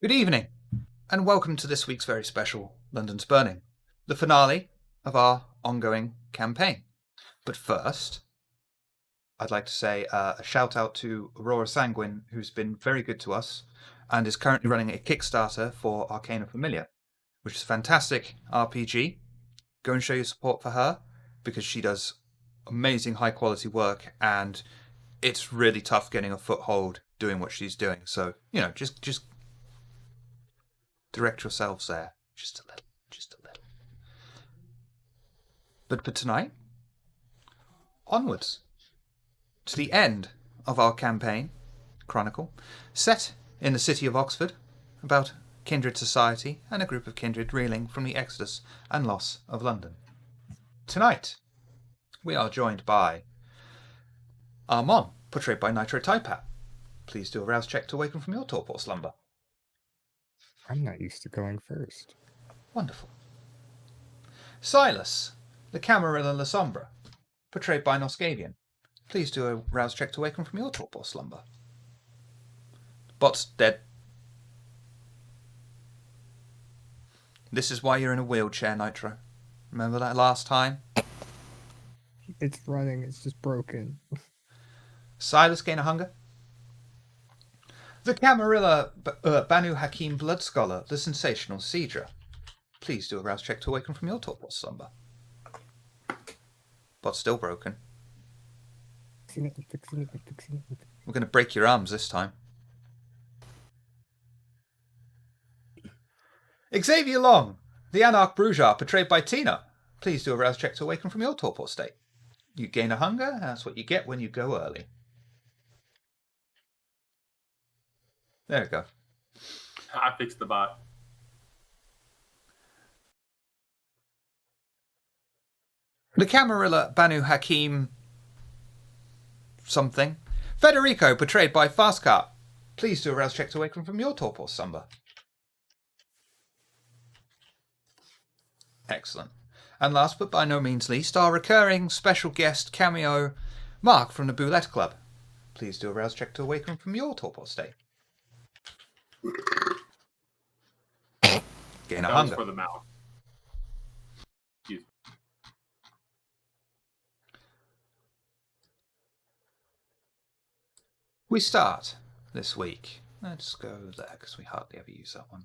Good evening, and welcome to this week's very special London's Burning, the finale of our ongoing campaign. But first, I'd like to say a shout out to Aurora Sanguine, who's been very good to us and is currently running a Kickstarter for Arcana Familiar, which is a fantastic RPG. Go and show your support for her because she does amazing high quality work, and it's really tough getting a foothold doing what she's doing. So, just direct yourselves there. Just a little. But for tonight, onwards to the end of our campaign chronicle, set in the city of Oxford, about kindred society and a group of kindred reeling from the exodus and loss of London. Tonight, we are joined by Armand, portrayed by Nitro Taipat. Please do a rouse check to awaken from your torpor slumber. I'm not used to going first. Wonderful. Silas, the Camarilla La Sombra, portrayed by Noscavian. Please do a rouse check to awaken from your torpor slumber. Bot's dead. This is why you're in a wheelchair, Nitro. Remember that last time? It's running, it's just broken. Silas, gain a hunger. The Camarilla Banu Hakim Blood Scholar, the sensational Cedra. Please do a rouse check to awaken from your torpor slumber. Bot's still broken. Fixing it. We're going to break your arms this time. Xavier Long, the Anarch Brujar, portrayed by Tina. Please do a rouse check to awaken from your torpor state. You gain a hunger, that's what you get when you go early. There we go. I fixed the bot. The Camarilla Banu Hakim something. Federico, portrayed by Fastcart. Please do a rouse check to awaken from your torpor slumber. Excellent. And last but by no means least, our recurring special guest cameo, Mark from the Boulette Club. Please do a rouse check to awaken from your torpor state. Gain a That was hunger. for the mouth. Excuse me. We start this week. Let's go there because we hardly ever use that one.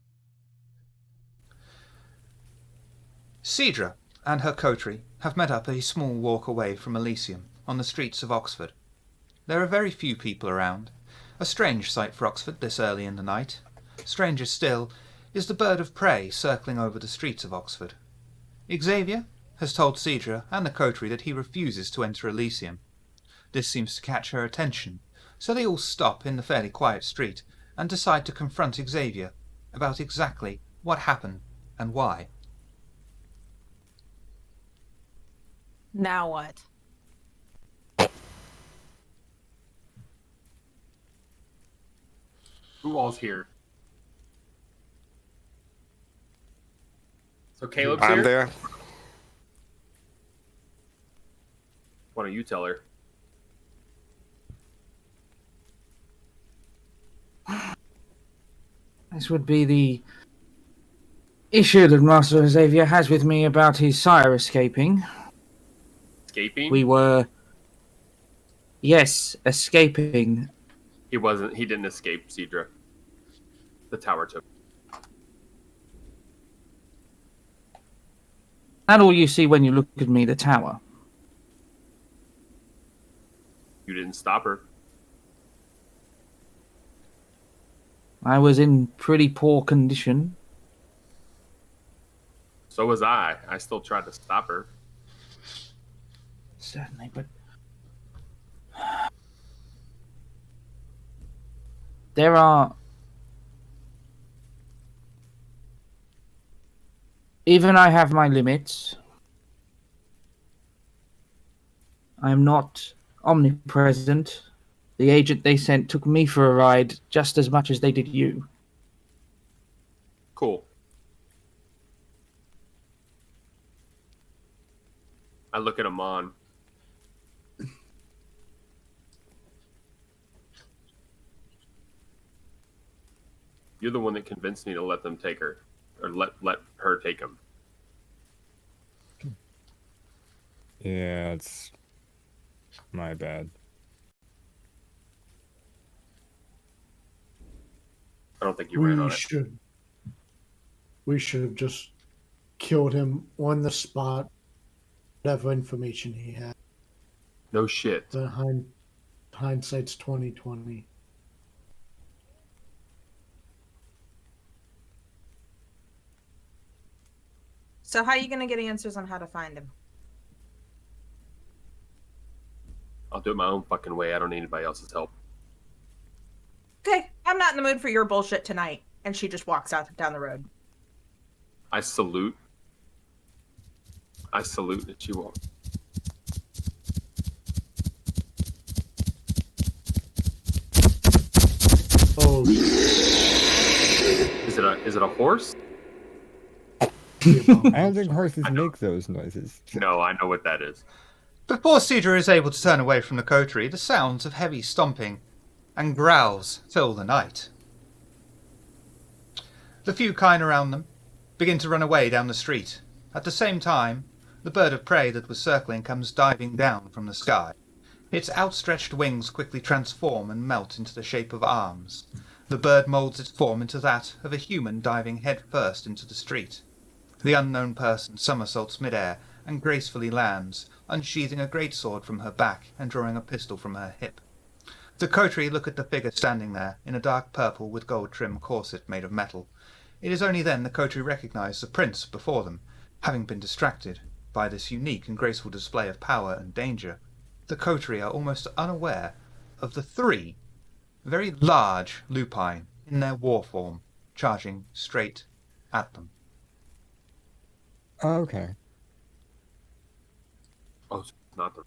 Cedra and her coterie have met up a small walk away from Elysium on the streets of Oxford. There are very few people around. A strange sight for Oxford this early in the night. Stranger still is the bird of prey circling over the streets of Oxford. Xavier has told Cedra and the coterie that he refuses to enter Elysium. This seems to catch her attention, so they all stop in the fairly quiet street and decide to confront Xavier about exactly what happened and why. Now what? Who all's here? So Caleb's I'm here? there. Why don't you tell her? This would be the issue that Master Xavier has with me about his sire escaping. Escaping? We were... Yes, escaping. He didn't escape, Cedra. The tower took him. That all you see when you look at me, the tower. You didn't stop her. I was in pretty poor condition. So was I. I still tried to stop her. Certainly, but... There are... Even I have my limits. I am not omnipresent. The agent they sent took me for a ride just as much as they did you. Cool. I look at Amon. You're the one that convinced me to let them take her, or let her take him. Yeah, it's my bad. I don't think you ran on it. We should have just killed him on the spot. Whatever information he had. No shit. The hindsight's 20/20. So how are you going to get answers on how to find him? I'll do it my own fucking way. I don't need anybody else's help. Okay, I'm not in the mood for your bullshit tonight. And she just walks out down the road. I salute that she won't. Oh, Is it a horse? I don't think horses make those noises. No, I know what that is. Before Cedra is able to turn away from the coterie, the sounds of heavy stomping and growls fill the night. The few kine around them begin to run away down the street. At the same time, the bird of prey that was circling comes diving down from the sky. Its outstretched wings quickly transform and melt into the shape of arms. The bird molds its form into that of a human diving head first into the street. The unknown person somersaults midair and gracefully lands, unsheathing a greatsword from her back and drawing a pistol from her hip. The coterie look at the figure standing there in a dark purple with gold-trimmed corset made of metal. It is only then the coterie recognize the prince before them, having been distracted by this unique and graceful display of power and danger. The coterie are almost unaware of the three very large lupine in their war form, charging straight at them. Okay. Oh, it's not the.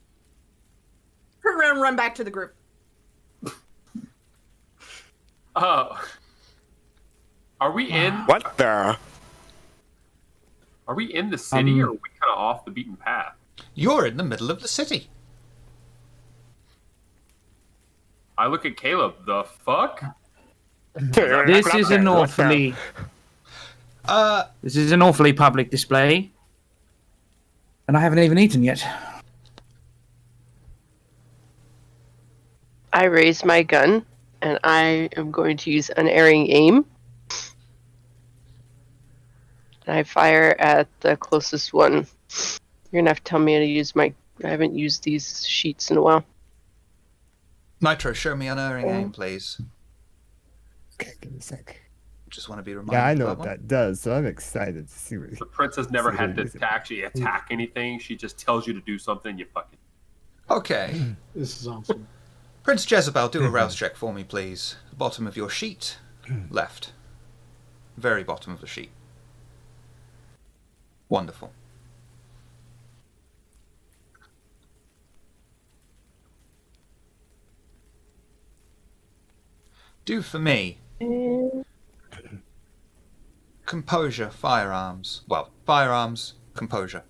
Turn around and run back to the group. Oh. Are we in? What the? Are we in the city, or are we kind of off the beaten path? You're in the middle of the city. I look at Caleb. The fuck? This is an awfully public display, and I haven't even eaten yet. I raise my gun, and I am going to use unerring aim. And I fire at the closest one. You're gonna have to tell me how to use my. I haven't used these sheets in a while. Nitro, show me unerring aim, please. Okay, give me a sec. Just want to be reminded. Yeah, I know of what that one. that does, so I'm excited to see what. The princess never See had what to actually attack anything. She just tells you to do something. You fucking. Okay. this is awesome. Prince Jezebel, do a rouse check for me, please. The bottom of your sheet. Left. Very bottom of the sheet. Wonderful. Do for me. Composure, firearms. Well, firearms, composure.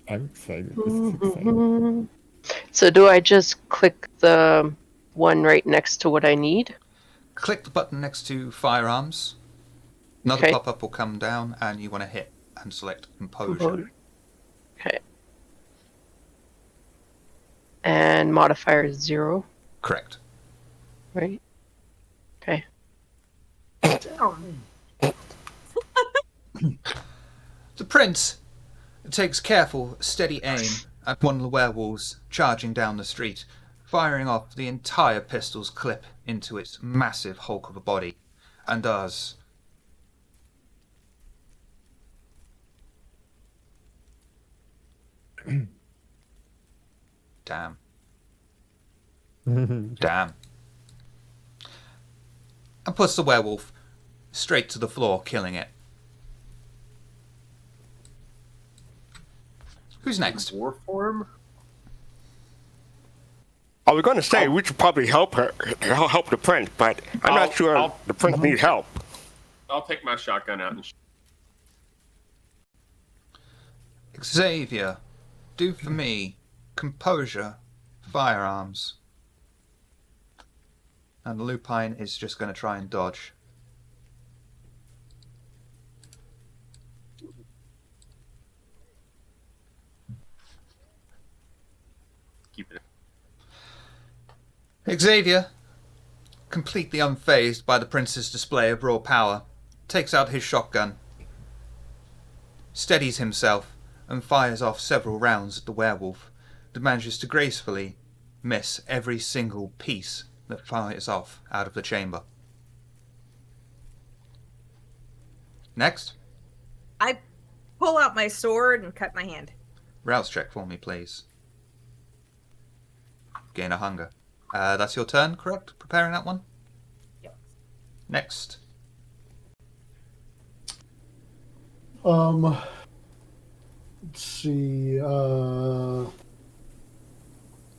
I'm excited. This is exciting. So do I just click the one right next to what I need? Click the button next to firearms. Another Okay. pop-up will come down and you want to hit and select composure. Okay. And modifier is 0, Correct. right? Okay. The prince takes careful, steady aim at one of the werewolves charging down the street, firing off the entire pistol's clip into its massive hulk of a body, and does. Damn. Damn. And puts the werewolf straight to the floor, killing it. Who's next? War form? I was going to say we should probably help her, help the prince, but I'm not sure the prince needs help. I'll take my shotgun out and. Xavier, do for me composure, firearms. And the lupine is just going to try and dodge. Keep it. Xavier, completely unfazed by the prince's display of raw power, takes out his shotgun, steadies himself, and fires off several rounds at the werewolf, that manages to gracefully miss every single piece that fires off out of the chamber. Next. I pull out my sword and cut my hand. Rouse check for me, please. Gain a hunger. That's your turn, correct? Preparing that one? Yep. Next. Let's see.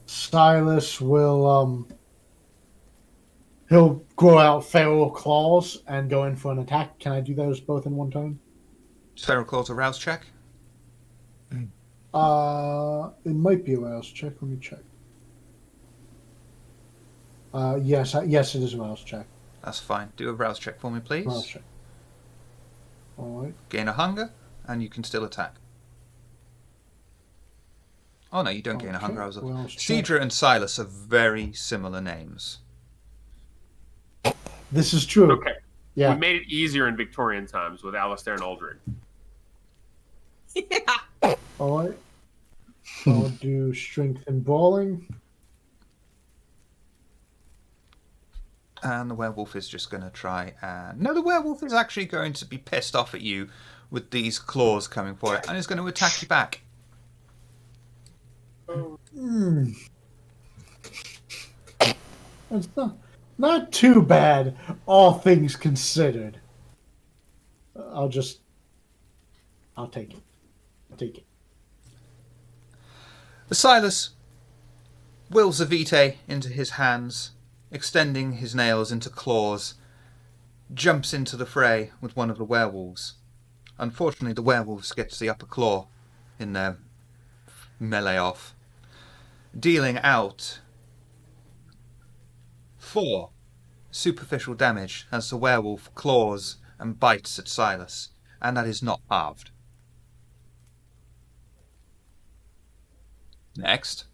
Silas will he'll grow out feral claws and go in for an attack. Can I do those both in one turn? Feral claws a rouse check. It might be a rouse check. Let me check. Yes, it is a rouse check. That's fine. Do a rouse check for me, please. Rouse check. All right. Gain a hunger, and you can still attack. Oh no, you don't gain a hunger. I was. Rouse check. Cedra and Silas are very similar names. This is true. Okay. Yeah. We made it easier in Victorian times with Alistair and Aldrin. Yeah. All right. I'll do strength and brawling. And the werewolf is just going to try and... No, the werewolf is actually going to be pissed off at you with these claws coming for it, and is going to attack you back. It's not too bad, all things considered. I'll take it. I'll take it. Silas wills a vitae into his hands, extending his nails into claws, jumps into the fray with one of the werewolves. Unfortunately, the werewolves gets the upper claw in their melee off, dealing out 4 superficial damage as the werewolf claws and bites at Silas, and that is not halved. Next.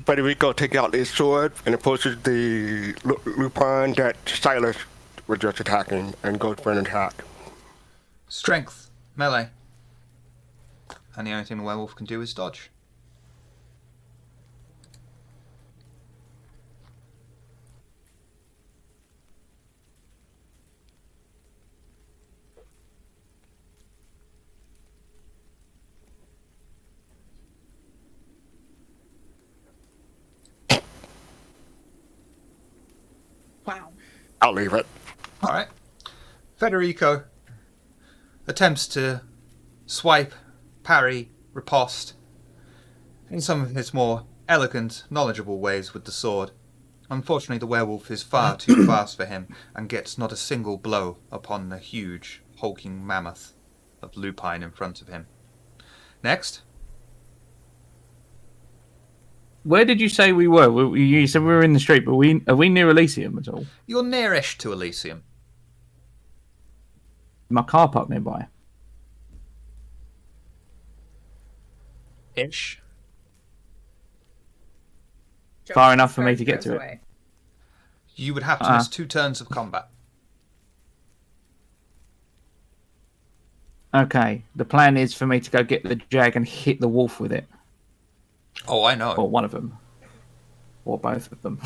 Federico take out his sword and approaches the lupine that Silas was just attacking and goes for an attack. Strength, melee. And the only thing the werewolf can do is dodge. Wow. I'll leave it. Alright. Federico attempts to swipe, parry, riposte in some of his more elegant, knowledgeable ways with the sword. Unfortunately, the werewolf is far too fast for him and gets not a single blow upon the huge, hulking mammoth of lupine in front of him. Next. Where did you say we were? You said we were in the street, but are we near Elysium at all? You're nearish to Elysium. My car park nearby. Ish. Far enough for me to get to it. You would have to miss 2 turns of combat. Okay, the plan is for me to go get the jag and hit the wolf with it. Oh, I know. Or one of them. Or both of them.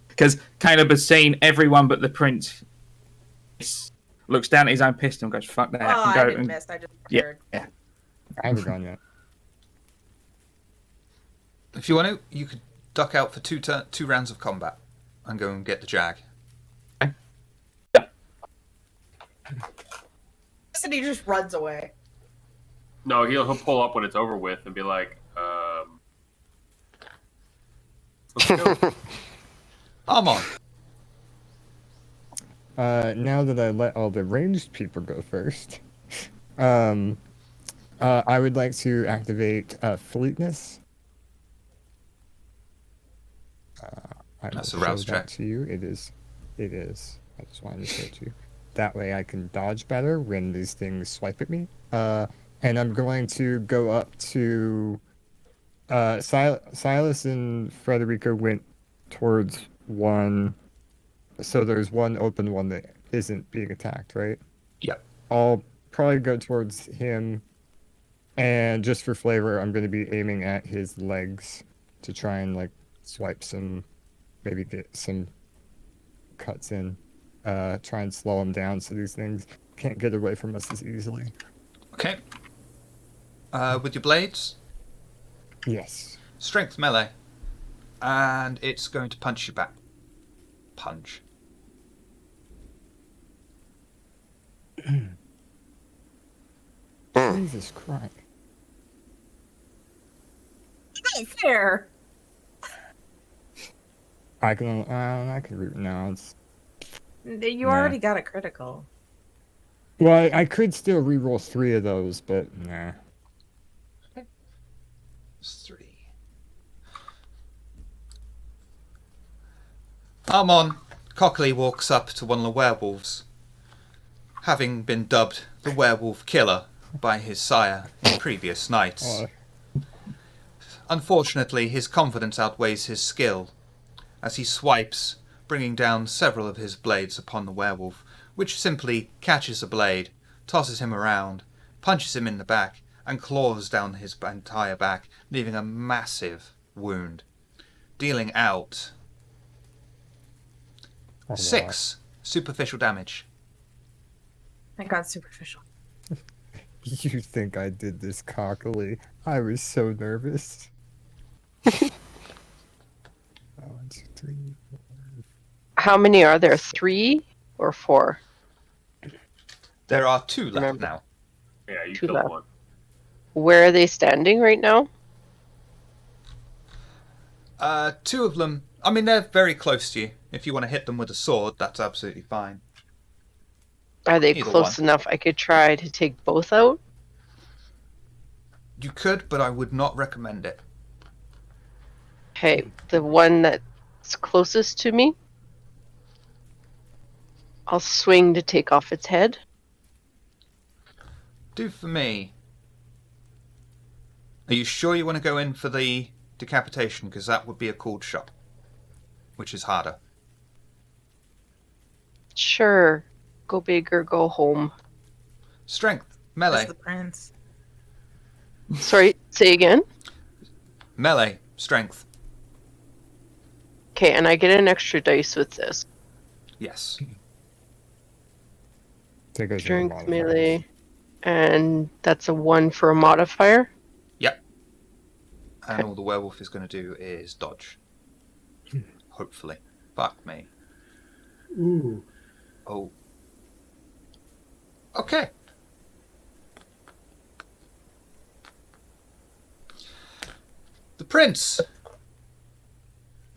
Because Caleb has seen everyone but the prince. Looks down at his own pistol and goes, fuck that. Oh, and I go didn't and... miss. I just Yeah, fired. yeah. I haven't gone yet. If you want to, you could duck out for 2 rounds of combat and go and get the jag. And he just runs away. No, he'll pull up when it's over with and be like, let's go. I'm on. Now that I let all the ranged people go first. I would like to activate Fleetness. I That's will a rouse show that check. to you. It is. It is. I just wanted to show it to you. That way I can dodge better when these things swipe at me. And I'm going to go up to. Silas and Frederica went towards one. So there's one open one that isn't being attacked, right? Yep. I'll probably go towards him. And just for flavor, I'm going to be aiming at his legs to try and like swipe some, maybe get some cuts in. Try and slow him down so these things can't get away from us as easily. Okay. With your blades, Yes. strength melee, and it's going to punch you back. Punch. Jesus Christ. Not fair. I can root now. It's You Nah. already got a critical. well, I could still reroll 3 of those, but nah. It's 3. Armon cockily walks up to one of the werewolves, having been dubbed the werewolf killer by his sire in previous nights. Unfortunately, his confidence outweighs his skill, as he swipes, bringing down several of his blades upon the werewolf, which simply catches a blade, tosses him around, punches him in the back, and claws down his entire back, leaving a massive wound, dealing out Oh, wow. 6 superficial damage. I got superficial. You think I did this cockily? I was so nervous. 1, 2, 3, 4. How many are there? 3 or 4? There are 2 left Remember. now. Yeah, you 2 killed left. one. Where are they standing right now? 2 of them, I mean, they're very close to you. If you want to hit them with a sword, that's absolutely fine. Are they Either close enough I could try to take both out? You could, but I would not recommend it. Okay, the one that's closest to me, I'll swing to take off its head. Do for me. Are you sure you want to go in for the decapitation? Because that would be a cooled shot, which is harder. Sure. Go big or go home. Strength, melee. That's the prince. Sorry, say again? Melee, strength. Okay, and I get an extra dice with this. Yes. Take us Strength, melee. And that's a 1 for a modifier. Yep. And Okay. all the werewolf is going to do is dodge. Hopefully. Fuck me. Ooh. Oh. Okay. The prince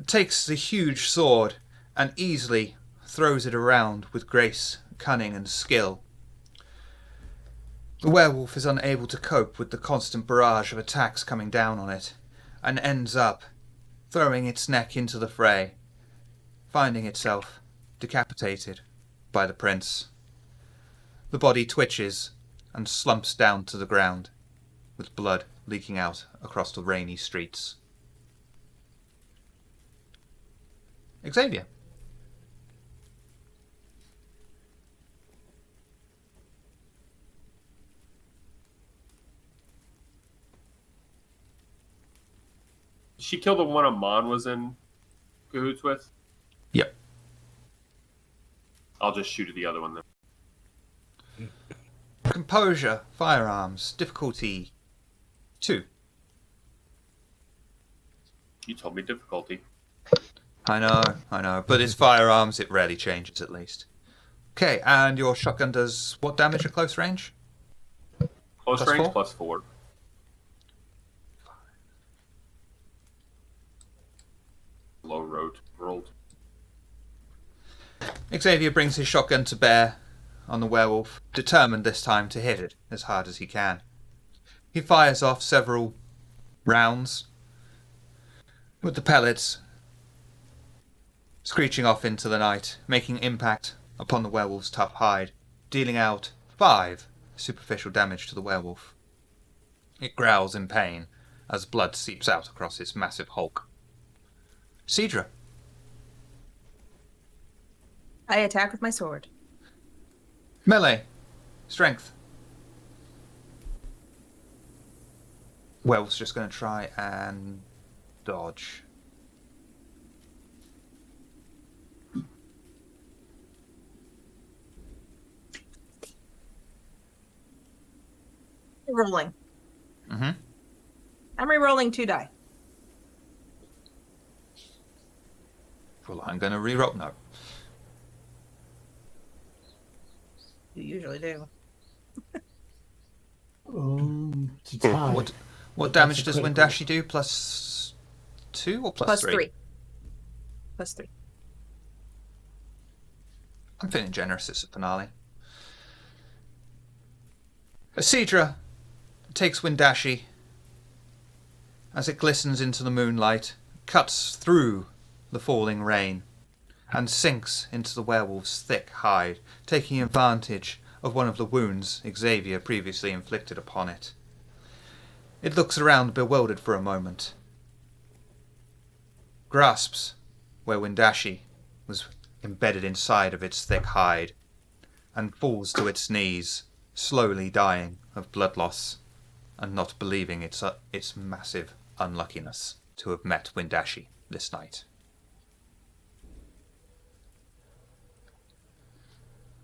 takes the huge sword and easily throws it around with grace, cunning, and skill. The werewolf is unable to cope with the constant barrage of attacks coming down on it, and ends up throwing its neck into the fray, finding itself decapitated by the prince. The body twitches and slumps down to the ground, with blood leaking out across the rainy streets. Xavier. Did she kill the one Amon was in cahoots with? Yep. I'll just shoot at the other one then. Composure, firearms, difficulty 2. You told me difficulty. I know, but it's firearms, it rarely changes at least. Okay, and your shotgun does what damage at close range? Close Plus range 4? plus 4. Low rolled. Xavier brings his shotgun to bear on the werewolf, determined this time to hit it as hard as he can. He fires off several rounds, with the pellets screeching off into the night, making impact upon the werewolf's tough hide, dealing out 5 superficial damage to the werewolf. It growls in pain as blood seeps out across its massive hulk. Cedra. I attack with my sword. Melee. Strength. Werewolf's just going to try and dodge. Rolling. Mm-hmm. I'm re-rolling 2 die. Well, I'm going to reroll. No. You usually do. It's a tie. What That's damage a does critical. Windashi do? +2 or Plus +3? 3. Plus 3. I'm feeling generous. It's a finale. Cedra takes Windashi as it glistens into the moonlight, cuts through the falling rain, and sinks into the werewolf's thick hide, taking advantage of one of the wounds Xavier previously inflicted upon it. It looks around bewildered for a moment, grasps where Windashi was embedded inside of its thick hide, and falls to its knees, slowly dying of blood loss, and not believing its massive unluckiness to have met Windashi this night.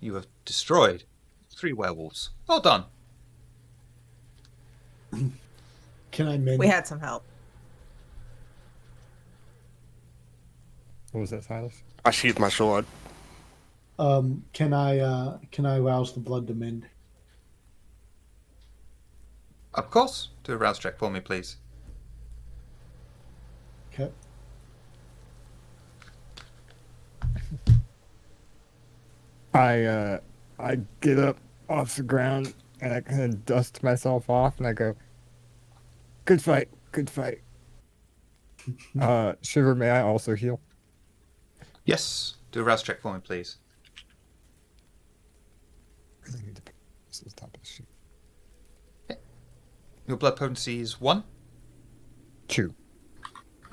You have destroyed 3 werewolves. Well done. Can I mend? We had some help. What was that, Silas? I sheathe my sword. Can I rouse the blood to mend? Of course. Do a rouse check for me, please. Okay. I get up off the ground and I kind of dust myself off and I go, "Good fight, good fight." Shiver, may I also heal? Yes. Do a rouse check for me, please. Really need to put this on top of the sheet. Your blood potency is 1. 2.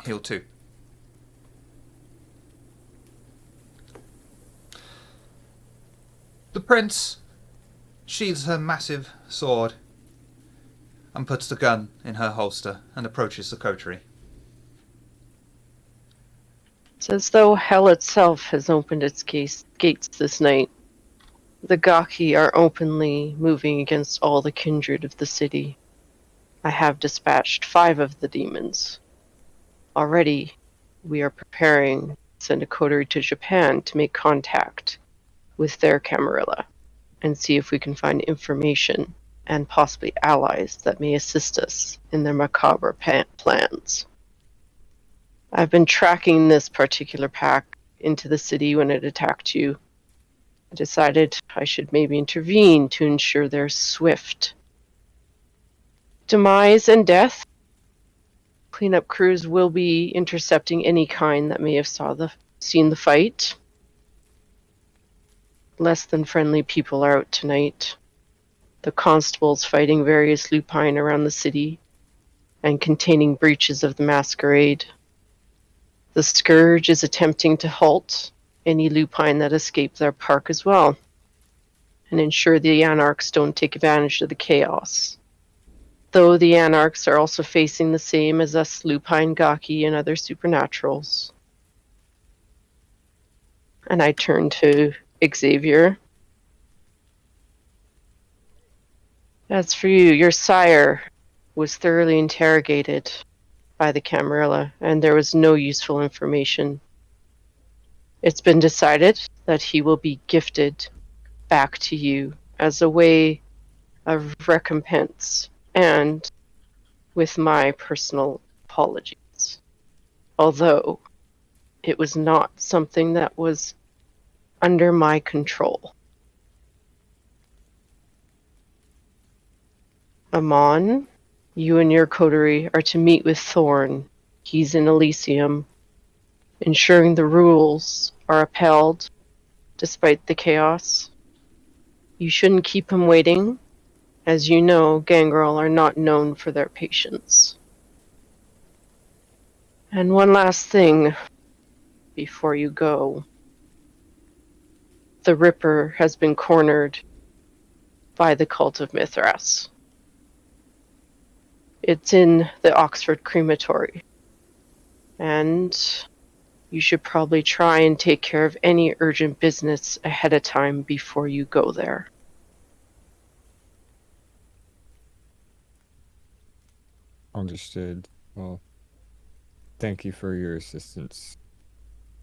Heal 2. The prince sheathes her massive sword and puts the gun in her holster and approaches the coterie. It's as though hell itself has opened its gates this night. The Gaki are openly moving against all the kindred of the city. I have dispatched 5 of the demons. Already, we are preparing to send a coterie to Japan to make contact with their Camarilla and see if we can find information and possibly allies that may assist us in their macabre plans. I've been tracking this particular pack into the city when it attacked you. I decided I should maybe intervene to ensure their swift demise and death. Cleanup crews will be intercepting any kind that may have seen the fight. Less than friendly people are out tonight. The constables fighting various lupine around the city and containing breaches of the Masquerade. The Scourge is attempting to halt any lupine that escape their park as well, and ensure the Anarchs don't take advantage of the chaos. Though the Anarchs are also facing the same as us lupine, Gaki, and other supernaturals. And I turn to Xavier. As for you, your sire was thoroughly interrogated by the Camarilla, and there was no useful information. It's been decided that he will be gifted back to you as a way of recompense, and with my personal apologies. Although it was not something that was under my control. Amon, you and your coterie are to meet with Thorn. He's in Elysium, ensuring the rules are upheld despite the chaos. You shouldn't keep him waiting. As you know, Gangrel are not known for their patience. And one last thing before you go. The Ripper has been cornered by the cult of Mithras. It's in the Oxford crematory. And you should probably try and take care of any urgent business ahead of time before you go there. Understood. Well, thank you for your assistance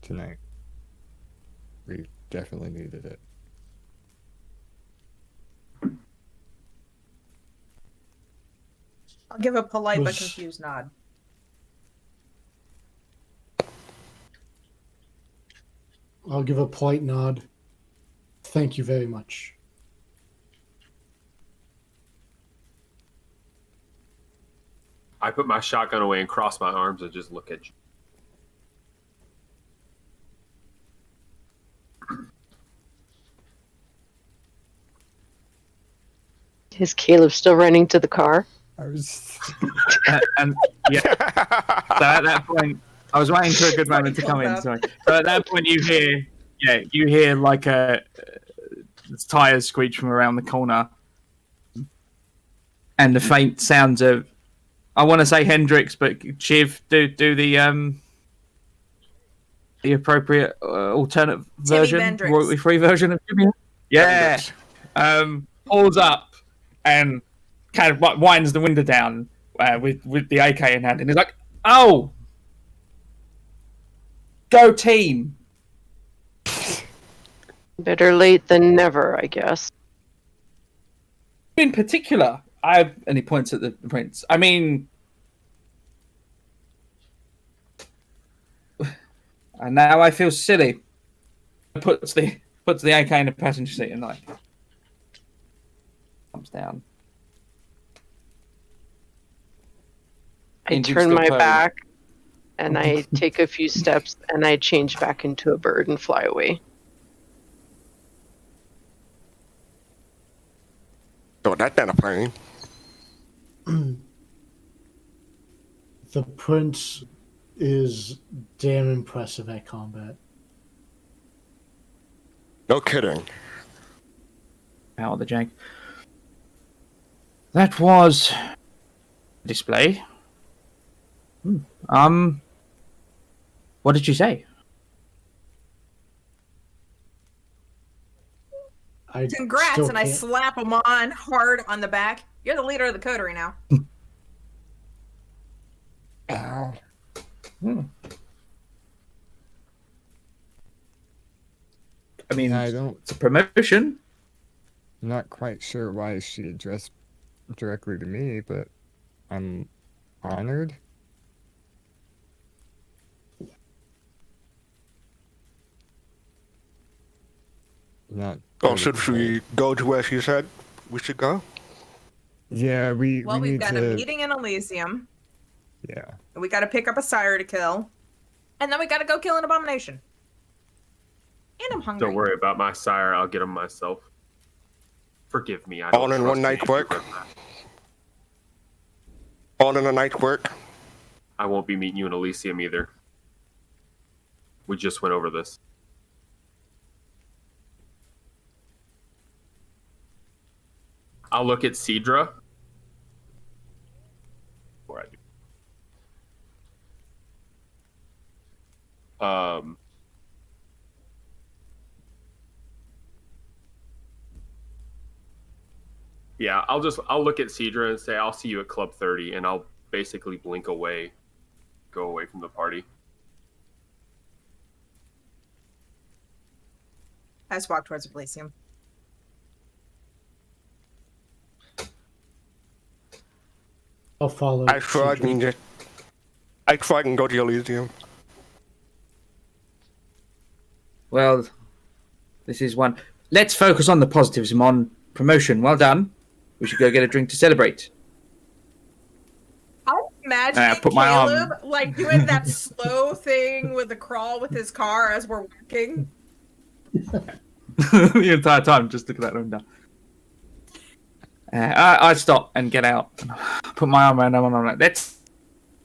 tonight. We definitely needed it. I'll give a polite but Was- confused nod. I'll give a polite nod. Thank you very much. I put my shotgun away and cross my arms and just look at you. Is Caleb still running to the car? I was. And yeah, so at that point, I was waiting for a good moment to come in. Sorry. So at that point, you hear like a tires screech from around the corner, and the faint sounds of, I want to say Hendrix, but Chiv, do the appropriate alternate version, Bendrix. royalty free version of Jimmy. Yeah, pulls up and kind of winds the window down with the AK in hand, and he's like, "Oh, go team!" Better late than never, I guess. In particular, and he points at the prince. I mean, and now I feel silly. Puts the AK in the passenger seat and like comes down. I Engine's turn still my purring. back and I take a few steps and I change back into a bird and fly away. So that's not a plane. The prince is damn impressive at combat. No kidding. Out of the jank. That was display. What did you say? I Congrats, still and I can't- slap him on hard on the back. You're the leader of the coterie now. Ow. I mean, I don't. it's a promotion. I'm not quite sure why she addressed directly to me, but I'm honored. Not. Oh, quite should excited. we go to where she said we should go? Yeah, we Well, we we've need got to. a meeting in Elysium. Yeah. And we got to pick up a sire to kill. And then we got to go kill an abomination. And I'm hungry. Don't worry about my sire. I'll get him myself. Forgive me. I All don't in one trust night's you. work? All in a night's work? I won't be meeting you in Elysium either. We just went over this. I'll look at Cedra. Before I do. Yeah, I'll look at Cedra and say I'll see you at Club 30, and I'll basically blink away, go away from the party. I just walk towards Elysium. I'll follow. I shrug Cedric. and go to Elysium. Well, this is one. Let's focus on the positives, Mon. Promotion, well done. We should go get a drink to celebrate. imagining put my Caleb arm- like doing that slow thing with the crawl with his car as we're walking. The entire time, just look at that window. I stop and get out. Put my arm around him and I'm like, let's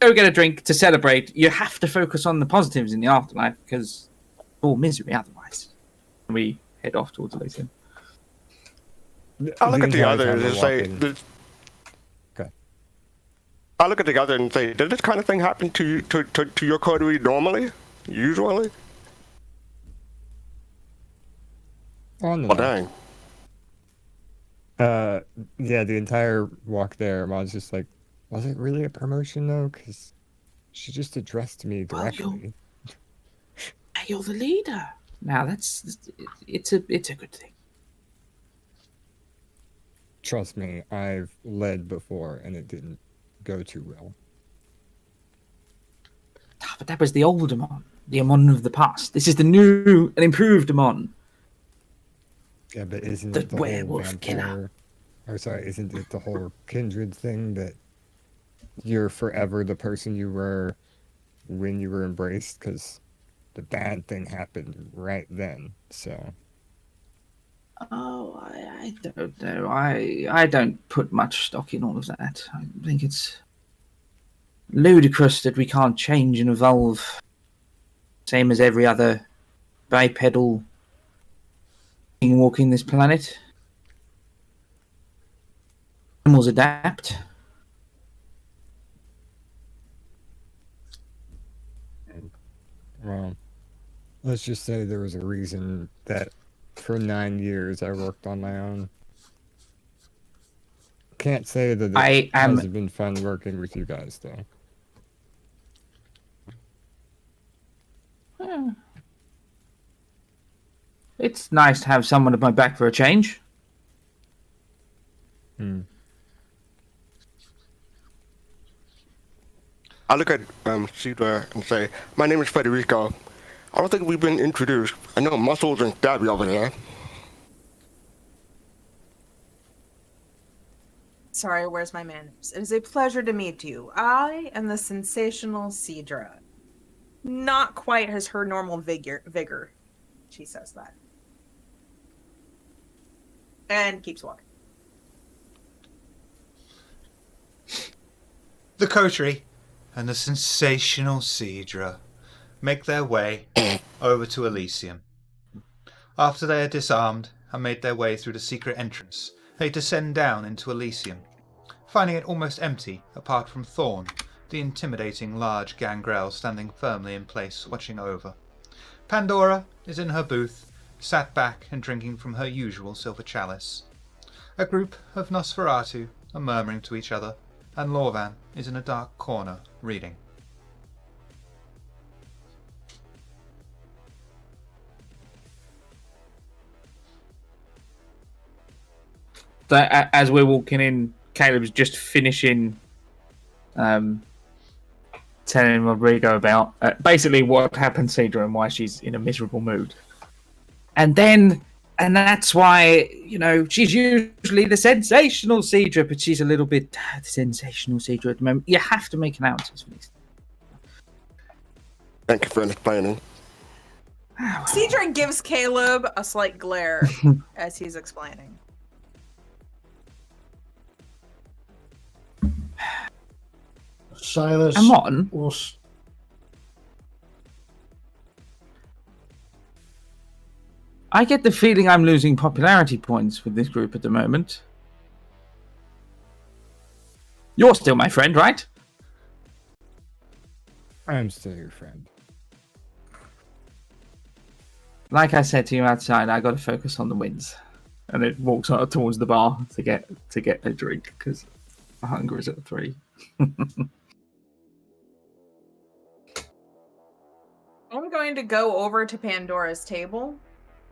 go get a drink to celebrate. You have to focus on the positives in the afterlife because all misery otherwise. And we head off towards Elysium. I look at the entire others time we're and say, walking- Okay. I look at the other and say, does this kind of thing happen to you, to your coterie normally? Usually? On the Well, left. dang. Yeah, the entire walk there, I was just like, was it really a promotion though? Because she just addressed me Well, directly. You're the leader. Now it's a good thing. Trust me, I've led before and it didn't go too well. But that was the old Amon, the Amon of the past. This is the new and improved Amon. Yeah, but isn't The it the whole werewolf killer. vampire? Or sorry, isn't it the whole kindred thing that you're forever the person you were when you were embraced? Because the bad thing happened right then. So Oh, I don't know. I don't put much stock in all of that. I think it's ludicrous that we can't change and evolve, same as every other bipedal thing walking this planet. Animals adapt. well, let's just say there was a reason that for 9 years I worked on my own. Can't say that it hasn't been fun working with you guys though. It's nice to have someone at my back for a change. I look at Cedar and say, my name is Federico. I don't think we've been introduced. I know Muscles and Stabby over there. Sorry, where's my manners? It is a pleasure to meet you. I am the sensational Cedra. Not quite as her normal vigor. She says that. And keeps walking. The Coterie and the sensational Cedra make their way over to Elysium. After they are disarmed and made their way through the secret entrance, they descend down into Elysium, finding it almost empty apart from Thorn, the intimidating large gangrel standing firmly in place watching over. Pandora is in her booth, sat back and drinking from her usual silver chalice. A group of Nosferatu are murmuring to each other, and Lorvan is in a dark corner reading. So, as we're walking in, Caleb's just finishing telling Rodrigo about basically what happened to Cedra and why she's in a miserable mood. And that's why, she's usually the sensational Cedra, but she's a little bit the sensational Cedra at the moment. You have to make allowances for these. Thank you for explaining. Cedra gives Caleb a slight glare as he's explaining. Silas. I'm on. Will I get the feeling I'm losing popularity points with this group at the moment. You're still my friend, right? I'm still your friend. Like I said to you outside, I got to focus on the wins. And it walks out towards the bar to get a drink because hunger is at 3. I'm going to go over to Pandora's table,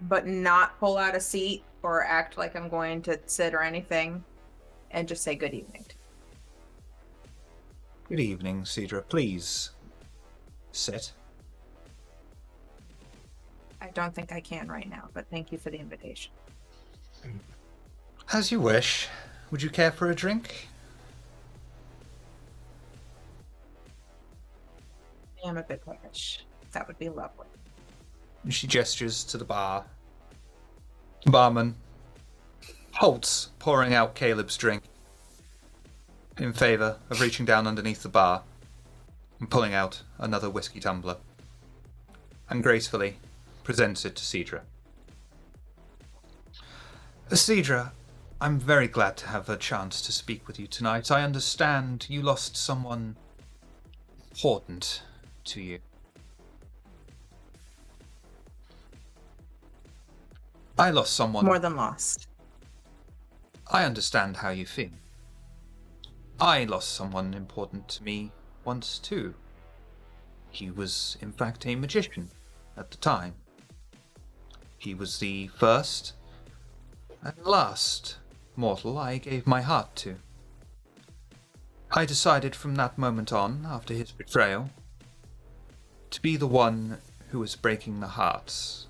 but not pull out a seat or act like I'm going to sit or anything, and just say good evening. Good evening, Cedra. Please sit. I don't think I can right now, but thank you for the invitation. As you wish. Would you care for a drink? am a bit peckish. That would be lovely. She gestures to the bar. The barman halts, pouring out Caleb's drink, in favor of reaching down underneath the bar and pulling out another whiskey tumbler, and gracefully presents it to Cedra. Cedra, I'm very glad to have a chance to speak with you tonight. I understand you lost someone important to you. I lost someone. More than lost. I understand how you feel. I lost someone important to me once too. He was, in fact, a magician at the time. He was the first and last mortal I gave my heart to. I decided from that moment on, after his betrayal, to be the one who was breaking the hearts.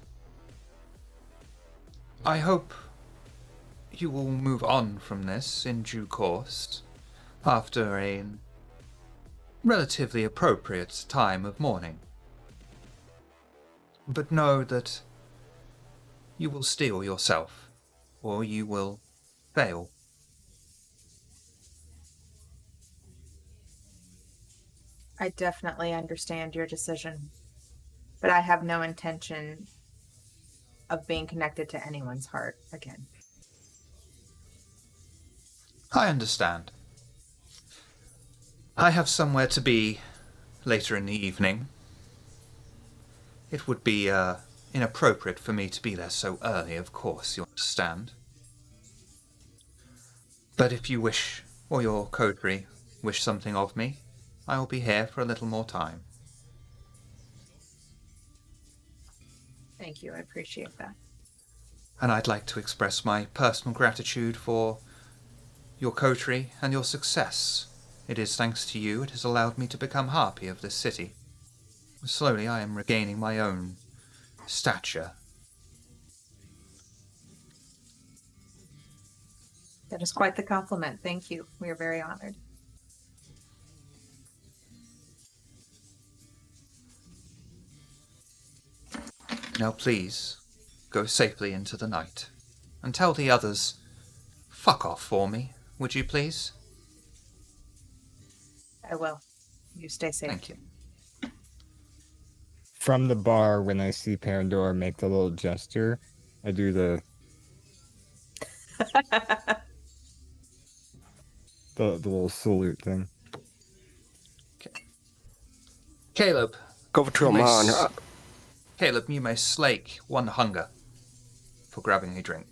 I hope you will move on from this in due course, after a relatively appropriate time of mourning. But know that you will steel yourself, or you will fail. I definitely understand your decision, but I have no intention of being connected to anyone's heart again. I understand. I have somewhere to be later in the evening. It would be inappropriate for me to be there so early, of course, you understand. But if you wish, or your coterie wish something of me, I will be here for a little more time. Thank you, I appreciate that. And I'd like to express my personal gratitude for your coterie and your success. It is thanks to you it has allowed me to become harpy of this city. Slowly I am regaining my own stature. That is quite the compliment. Thank you. We are very honored. Now please, go safely into the night. And tell the others, fuck off for me, would you please? I will. You stay safe. Thank you. From the bar, when I see Pandora make the little gesture, I do the little salute thing. Caleb. Go to a you may man. Caleb, you may slake one hunger for grabbing a drink.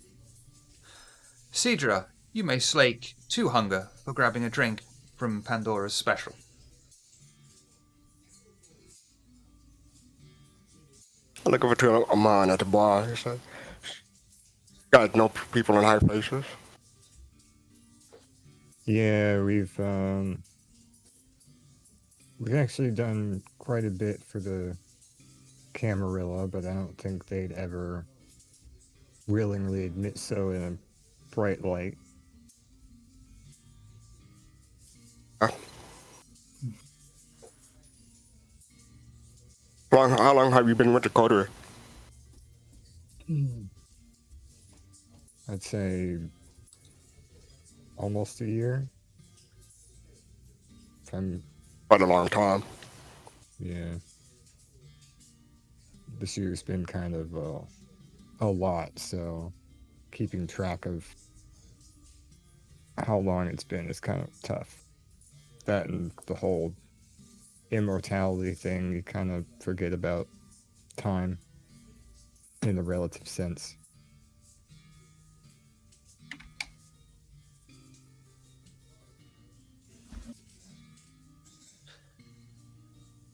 Cedra, you may slake 2 hunger for grabbing a drink from Pandora's special. I look over to a man at the bar. He said, "Guys know people in high places." Yeah, we've actually done quite a bit for the Camarilla, but I don't think they'd ever willingly admit so in a bright light. How long have you been with the Coterie? I'd say almost a year. Quite a long time. Yeah. This year's been kind of a lot, so keeping track of how long it's been is kind of tough. That and the whole immortality thing, you kind of forget about time in a relative sense.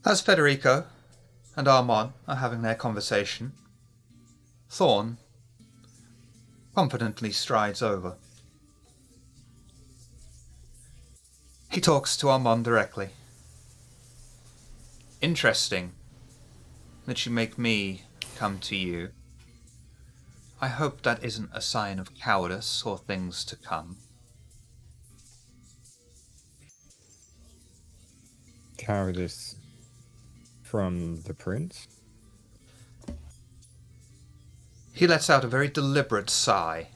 As Federico and Armand are having their conversation, Thorn confidently strides over. He talks to Armand directly. Interesting that you make me come to you. I hope that isn't a sign of cowardice or things to come. Cowardice From the prince? He lets out a very deliberate sigh.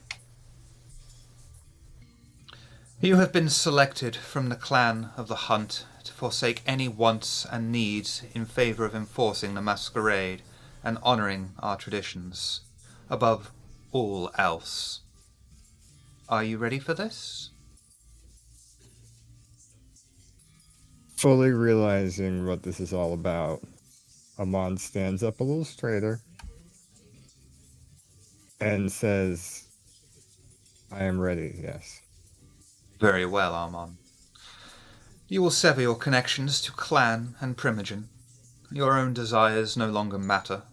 You have been selected from the clan of the Hunt to forsake any wants and needs in favor of enforcing the Masquerade and honoring our traditions, above all else. Are you ready for this? Fully realizing what this is all about, Amon stands up a little straighter and says, I am ready, yes. Very well, Armand. You will sever your connections to clan and primogen. Your own desires no longer matter.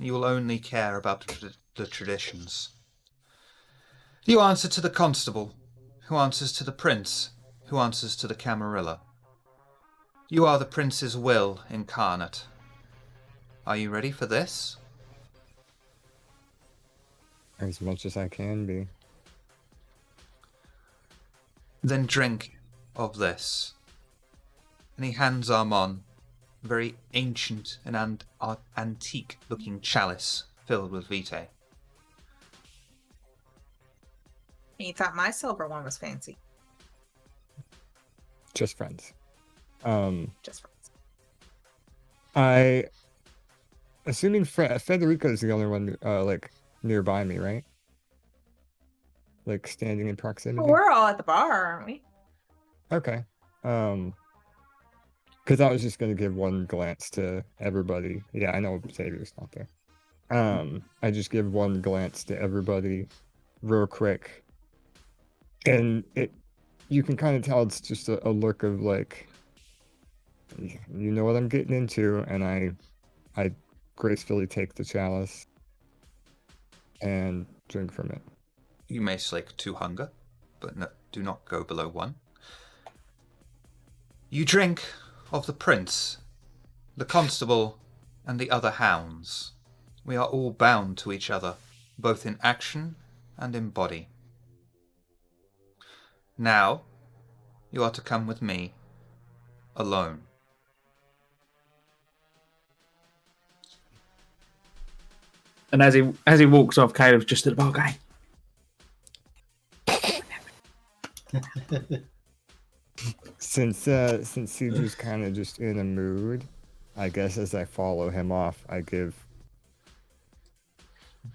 You will only care about the traditions. You answer to the constable, who answers to the prince, who answers to the camarilla. You are the prince's will incarnate. Are you ready for this? As much as I can be. Then drink of this. And he hands Armand a very ancient and antique-looking chalice filled with vitae. You thought my silver one was fancy. Just friends. Just friends. Assuming Federico is the only one, like, nearby me, right? Like, standing in proximity? Well, we're all at the bar, aren't we? Okay. Because I was just going to give one glance to everybody. Yeah, I know Xavier's not there. I just give one glance to everybody real quick. And you can kind of tell it's just a look of, like, you know what I'm getting into, and I gracefully take the chalice and drink from it. You may slake 2 hunger, but do not go below 1. You drink of the prince, the constable, and the other hounds. We are all bound to each other, both in action and in body. Now, you are to come with me, alone. And as he walks off, Caleb's just at the bar going, Since Cedric's kind of just in a mood, I guess as I follow him off, I give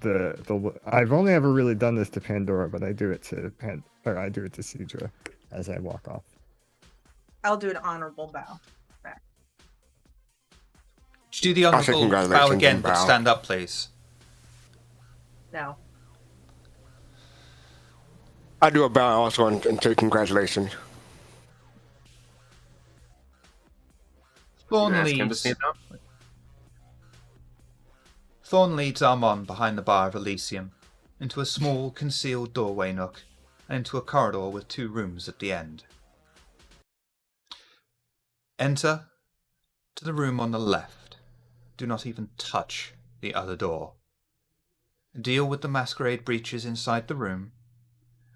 I've only ever really done this to Pandora, but I do it to Cedra as I walk off. I'll do an honorable bow. Back. Do the honorable bow again, but stand up, please. No. I do a bow also and say congratulations. Thorn leads Armand behind the bar of Elysium, into a small, concealed doorway nook, and into a corridor with 2 rooms at the end. Enter to the room on the left. Do not even touch the other door. Deal with the masquerade breaches inside the room,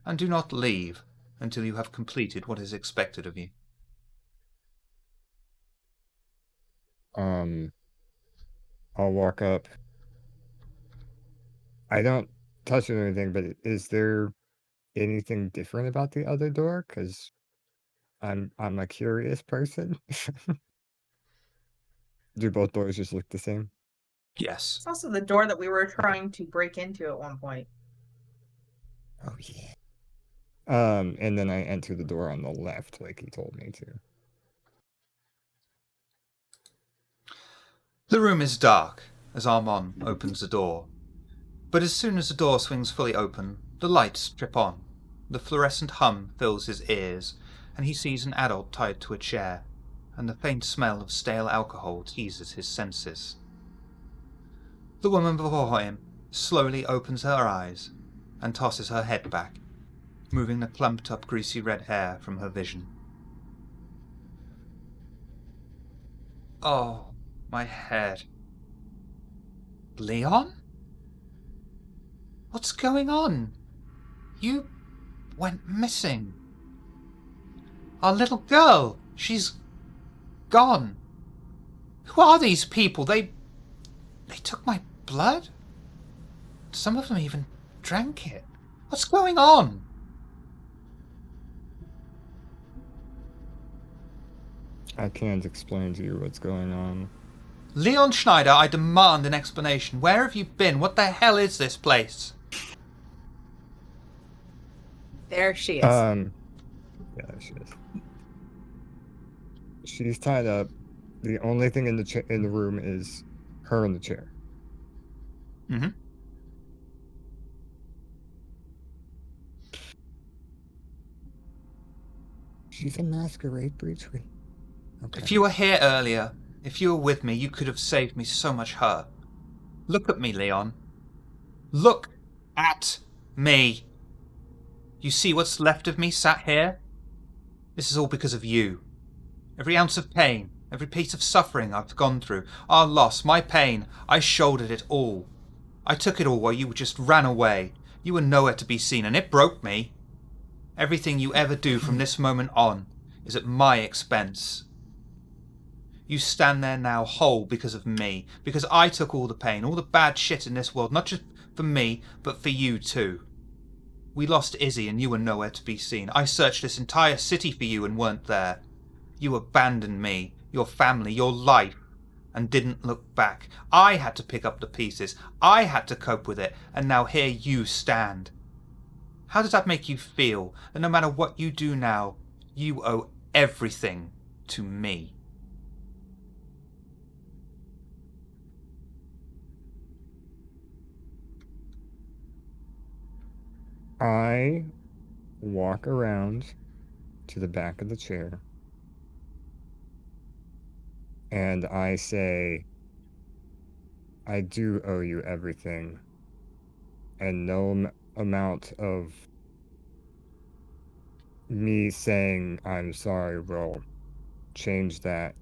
and do not leave until you have completed what is expected of you. I'll walk up. I don't touch it or anything, but is there anything different about the other door? Because I'm a curious person. Do both doors just look the same? Yes. It's also the door that we were trying to break into at one point. Oh yeah. And then I enter the door on the left, like he told me to. The room is dark as Armand opens the door, but as soon as the door swings fully open, the lights trip on. The fluorescent hum fills his ears, and he sees an adult tied to a chair, and the faint smell of stale alcohol teases his senses. The woman before him slowly opens her eyes and tosses her head back, moving the clumped-up greasy red hair from her vision. Oh, my head. Leon? What's going on? You went missing. Our little girl, she's gone. Who are these people? They took my blood? Some of them even drank it. What's going on? I can't explain to you what's going on. Leon Schneider, I demand an explanation. Where have you been? What the hell is this place? There she is. Yeah, there she is. She's tied up. The only thing in the room is her in the chair. Mm-hmm. She's a masquerade breach. Okay. If you were here earlier, if you were with me, you could have saved me so much hurt. Look at me, Leon. Look at me. You see what's left of me sat here? This is all because of you. Every ounce of pain, every piece of suffering I've gone through, our loss, my pain, I shouldered it all. I took it all while you just ran away. You were nowhere to be seen, and it broke me. Everything you ever do from this moment on is at my expense. You stand there now whole because of me, because I took all the pain, all the bad shit in this world, not just for me, but for you too. We lost Izzy and you were nowhere to be seen. I searched this entire city for you and weren't there. You abandoned me, your family, your life, and didn't look back. I had to pick up the pieces. I had to cope with it, and now here you stand. How does that make you feel? That no matter what you do now, you owe everything to me? I walk around to the back of the chair and I say, I do owe you everything, and no amount of me saying I'm sorry will change that.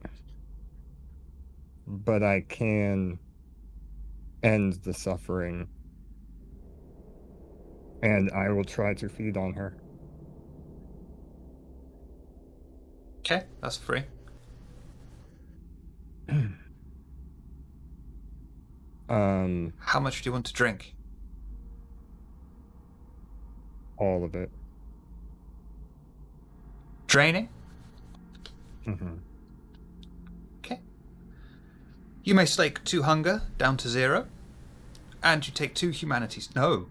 But I can end the suffering, and I will try to feed on her. Okay, that's free. How much do you want to drink? All of it. Draining? Mm-hmm. Okay. You may slake 2 hunger down to 0, and you take 2 humanity... No.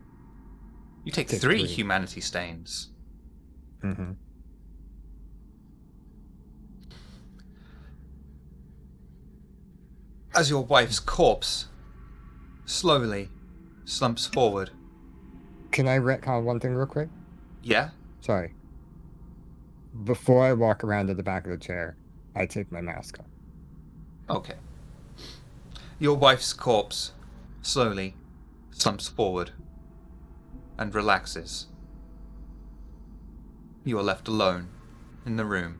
You take 3 humanity stains. Mm-hmm. As your wife's corpse slowly slumps forward. Can I retcon one thing real quick? Yeah? Sorry. Before I walk around to the back of the chair, I take my mask off. Okay. Your wife's corpse slowly slumps forward and relaxes. You are left alone in the room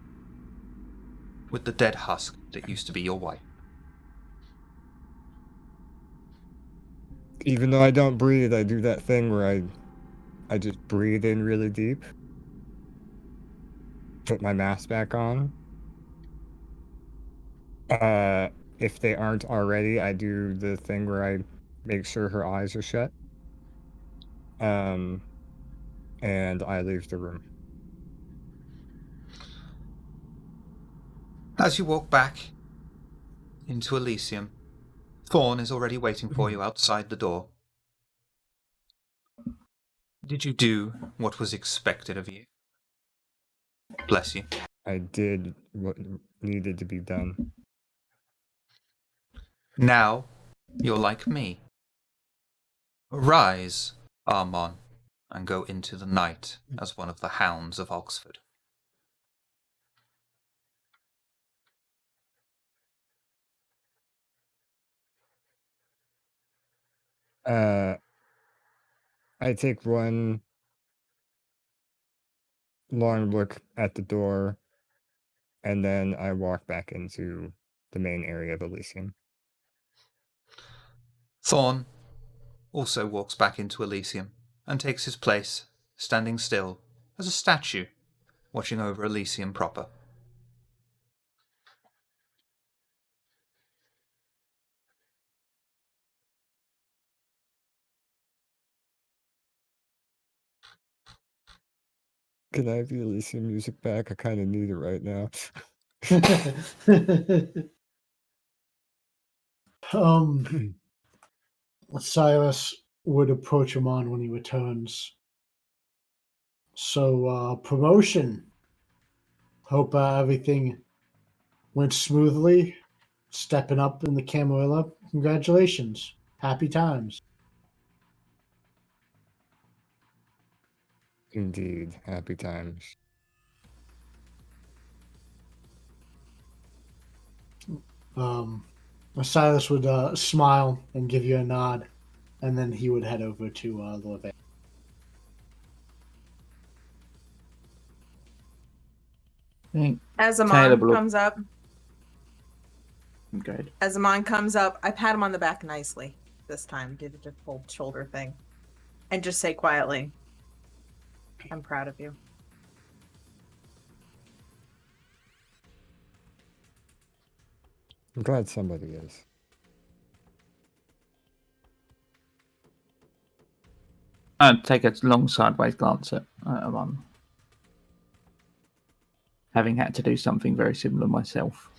with the dead husk that used to be your wife. Even though I don't breathe, I do that thing where I just breathe in really deep, put my mask back on. If they aren't already, I do the thing where I make sure her eyes are shut. And I leave the room. As you walk back into Elysium, Thorn is already waiting for you outside the door. Did you do what was expected of you? Bless you. I did what needed to be done. Now, you're like me. Rise, Armon, and go into the night as one of the hounds of Oxford. I take one long look at the door, and then I walk back into the main area of Elysium. Thorn also walks back into Elysium and takes his place, standing still as a statue, watching over Elysium proper. Can I have the Elysium music back? I kind of need it right now. Silas would approach Amon when he returns. So, promotion. Hope everything went smoothly. Stepping up in the Camarilla. Congratulations. Happy times. Indeed, happy times. Silas would smile and give you a nod, and then he would head over to Lord Van. I think As Caleb Amon will- comes up, Good. I pat him on the back nicely this time. Did a full shoulder thing, and just say quietly, "I'm proud of you." I'm glad somebody is. I'd take a long sideways glance at Amon. Having had to do something very similar myself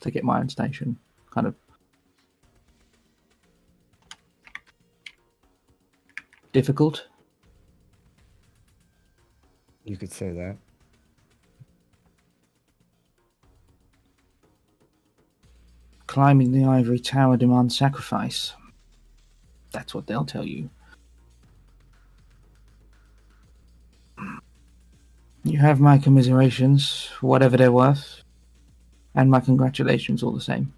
to get my own station. Kind of difficult. You could say that. Climbing the ivory tower demands sacrifice. That's what they'll tell you. You have my commiserations, whatever they're worth, and my congratulations all the same.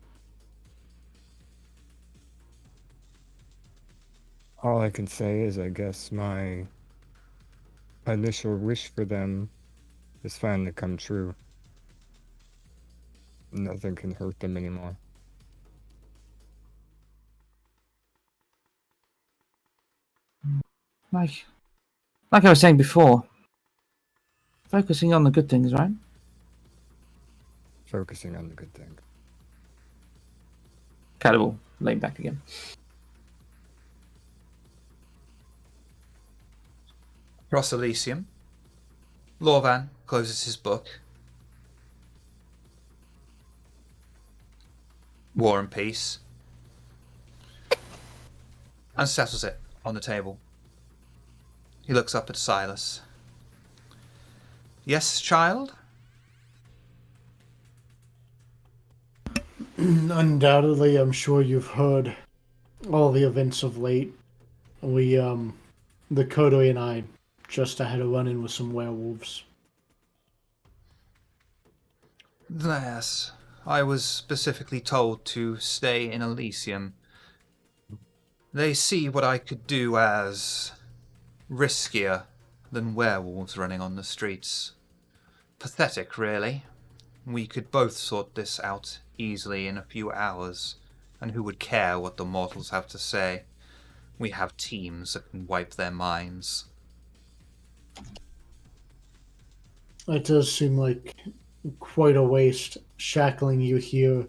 All I can say is I guess my initial wish for them is finally come true. Nothing can hurt them anymore. Like I was saying before, focusing on the good things, right? Focusing on the good thing. Caleb will lean back again. Across Elysium, Lorvan closes his book. War and Peace. And settles it on the table. He looks up at Silas. Yes, child? Undoubtedly, I'm sure you've heard all the events of late. We, the Coterie and I just had a run-in with some werewolves. Yes, I was specifically told to stay in Elysium. They see what I could do as riskier than werewolves running on the streets. Pathetic, really. We could both sort this out easily in a few hours, and who would care what the mortals have to say? We have teams that can wipe their minds. It does seem like quite a waste shackling you here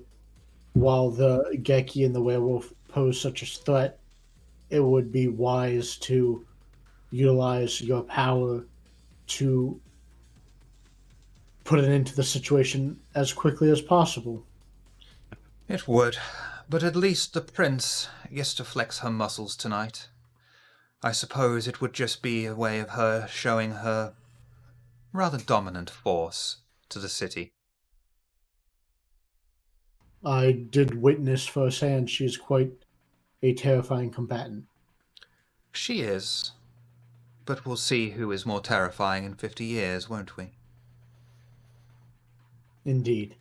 while the Geki and the werewolf pose such a threat. It would be wise to utilize your power to put an end to the situation as quickly as possible. It would, but at least the prince gets to flex her muscles tonight. I suppose it would just be a way of her showing her rather dominant force to the city. I did witness firsthand she is quite a terrifying combatant. She is, but we'll see who is more terrifying in 50 years, won't we? Indeed.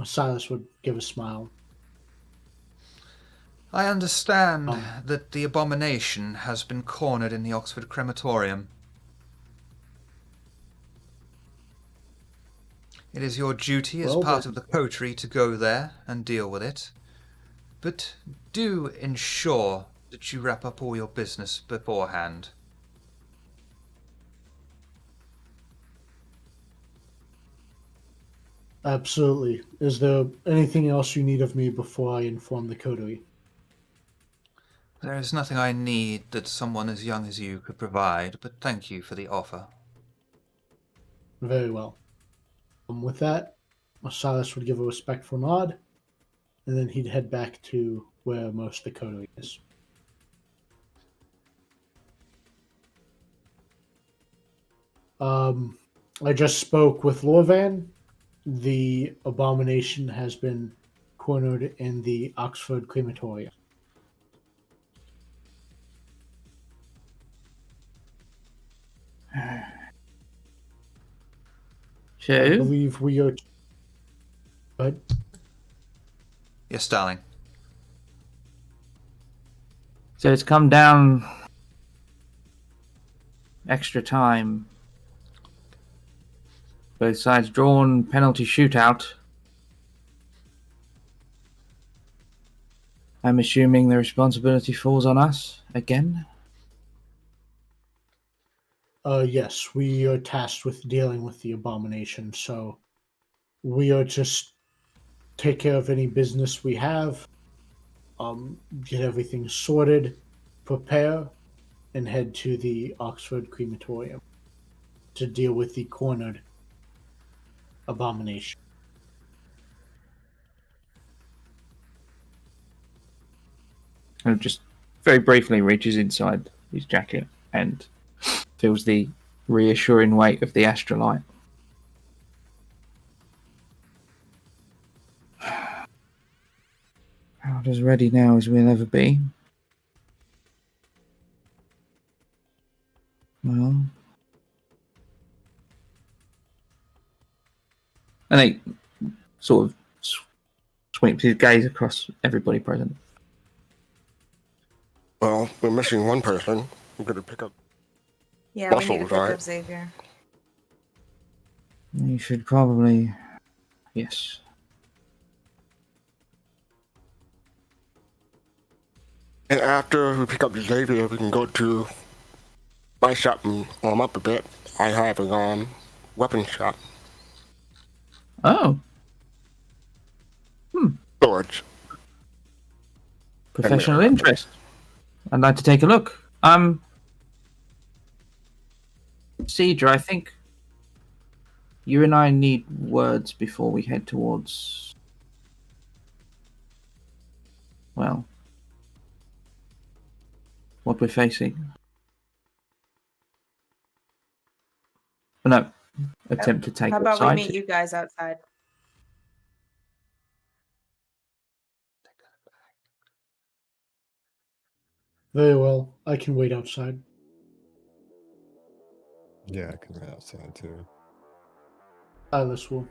Silas would give a smile. I understand that the abomination has been cornered in the Oxford crematorium. It is your duty as part of the coterie to go there and deal with it. But do ensure that you wrap up all your business beforehand. Absolutely. Is there anything else you need of me before I inform the Coterie? There is nothing I need that someone as young as you could provide, but thank you for the offer. Very well. With that, Silas would give a respectful nod, and then he'd head back to where most of the coterie is. I just spoke with Lorvan. The abomination has been cornered in the Oxford crematorium. I So, believe we are. But Yes, darling. so it's come down extra time. Both sides drawn, penalty shootout. I'm assuming the responsibility falls on us again. yes, we are tasked with dealing with the abomination, so we are just take care of any business we have, get everything sorted, prepare, and head to the Oxford crematorium to deal with the cornered abomination. And just very briefly reaches inside his jacket and feels the reassuring weight of the astrolite. About as ready now as we'll ever be. Well, and he sort of sweeps his gaze across everybody present. Well, we're missing one person. We're going to pick up. Yeah, we need to Muscles, pick right? up Xavier. You should probably... Yes. And after we pick up Xavier, we can go to my shop and warm up a bit. I have a weapon shop. Oh. Swords. Professional interest. I'd like to take a look. Cedra, I think you and I need words before we head towards... Well... what we're facing. No. Attempt to take How about outside. we meet you guys outside? Very well. I can wait outside. Yeah, I can run outside too. Silas will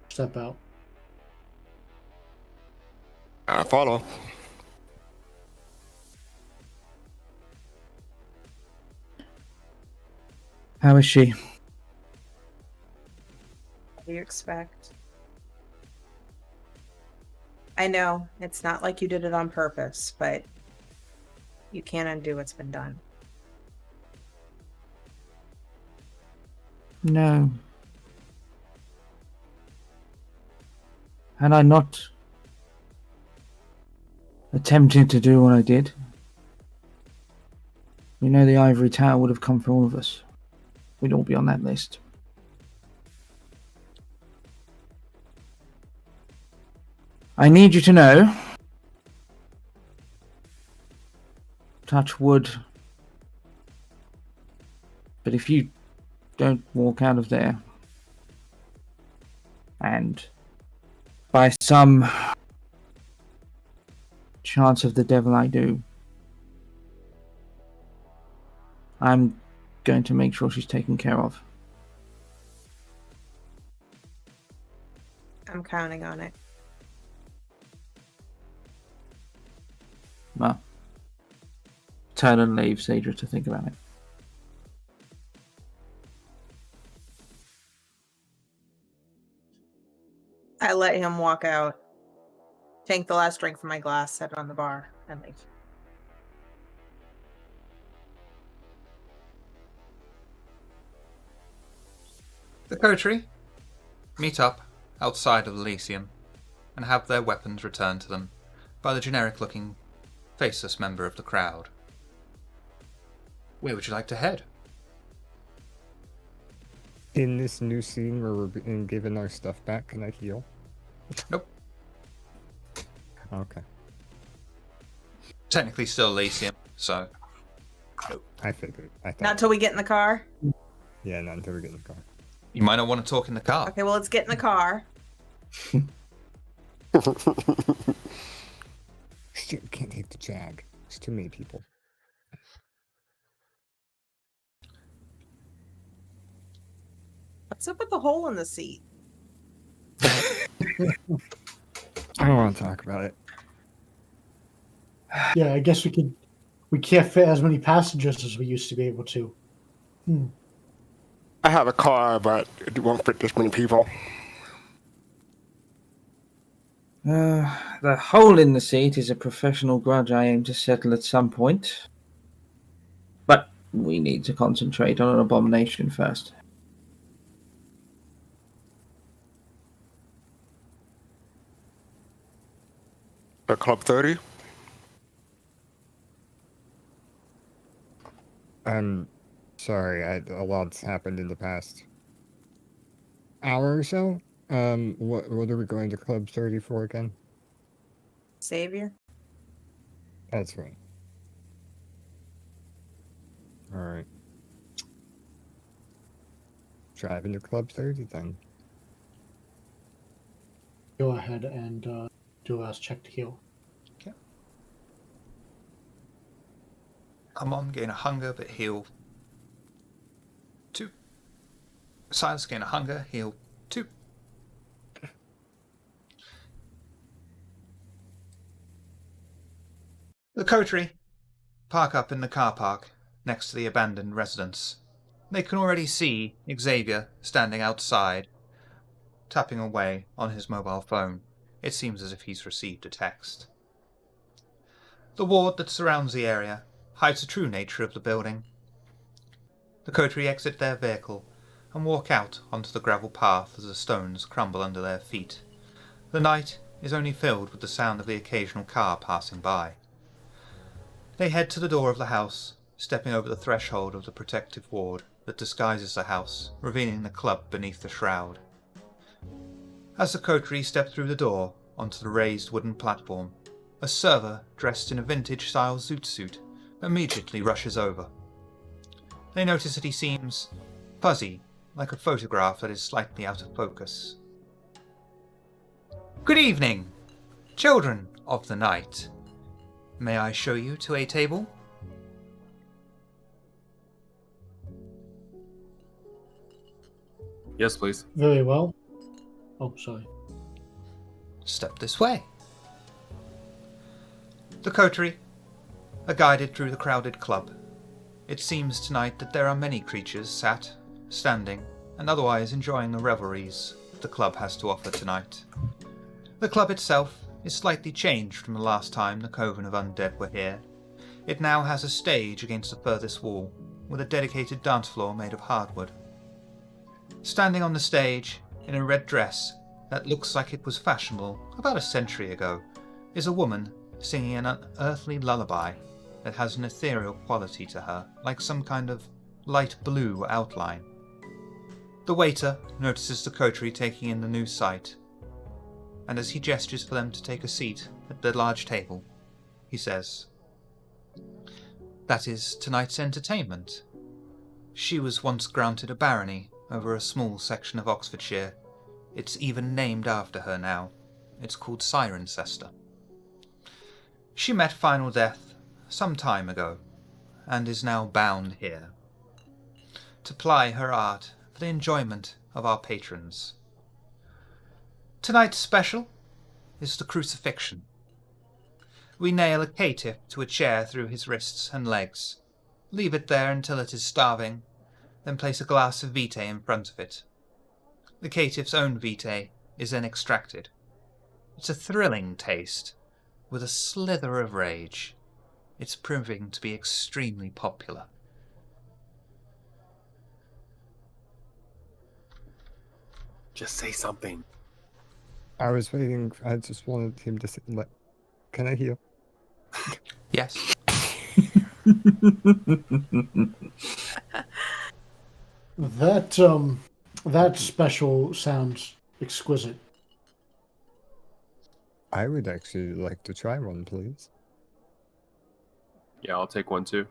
step out. I follow. How is she? What do you expect? I know, it's not like you did it on purpose, but you can't undo what's been done. No. Had I not attempted to do what I did, we know the ivory tower would have come for all of us. We'd all be on that list. I need you to know, touch wood, but if you don't walk out of there, and by some chance of the devil I do, I'm going to make sure she's taken care of. I'm counting on it. Well, turn and leave Cedra to think about it. I let him walk out, take the last drink from my glass, set it on the bar, and leave. The Coterie meet up outside of Elysium and have their weapons returned to them by the generic-looking, faceless member of the crowd. Where would you like to head? In this new scene where we're being given our stuff back, can I heal? Nope. Okay. Technically still Elysium, so. I figured. I thought. Not till we get in the car. Yeah, not until we get in the car. You might not want to talk in the car. Okay, well, let's get in the car. Shit, can't take the Jag. It's too many people. What's up with the hole in the seat? I don't want to talk about it. Yeah, I guess we can't fit as many passengers as we used to be able to. I have a car, but it won't fit this many people. The hole in the seat is a professional grudge I aim to settle at some point. But we need to concentrate on an abomination first. At Club 30? I'm sorry, a lot's happened in the past hour or so. What are we going to Club 30 for again? Savior? That's right. Alright. Driving to Club 30 then. Go ahead and do a check to heal. I'm on gain a hunger, but heal 2. Silas gain a hunger, heal 2. The Coterie park up in the car park next to the abandoned residence. They can already see Xavier standing outside, tapping away on his mobile phone. It seems as if he's received a text. The ward that surrounds the area hides the true nature of the building. The Coterie exit their vehicle and walk out onto the gravel path as the stones crumble under their feet. The night is only filled with the sound of the occasional car passing by. They head to the door of the house, stepping over the threshold of the protective ward that disguises the house, revealing the club beneath the shroud. As the Coterie step through the door onto the raised wooden platform, a server dressed in a vintage-style zoot suit immediately rushes over. They notice that he seems fuzzy, like a photograph that is slightly out of focus. Good evening, children of the night. May I show you to a table? Yes, please. Very well. Oh, sorry. Step this way. The Coterie are guided through the crowded club. It seems tonight that there are many creatures sat, standing, and otherwise enjoying the revelries the club has to offer tonight. The club itself is slightly changed from the last time the Coven of Undead were here. It now has a stage against the furthest wall, with a dedicated dance floor made of hardwood. Standing on the stage, in a red dress that looks like it was fashionable about a century ago, is a woman singing an unearthly lullaby that has an ethereal quality to her, like some kind of light blue outline. The waiter notices the Coterie taking in the new sight, and as he gestures for them to take a seat at the large table, he says, "That is tonight's entertainment. She was once granted a barony over a small section of Oxfordshire. It's even named after her now. It's called Cirencester. She met final death some time ago, and is now bound here to ply her art for the enjoyment of our patrons. Tonight's special is the crucifixion. We nail a caitiff to a chair through his wrists and legs, leave it there until it is starving, then place a glass of vitae in front of it. The caitiff's own vitae is then extracted. It's a thrilling taste, with a slither of rage. It's proving to be extremely popular." Just say something. I was waiting. I just wanted him to say, can I heal? Yes. That That special sounds exquisite. I would actually like to try one, please. Yeah, I'll take one too.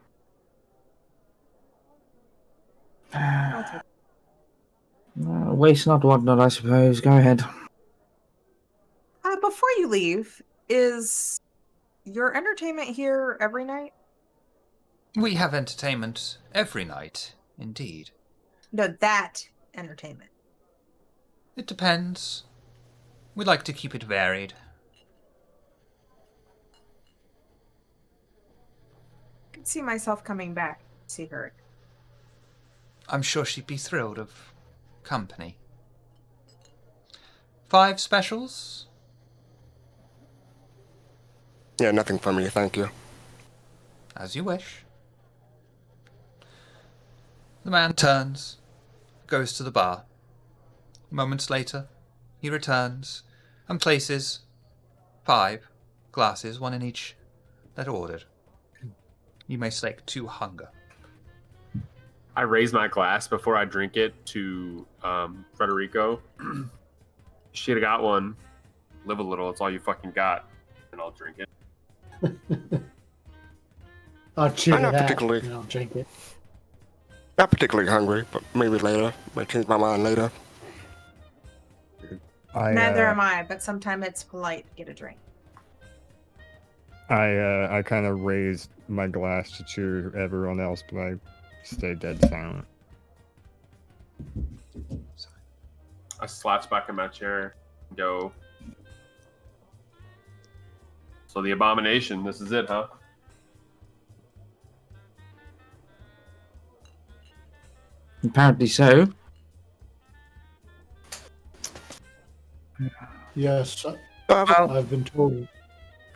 I'll take Waste not, what not, I suppose. Go ahead. Before you leave, is your entertainment here every night? We have entertainment every night, indeed. No, that entertainment. It depends. We like to keep it varied. I could see myself coming back to see her. I'm sure she'd be thrilled of company. 5 specials? Yeah, nothing for me, thank you. As you wish. The man turns, goes to the bar. Moments later, he returns and places 5 glasses, 1 in each, that are ordered. You may slake to hunger. I raise my glass before I drink it to Federico. Should have got one. Live a little. It's all you fucking got. And I'll drink it. I'll cheer I'm to not that, particularly- and I'll drink it. Not particularly hungry, but maybe later. Might change my mind later. Neither am I, but sometimes it's polite to get a drink. I kind of raised my glass to cheer everyone else, but I stayed dead silent. I slouch back in my chair and go. So the abomination, this is it, huh? Apparently so. Yes, Oh. I've been told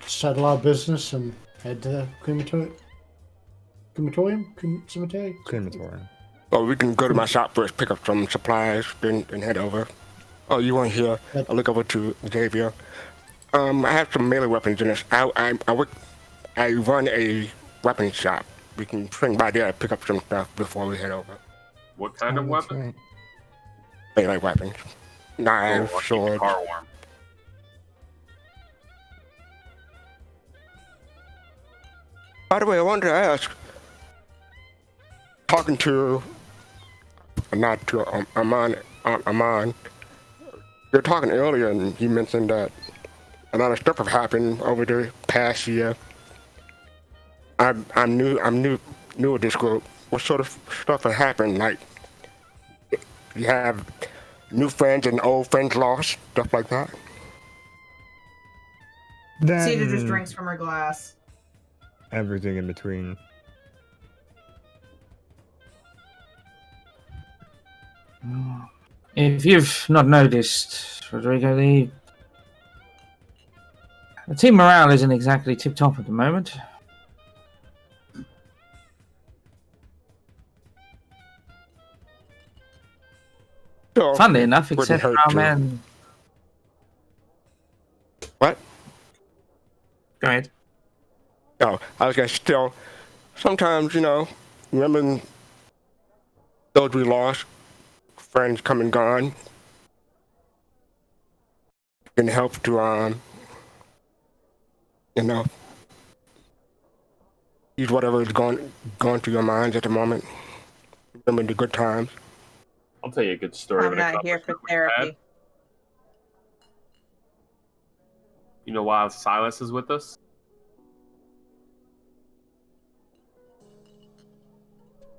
to settle our business and head to the crematorium? Cemetery? Crematorium. Oh, we can go to my shop first, pick up some supplies, then head over. Oh, you weren't here. I'll look over to Xavier. I have some melee weapons in this. I run a weapons shop. We can swing by there and pick up some stuff before we head over. What kind of weapon? Right. Melee weapons. Knives, I'll keep the swords. car warm. By the way, I wanted to ask, talking to, not to Amon, you were talking earlier and you mentioned that a lot of stuff have happened over the past year. I'm new at this group. What sort of stuff has happened? Like, you have new friends and old friends lost, stuff like that? Cedar just Then drinks from her glass. everything in between. If you've not noticed, Rodrigo, the team morale isn't exactly tip-top at the moment. So, Funnily enough, wouldn't except for hurt our to- man. What? Go ahead. No, I was gonna still. Sometimes, remember those we lost, friends come and gone, can help to use whatever is going through your minds at the moment. Remember the good times. I'll tell you a good story. I'm of an not here for accomplishment we had. therapy. You know why Silas is with us?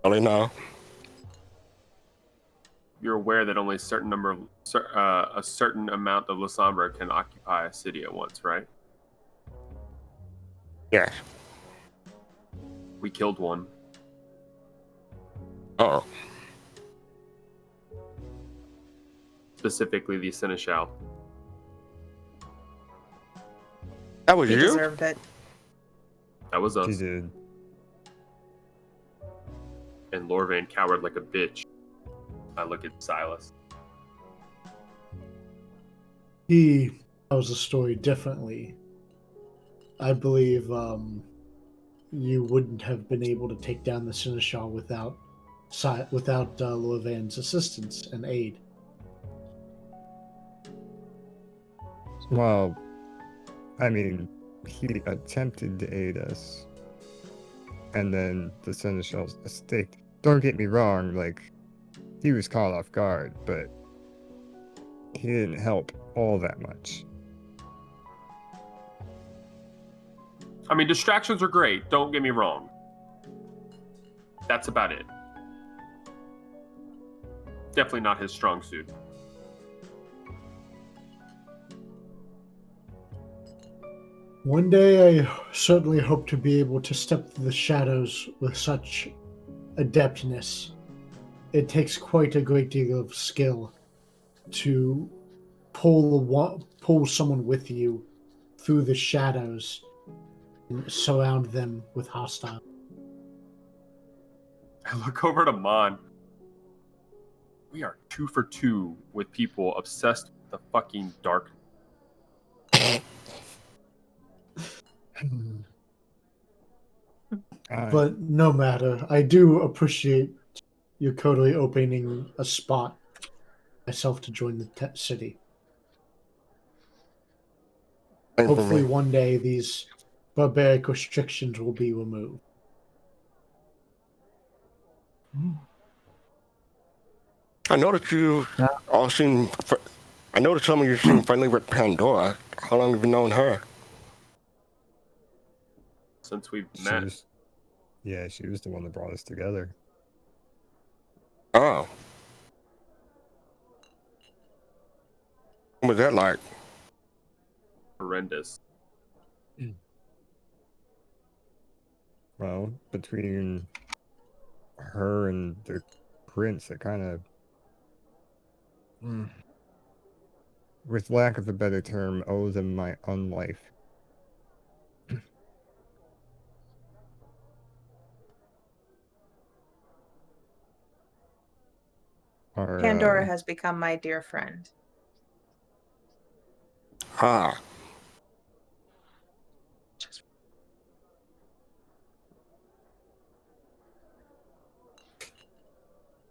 Really no. You're aware that only a certain amount of La Sombra can occupy a city at once, right? Yes. We killed one. Oh. Specifically the Seneschal. That was He you? deserved it. That was She us. did. And Lorvain cowered like a bitch. I look at Silas. He tells the story differently. I believe you wouldn't have been able to take down the Seneschal without Lorvain's assistance and aid. Well, I mean, he attempted to aid us, and then the Seneschal's estate. Don't get me wrong, like, he was caught off guard, but he didn't help all that much. I mean, distractions are great. Don't get me wrong. That's about it. Definitely not his strong suit. One day I certainly hope to be able to step through the shadows with such adeptness. It takes quite a great deal of skill to pull someone with you through the shadows and surround them with hostile. I look over to Mon. We are 2 for 2 with people obsessed with the fucking dark. But no matter, I do appreciate your Coterie opening a spot myself to join the city. Hopefully one day these barbaric restrictions will be removed. I know that you all seem. I know that some of you seem friendly with Pandora. How long have you known her? Since we've She met. was, yeah, she was the one that brought us together. Oh. What was that like? Horrendous. Well, between her and the prince, it kind of, with lack of a better term, owe them my unlife. Pandora has become my dear friend. Ah.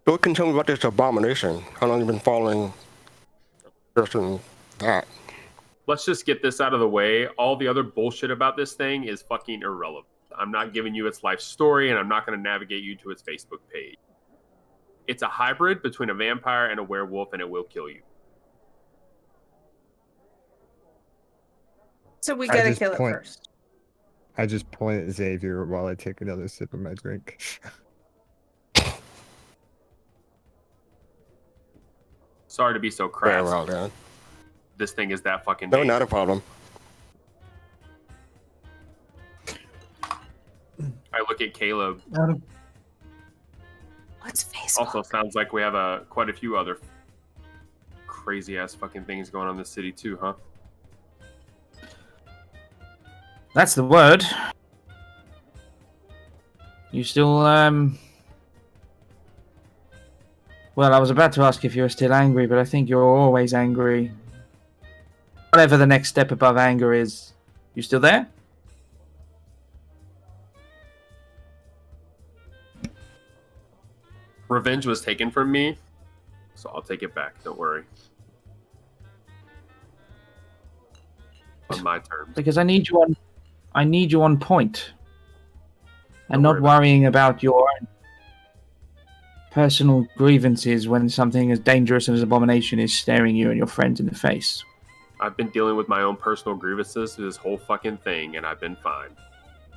So what can you tell me about this abomination? How long have you been following this and that? Let's just get this out of the way. All the other bullshit about this thing is fucking irrelevant. I'm not giving you its life story, and I'm not going to navigate you to its Facebook page. It's a hybrid between a vampire and a werewolf, and it will kill you. So we gotta kill it first. I just point at Xavier while I take another sip of my drink. Sorry to be so crass. Very well, Dan. This thing is that fucking No, dangerous. not a problem. I look at Caleb. What's Facebook? Also sounds like we have quite a few other crazy ass fucking things going on in the city too, huh? That's the word. You still, Well, I was about to ask if you were still angry, but I think you're always angry. Whatever the next step above anger is, you still there? Revenge was taken from me, so I'll take it back. Don't worry. On my terms. Because I need you on point. And Don't not worry worrying about your own personal grievances when something as dangerous as abomination is staring you and your friends in the face. I've been dealing with my own personal grievances through this whole fucking thing, and I've been fine.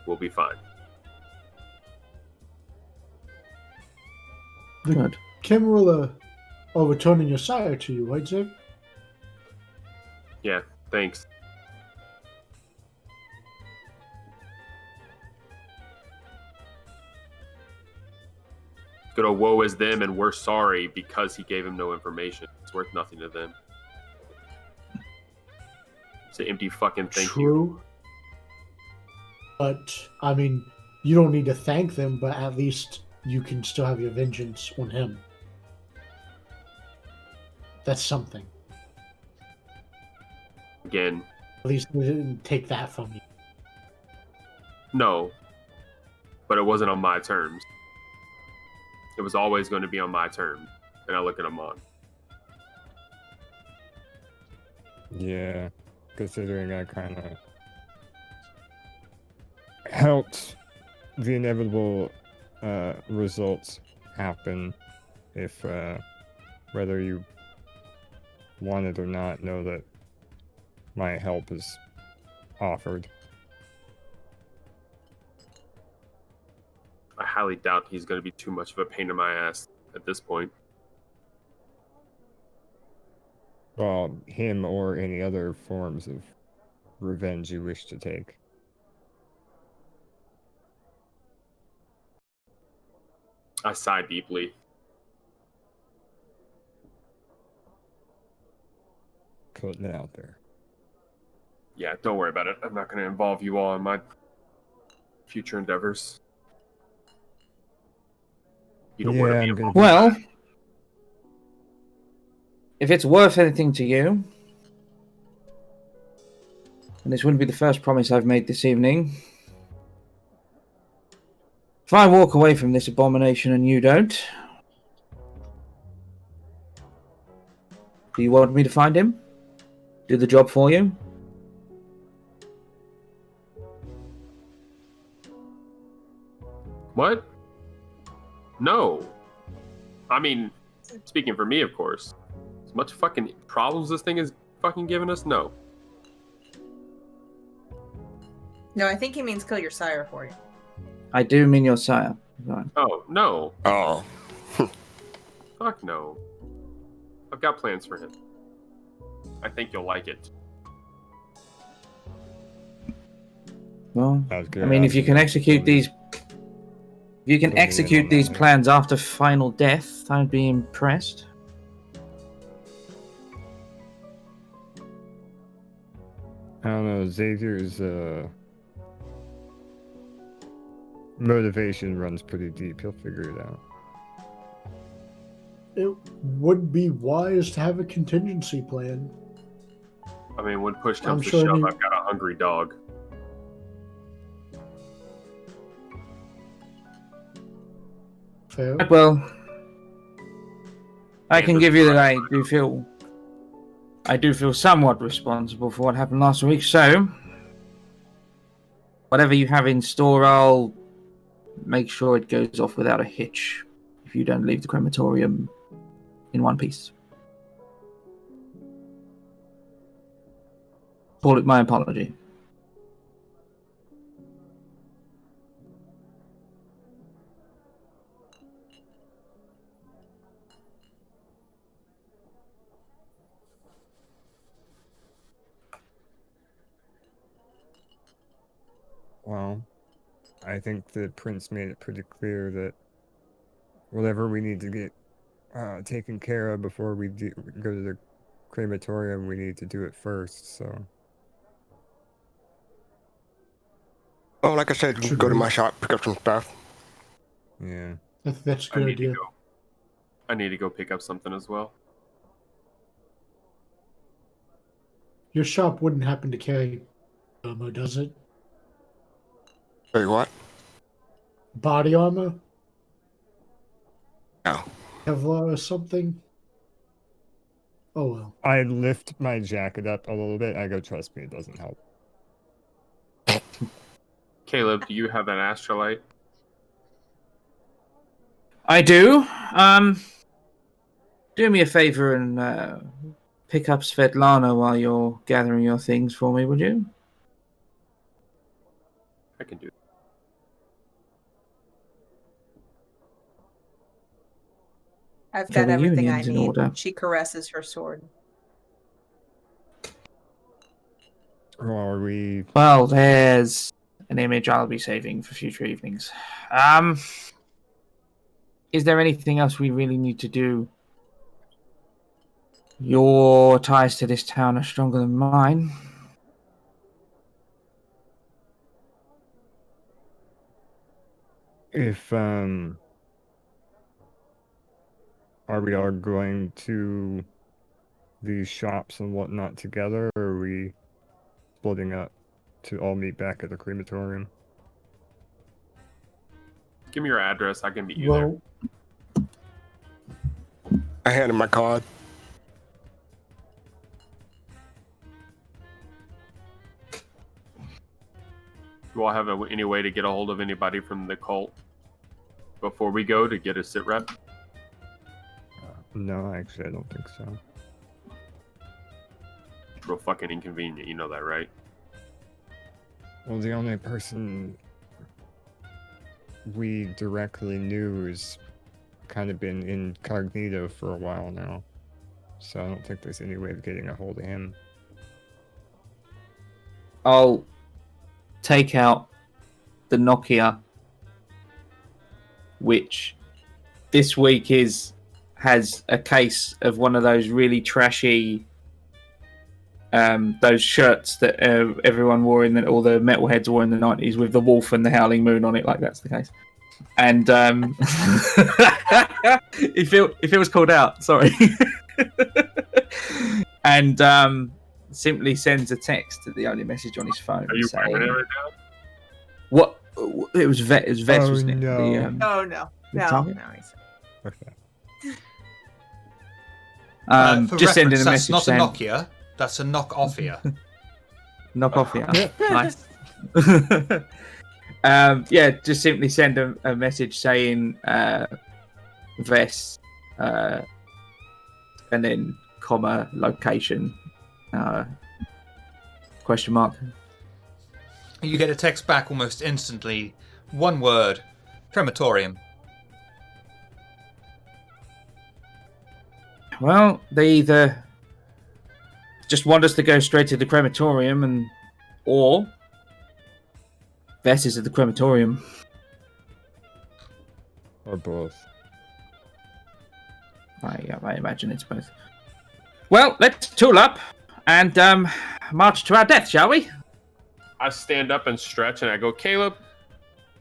We'll be fine. Good. Kimrilla are returning your sire to you, right, Zig? Yeah, thanks. Good old woe is them, and we're sorry because he gave him no information. It's worth nothing to them. It's an empty fucking thank you. True. But, I mean, you don't need to thank them, but at least you can still have your vengeance on him. That's something. Again, At least they didn't take that from you. no. But it wasn't on my terms. It was always going to be on my terms. And I look at him on. Yeah. considering I kind of helped the inevitable results happen. If whether you want it or not, know that my help is offered. I highly doubt he's going to be too much of a pain in my ass at this point. Well, him or any other forms of revenge you wish to take. I sigh deeply. Putting it out there. Yeah, don't worry about it. I'm not going to involve you all in my future endeavors. You don't want to be involved. Well, if it's worth anything to you, and this wouldn't be the first promise I've made this evening, if I walk away from this abomination and you don't, do you want me to find him? Do the job for you? What? No. I mean, speaking for me, of course. As much fucking problems this thing is fucking giving us, no. No, I think he means kill your sire for you. I do mean your sire. Right. Oh, no. Oh. Fuck no. I've got plans for him. I think you'll like it. Well, That was good. I mean, if you can execute these plans after final death, I'd be impressed. I don't know, Xavier's motivation runs pretty deep. He'll figure it out. It would be wise to have a contingency plan. I mean, when push comes to sure shove, he- I've got a hungry dog. Fair. Well, I can Yeah, give you that that's I do feel somewhat responsible for what happened last week, so whatever you have in store, I'll make sure it goes off without a hitch if you don't leave the crematorium in one piece. Call it my apology. Well, I think the prince made it pretty clear that whatever we need to get taken care of before we go to the crematorium, we need to do it first, so... Oh, like I said, you can go to my shop, pick up some stuff. Yeah. That's a I good need idea. to go. I need to go pick up something as well. Your shop wouldn't happen to carry armor, does it? Wait, what? Body armor? No. Kevlar or something? Oh well. I lift my jacket up a little bit. I go, trust me, it doesn't help. Caleb, do you have an astrolite? I do. Do me a favor and pick up Svetlana while you're gathering your things for me, would you? I can do it. I've Shall got the everything I union's in need. order? She caresses her sword. Or are we... Well, there's an image I'll be saving for future evenings. Is there anything else we really need to do? Your ties to this town are stronger than mine. If, are we all going to these shops and whatnot together, or are we splitting up to all meet back at the crematorium? Give me your address. I can meet you there. Well, I handed my card. Do I have any way to get a hold of anybody from the cult before we go to get a sit rep? No, actually, I don't think so. Real fucking inconvenient, you know that, right? Well, the only person we directly knew has kind of been incognito for a while now. So I don't think there's any way of getting a hold of him. I'll take out the Nokia, which this week has a case of one of those really trashy those shirts that everyone wore all the metalheads wore in the 90s with the wolf and the howling moon on it, like that's the case. And if it was called out, sorry. And simply sends a text to the only message on his phone. Are you saying, wearing it right now? What? It was Vets, Oh, wasn't it? no. Oh no, the no, target? no. He's... Okay. For Just sending a reference, message that's not saying, a Nokia. That's a knock off here. knock off here. Nice. Just simply send a message saying Ves and then comma location question mark. You get a text back almost instantly. One word. Crematorium. Well, they either just want us to go straight to the crematorium or Ves is at the crematorium. Or both. I imagine it's both. Well, let's tool up and march to our death, shall we? I stand up and stretch and I go, Caleb,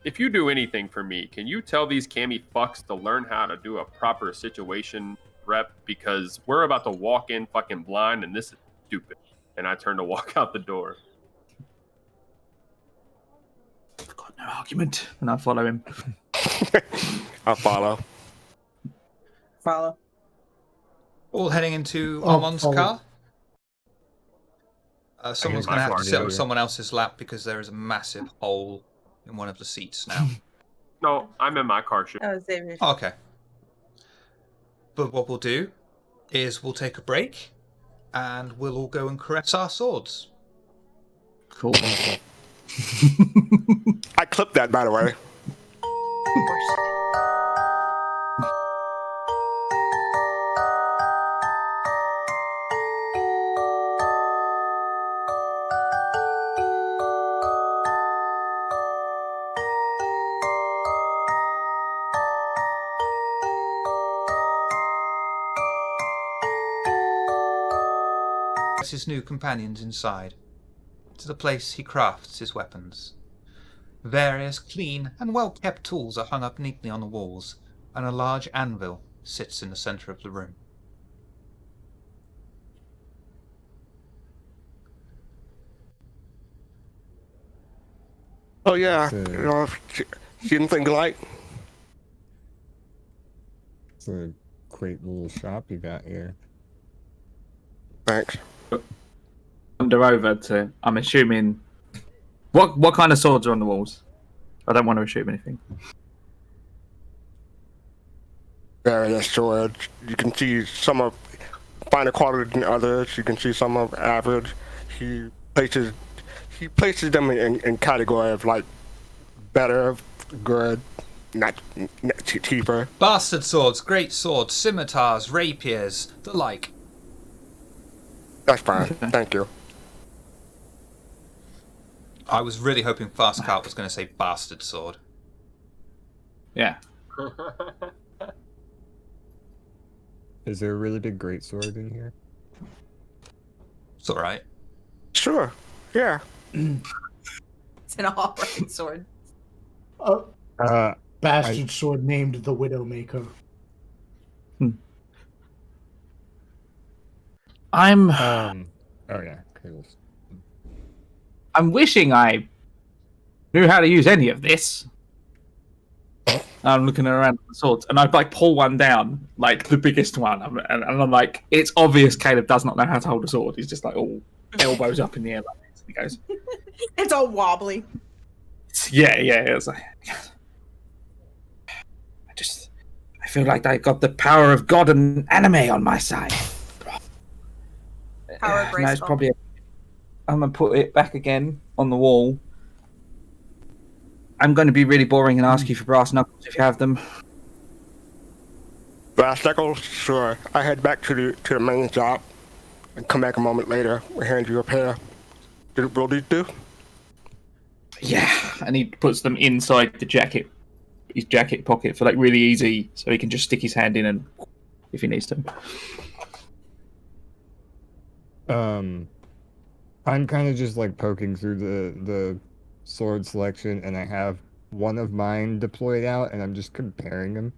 if you do anything for me, can you tell these cami fucks to learn how to do a proper situation rep? Because we're about to walk in fucking blind and this is stupid. And I turn to walk out the door. I've got no argument. And I follow him. I'll follow. Follow. All heading into Oh, Armand's follow. car. Someone's going to have to sit on Yeah. someone else's lap because there is a massive hole in one of the seats now. No, I'm in my car. Shit. That was Xavier. Okay. But what we'll do is we'll take a break and we'll all go and caress our swords. Cool. I clipped that, by the way. Of course. His new companions inside. To the place he crafts his weapons. Various clean and well-kept tools are hung up neatly on the walls, and a large anvil sits in the centre of the room. Oh yeah, So- you know, see anything you like? It's a great little shop you got here. Thanks. Wander over to. I'm assuming. What kind of swords are on the walls? I don't want to assume anything. Various swords. You can see some of finer quality than others. You can see some of average. He places them in category of like better, good, not cheaper. Bastard swords, great swords, scimitars, rapiers, the like. That's fine. Thank you. I was really hoping Fast Cart was going to say bastard sword. Yeah. Is there a really big greatsword in here? It's alright. Sure. Yeah. It's an all-right sword. Bastard sword named the I'm. Widowmaker. Oh yeah. Cool. I'm wishing I knew how to use any of this. I'm looking around at the swords, and I'd like pull one down, like the biggest one, and I'm like, it's obvious Caleb does not know how to hold a sword. He's just like all elbows up in the air like this. And he goes, It's all wobbly. Yeah. It was like, I feel like I got the power of God and anime on my side. Power Now Grayskull. it's probably. I'm gonna put it back again on the wall. I'm going to be really boring and ask you for brass knuckles if you have them. Brass knuckles, sure. I head back to the main shop and come back a moment later and hand you a pair. Will these do? Yeah, and he puts them inside the jacket, his jacket pocket for like really easy, so he can just stick his hand in and if he needs to. I'm kind of just like poking through the sword selection, and I have one of mine deployed out, and I'm just comparing them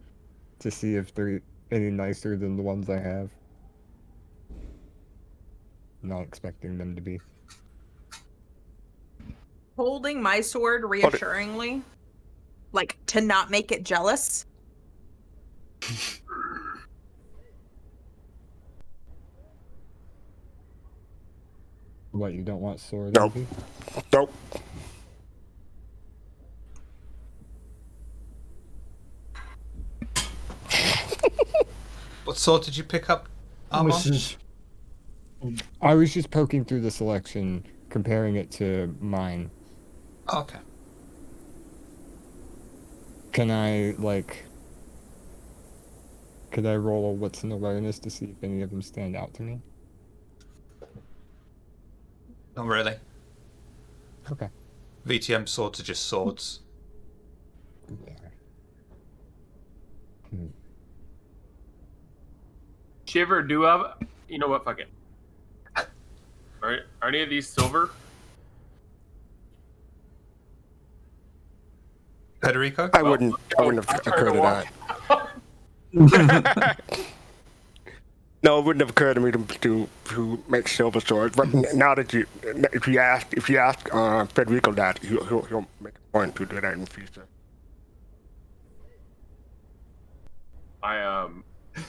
to see if they're any nicer than the ones I have. Not expecting them to be. Holding my sword reassuringly, like to not make it jealous. What, you don't want sword? Nope. Envy? Nope. What sword did you pick up, Armand? This is I was just poking through the selection, comparing it to mine. Okay. Can I roll a what's an awareness to see if any of them stand out to me? Not really. Okay. VTM swords are just swords. Yeah. Shiver, do have... You know what? Fuck it. Are any of these silver? Federico? I wouldn't have occurred to that. No, it wouldn't have occurred to me to make silver swords. But now that if you ask Federico that, he'll make a point to do that in the future.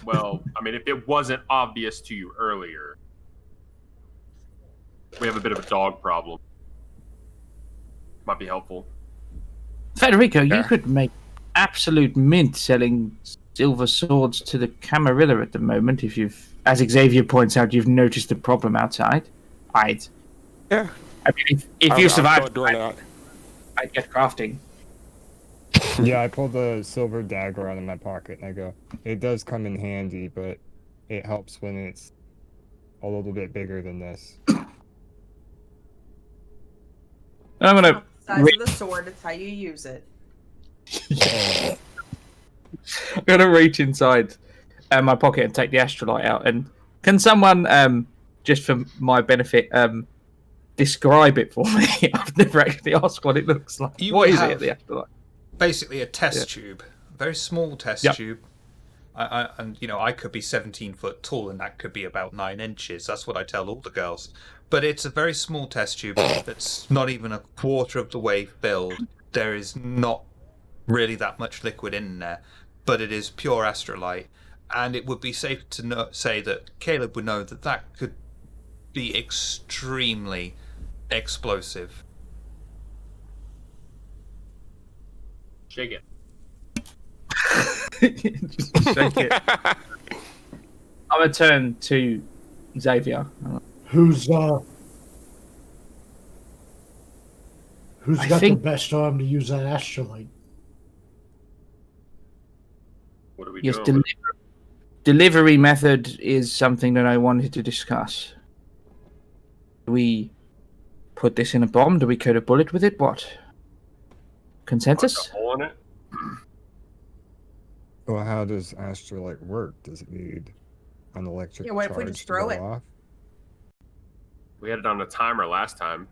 Well, I mean, if it wasn't obvious to you earlier, we have a bit of a dog problem. Might be helpful. Federico, Yeah. you could make absolute mint selling silver swords to the Camarilla at the moment if you've, as Xavier points out, you've noticed the problem outside. Yeah. I mean, if I'll you start survive, doing that. I'd get crafting. Yeah, I pulled the silver dagger out of my pocket and I go, it does come in handy, but it helps when it's a little bit bigger than this. I'm It's gonna not the size of the sword, it's how you use it. I'm gonna reach inside my pocket and take the astrolite out. And can someone, just for my benefit, describe it for me? I've never actually asked what it looks like. What is it, the astrolite? Basically a test tube, a very small test tube. And I could be 17 foot tall, and that could be about 9 inches. That's what I tell all the girls. But it's a very small test tube that's not even a quarter of the way filled. There is not really that much liquid in there, but it is pure astrolite, and it would be safe to say that Caleb would know that could be extremely explosive. Shake it. Just shake it. I'm gonna turn to Xavier. who's I got think- the best arm to use that astrolite? What are we Yes, doing? delivery method is something that I wanted to discuss. Do we put this in a bomb? Do we coat a bullet with it? What? Consensus? Punch a hole in it? Well, how does astrolite work? Does it need an electric Yeah, what if we charge just to throw go it? off? We had it on a timer last time.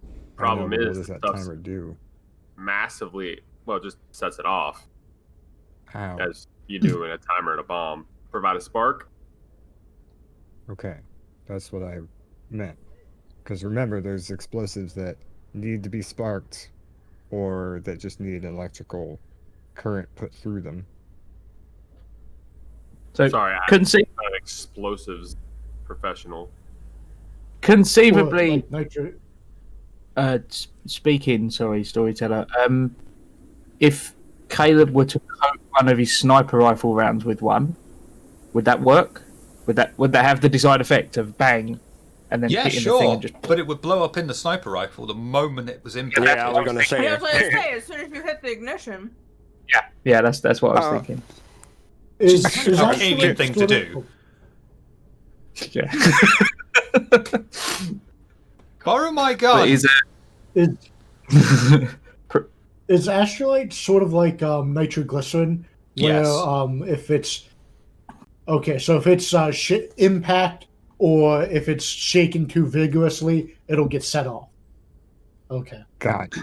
I know, Problem but is, what does that stuff's timer do? massively, well, it just sets it off, How? as you do in a timer and a bomb. Provide a spark. Okay, that's what I meant. Because remember, there's explosives that need to be sparked, or that just need an electrical current put through them. So Sorry, I'm conceivably, not an explosives professional. conceivably, Or, like, speaking, sorry, storyteller. If Caleb were to coat one of his sniper rifle rounds with one, would that work? Would that have the desired effect of bang, and then Yeah, hitting the thing sure. and just? But it would blow up in the sniper rifle the moment it was impacted. Yeah, I was gonna say. I was going to say, as soon as you hit the ignition. Yeah, that's what I was thinking. Is a actually Canadian thing to sort do. Yeah. Borrow my But gun. is Is, it? is astrolite sort of like nitroglycerin? Where Yes. if it's okay, so if it's impact or if it's shaken too vigorously, it'll get set off. Okay. Gotcha.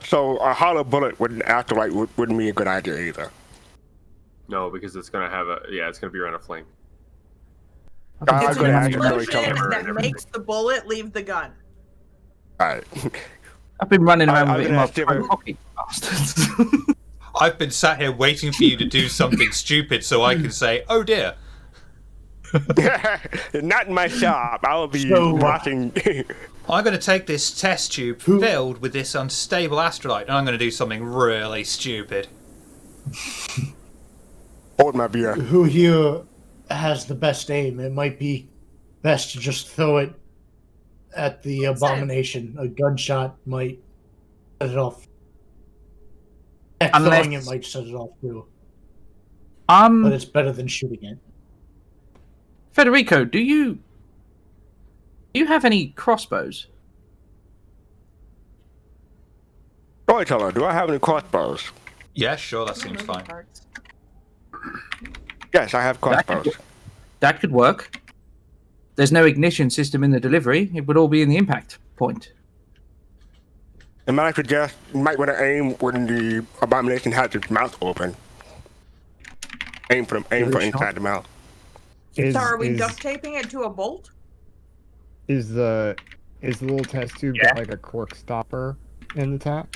So a hollow bullet wouldn't be a good idea either. No, because it's gonna have it's gonna be around a flame. I'm It's gonna an actually really explosion tell that makes the bullet leave the gun. Alright. I've been running around I'm with it in gonna my ask David- pocket, bastards. I've been sat here waiting for you to do something stupid so I can say, oh dear. Not in my shop. I will be So- watching. I'm going to take this test tube Who- filled with this unstable astrolite and I'm going to do something really stupid. Hold my beer. Who here has the best aim? It might be best to just throw it at the abomination. A gunshot might set it off. Heck, Unless- throwing it might set it off too, but it's better than shooting it. Federico, do you have any crossbows? Storyteller, do I have any crossbows? Yeah, sure, that seems fine. Yes, I have crossbows. That could work. There's no ignition system in the delivery. It would all be in the impact point. And might I suggest you might want to aim when the abomination has its mouth open. Aim for inside the mouth. Is, So are we is, duct taping it to a bolt? is the little test tube got like a cork stopper in the top?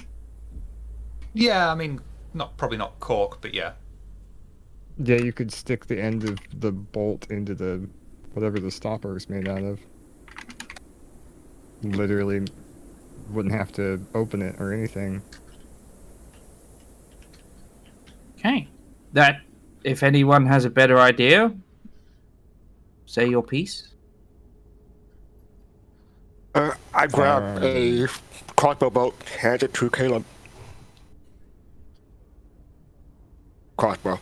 Yeah, I mean, probably not cork, but yeah. Yeah, you could stick the end of the bolt into the whatever the stopper is made out of. Literally wouldn't have to open it or anything. Okay. That, if anyone has a better idea, say your piece. I grab a crossbow bolt, hand it to Caleb. Crossbow.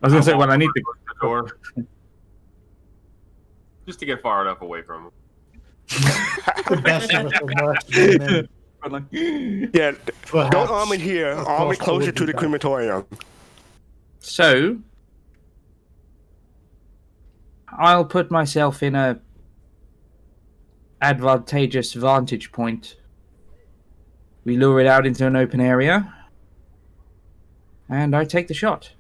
I was gonna say, well, I need to the door. Just to get far enough away from him. The best of us are left, and then Yeah, perhaps don't arm it here. a Arm it crossbow closer would to be the better. crematorium. So, I'll put myself in a advantageous vantage point. We lure it out into an open area, and I take the shot.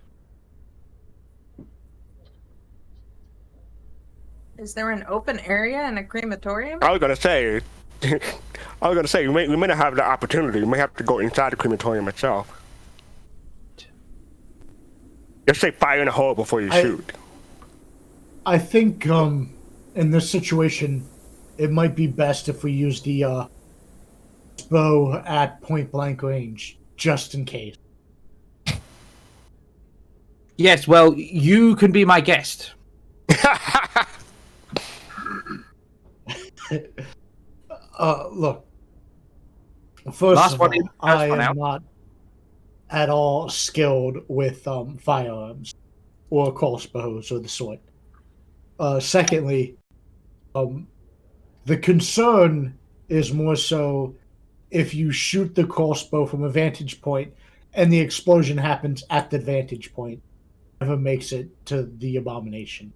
Is there an open area in a crematorium? I was gonna say, we may not have the opportunity. We may have to go inside the crematorium itself. Just say fire in a hole before you shoot. I think in this situation, it might be best if we use the bow at point blank range, just in case. Yes, well, you can be my guest. Look. First Last of one all, in, first I one am out. not at all skilled with firearms or crossbows or the sort. Secondly, the concern is more so if you shoot the crossbow from a vantage point and the explosion happens at the vantage point, never makes it to the abomination.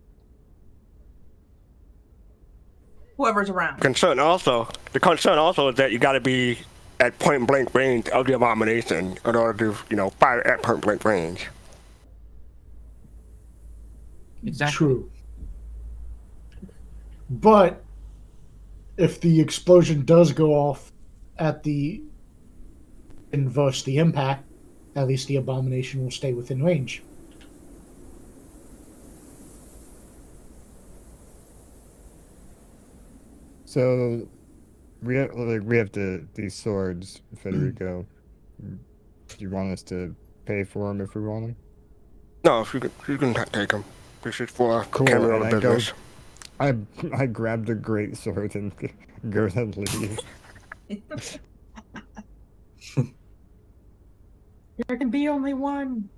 Whoever's around. The concern also is that you got to be at point blank range of the abomination in order to, fire at point blank range. Exactly. True. But if the explosion does go off at the inverse the impact, at least the abomination will stay within range. So we have these swords, Federico. Do you want us to pay for them if we want them? No, you can take them. This is for Cool, Cameron and I go- business. I grab the great sword and go to leave. There can be only one.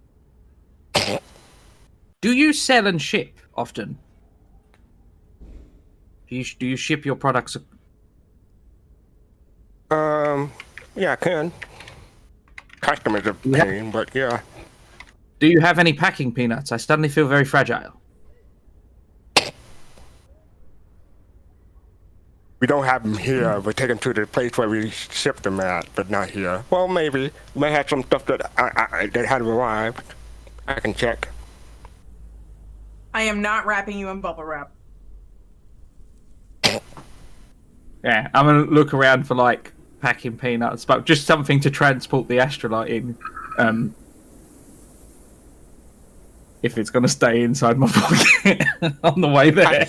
Do you sell and ship often? Do you ship your products? Yeah, I can. Customers are Yeah. pain, but yeah. Do you have any packing peanuts? I suddenly feel very fragile. We don't have them here. We take them to the place where we ship them at, but not here. Well, maybe. We may have some stuff that that hadn't arrived. I can check. I am not wrapping you in bubble wrap. Yeah, I'm gonna look around for like packing peanuts, but just something to transport the astrolite in. If it's gonna stay inside my pocket on the way there.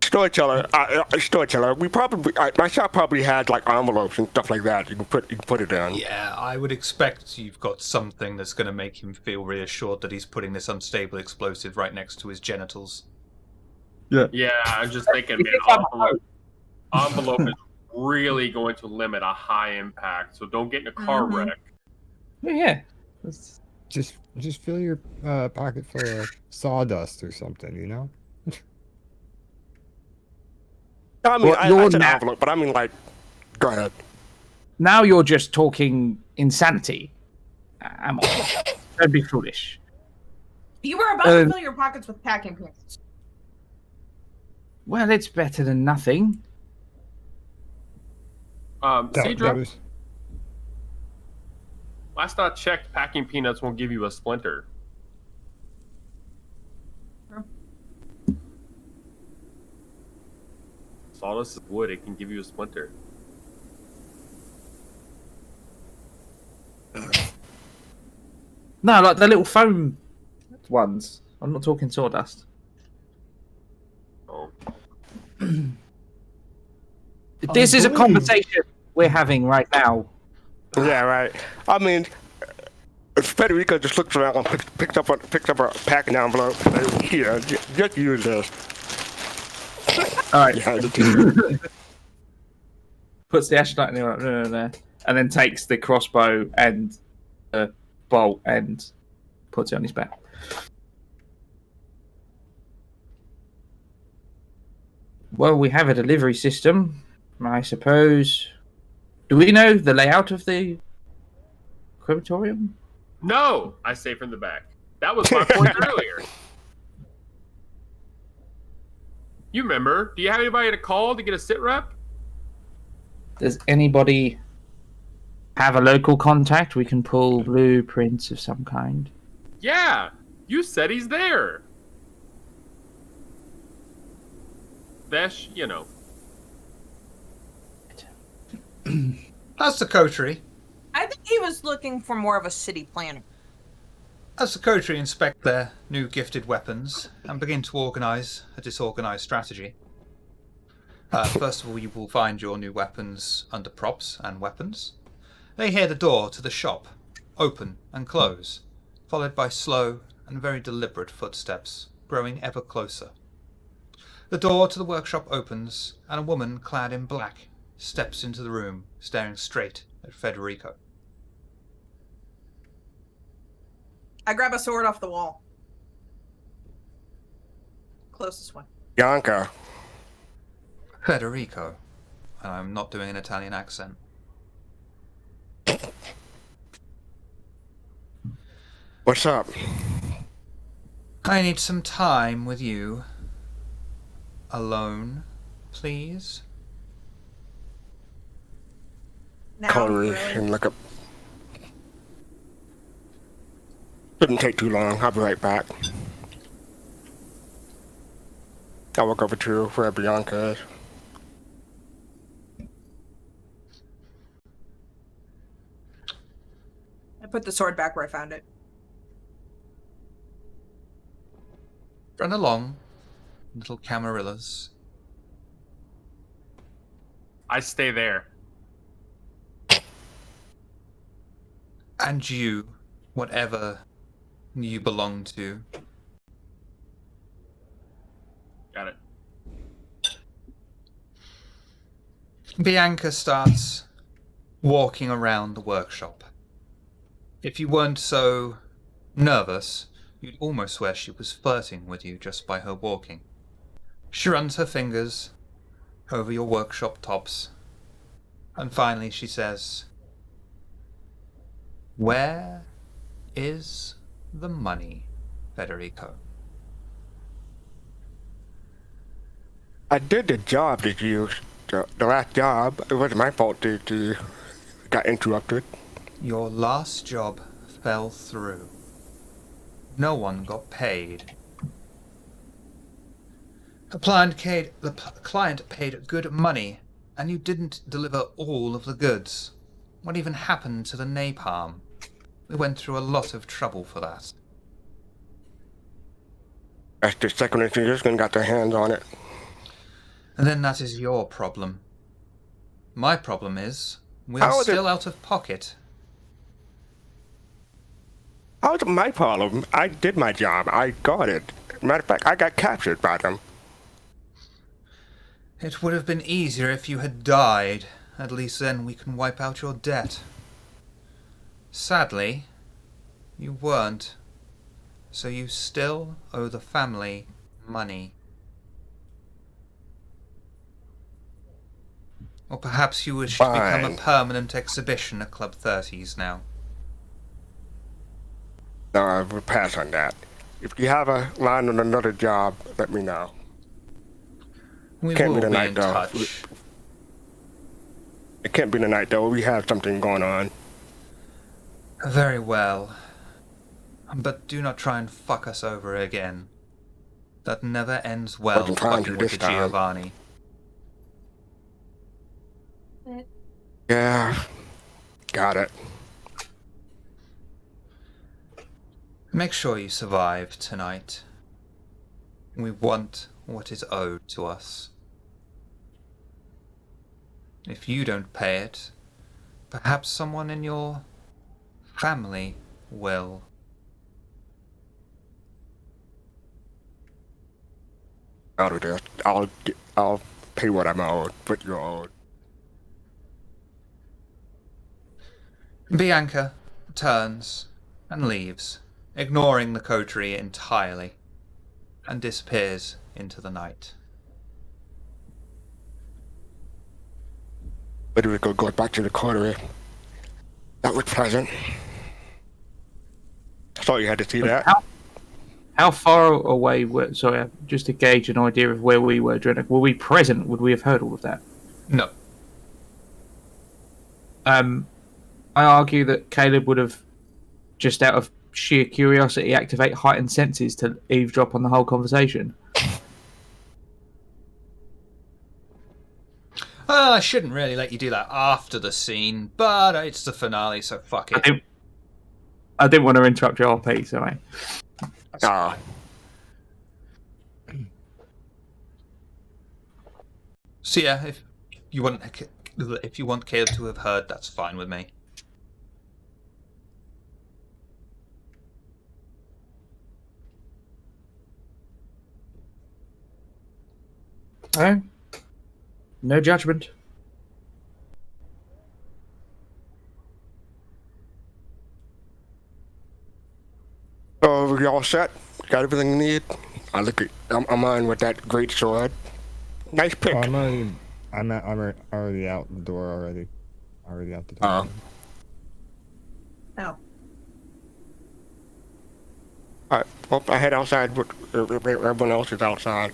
Storyteller. We probably, my shop probably had like envelopes and stuff like that. You can put it in. Yeah, I would expect you've got something that's going to make him feel reassured that he's putting this unstable explosive right next to his genitals. Yeah, I'm just thinking, man, envelope is really going to limit a high impact, so don't get in a car wreck. Yeah. Just fill your pocket full of sawdust or something, you know? I mean, Well, I you're said now- envelope, but I mean like, go ahead. Now you're just talking insanity. Am I? Don't be foolish. You were about to fill your pockets with packing peanuts. Well, it's better than nothing. Cedra, was... last I checked, packing peanuts won't give you a splinter. Sawdust is wood, it can give you a splinter. No, like the little foam ones. I'm not talking sawdust. Oh. This is a conversation we're having right now. Yeah, right. I mean, Federico just looks around and picks up a packing envelope. Here, just use this. All right. Yeah, Puts the astrolite in there, and then takes the crossbow and the bolt and puts it on his back. Well, we have a delivery system, I suppose. Do we know the layout of the crematorium? No, I say from the back. That was my point earlier. You remember? Do you have anybody to call to get a sit rep? Does anybody have a local contact? We can pull blueprints of some kind. Yeah, you said he's there. Vesh, you know. As the Coterie, I think he was looking for more of a city planner. As the Coterie inspect their new gifted weapons and begin to organise a disorganised strategy, first of all you will find your new weapons under props and weapons. They hear the door to the shop open and close, followed by slow and very deliberate footsteps, growing ever closer. The door to the workshop opens, and a woman clad in black steps into the room, staring straight at Federico. I grab a sword off the wall. Closest one. Bianca. Federico. And I'm not doing an Italian accent. What's up? I need some time with you. Alone, please. Now, Coterie really? and look up. Shouldn't take too long. I'll be right back. I'll walk over to where Bianca is. I put the sword back where I found it. Run along, little camarillas. I stay there. And you, whatever you belong to. Got it. Bianca starts walking around the workshop. If you weren't so nervous, you'd almost swear she was flirting with you just by her walking. She runs her fingers over your workshop tops, and finally she says, "Where is the money, Federico?" I did the job that you, the last job. It wasn't my fault that you got interrupted. Your last job fell through. No one got paid. The client paid good money, and you didn't deliver all of the goods. What even happened to the napalm? We went through a lot of trouble for that. That's the second institution got their hands on it. And then that is your problem. My problem is, we How are is it- still out of pocket. How's it my problem? I did my job. I got it. Matter of fact, I got captured by them. It would have been easier if you had died. At least then we can wipe out your debt. Sadly, you weren't. So you still owe the family money. Or perhaps you wish to become Fine. a permanent exhibition at Club 30s now. No, I will pass on that. If you have a line on another job, let me know. We Can't will be be tonight, in though. touch. It can't be tonight, though. We have something going on. Very well. But do not try and fuck us over again. That never ends well, Wasn't trying to fucking with this the time. Giovanni. Yeah. Got it. Make sure you survive tonight. We want what is owed to us. If you don't pay it, perhaps someone in your family will. I'll do this. I'll pay what I'm owed, what you're owed. Bianca turns and leaves, ignoring the coterie entirely, and disappears into the night. Federico goes back to the Coterie. That was pleasant. I thought you had to see that. How far away were? Sorry, just to gauge an idea of where we were, Drennick. Were we present? Would we have heard all of that? No. I argue that Caleb would have, just out of sheer curiosity, activate heightened senses to eavesdrop on the whole conversation. I shouldn't really let you do that after the scene, but it's the finale, so fuck it. I didn't want to interrupt your RP, sorry. Ah. So yeah, if you want Caleb to have heard, that's fine with me. Oh, no judgment. So we all set? Got everything you need? I'm on with that great sword. Nice pick. Oh, I'm already out the door already. Already out the door. Oh. Oh. Alright, well, I head outside, but everyone else is outside.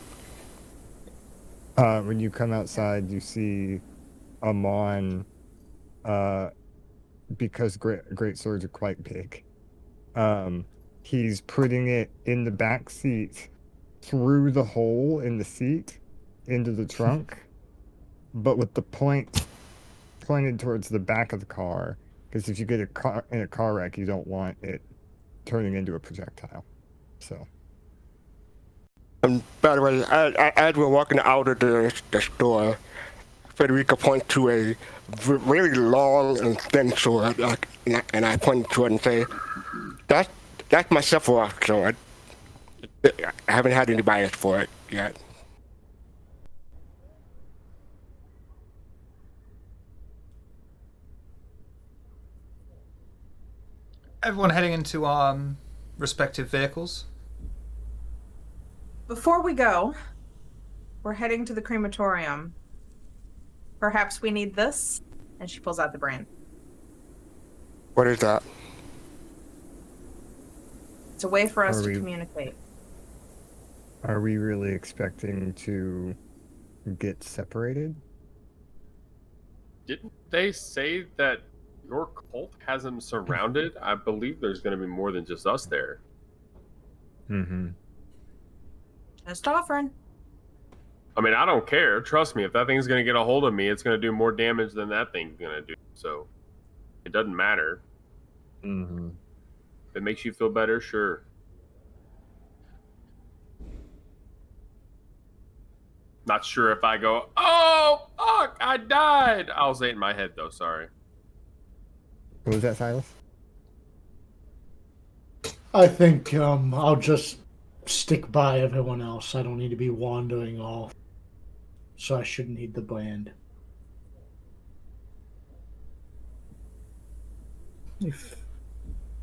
When you come outside, you see Amon, because great swords are quite big. He's putting it in the back seat, through the hole in the seat, into the trunk, but with the point pointed towards the back of the car. Because if you get in a car wreck, you don't want it turning into a projectile. So. And by the way, as we're walking out of the store, Federica points to a really long and thin sword, and I point to it and say, "That's my Sephiroth sword. I haven't had anybody ask for it yet." Everyone heading into our respective vehicles. Before we go, we're heading to the crematorium. Perhaps we need this. And she pulls out the brand. What is that? It's a way for us to communicate. Are we really expecting to get separated? Didn't they say that your cult has him surrounded? I believe there's going to be more than just us there. Mm-hmm. Just offering. I mean, I don't care. Trust me, if that thing's going to get a hold of me, it's going to do more damage than that thing's going to do. So, it doesn't matter. Mm-hmm. If it makes you feel better, sure. Not sure if I go, oh, fuck, I died. I'll say it in my head, though. Sorry. What was that, Silas? I think I'll just stick by everyone else. I don't need to be wandering off. So I shouldn't need the brand. If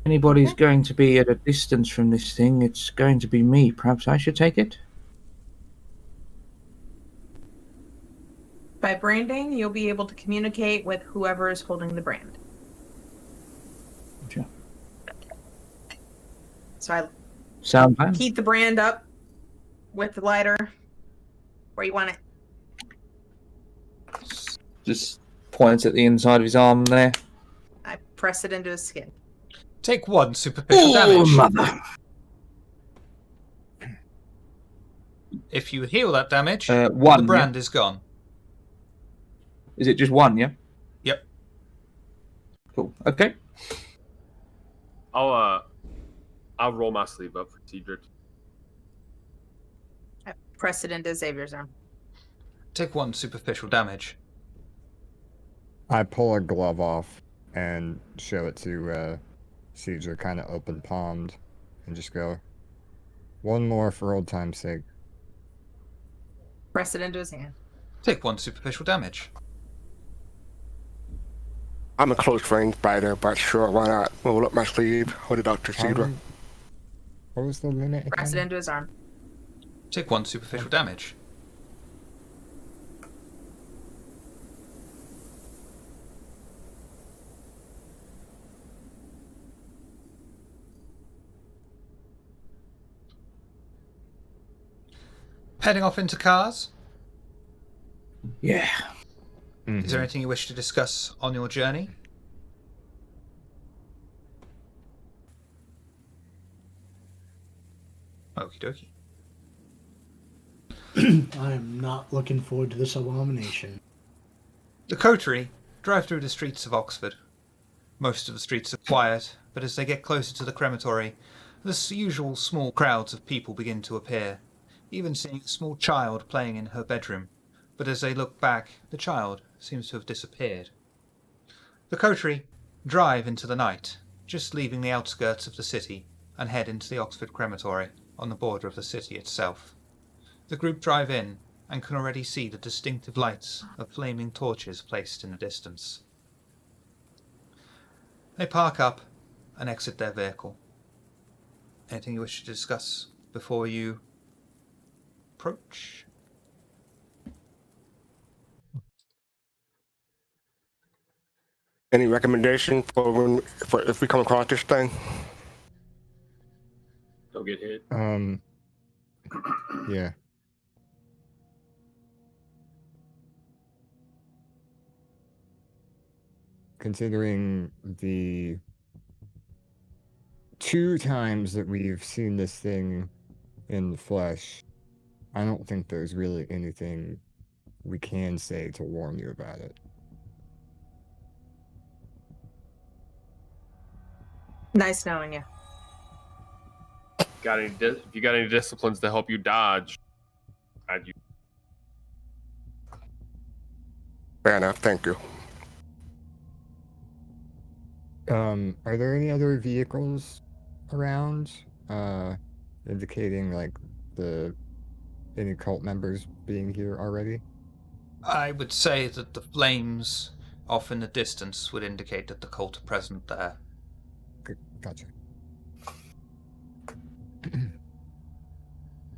anybody's going to be at a distance from this thing, it's going to be me. Perhaps I should take it? By branding, you'll be able to communicate with whoever is holding the brand. Sure. So I Sound plan? heat the brand up with the lighter where you want it. Just points at the inside of his arm there. I press it into his skin. Take 1 superficial damage. Mother! If you heal that damage, 1, the brand is gone. Is it just 1, yeah? Yep. Cool. Okay. I'll roll my sleeve up for Cedric. I press it into Xavier's arm. Take 1 superficial damage. I pull a glove off and show it to Caesar, kind of open palmed, and just go, 1 more for old time's sake. Press it into his hand. Take 1 superficial damage. I'm a close range fighter, but sure, why not? Roll up my sleeve, hold it out to Cedra. What was the limit again? Press it into his arm. Take 1 superficial damage. Heading off into cars? Yeah. Mm-hmm. Is there anything you wish to discuss on your journey? Okie dokie. I am not looking forward to this abomination. The Coterie drive through the streets of Oxford. Most of the streets are quiet, but as they get closer to the crematory, the usual small crowds of people begin to appear, even seeing a small child playing in her bedroom. But as they look back, the child seems to have disappeared. The Coterie drive into the night, just leaving the outskirts of the city, and head into the Oxford crematory on the border of the city itself. The group drive in and can already see the distinctive lights of flaming torches placed in the distance. They park up and exit their vehicle. Anything you wish to discuss before you approach? Any recommendation for if we come across this thing? Don't get hit. Yeah. Considering the 2 times that we've seen this thing in the flesh, I don't think there's really anything we can say to warn you about it. Nice knowing you. If you got any disciplines to help you dodge, I'd use. Fair enough. Thank you. Are there any other vehicles around, indicating like any cult members being here already? I would say that the flames off in the distance would indicate that the cult are present there. Gotcha.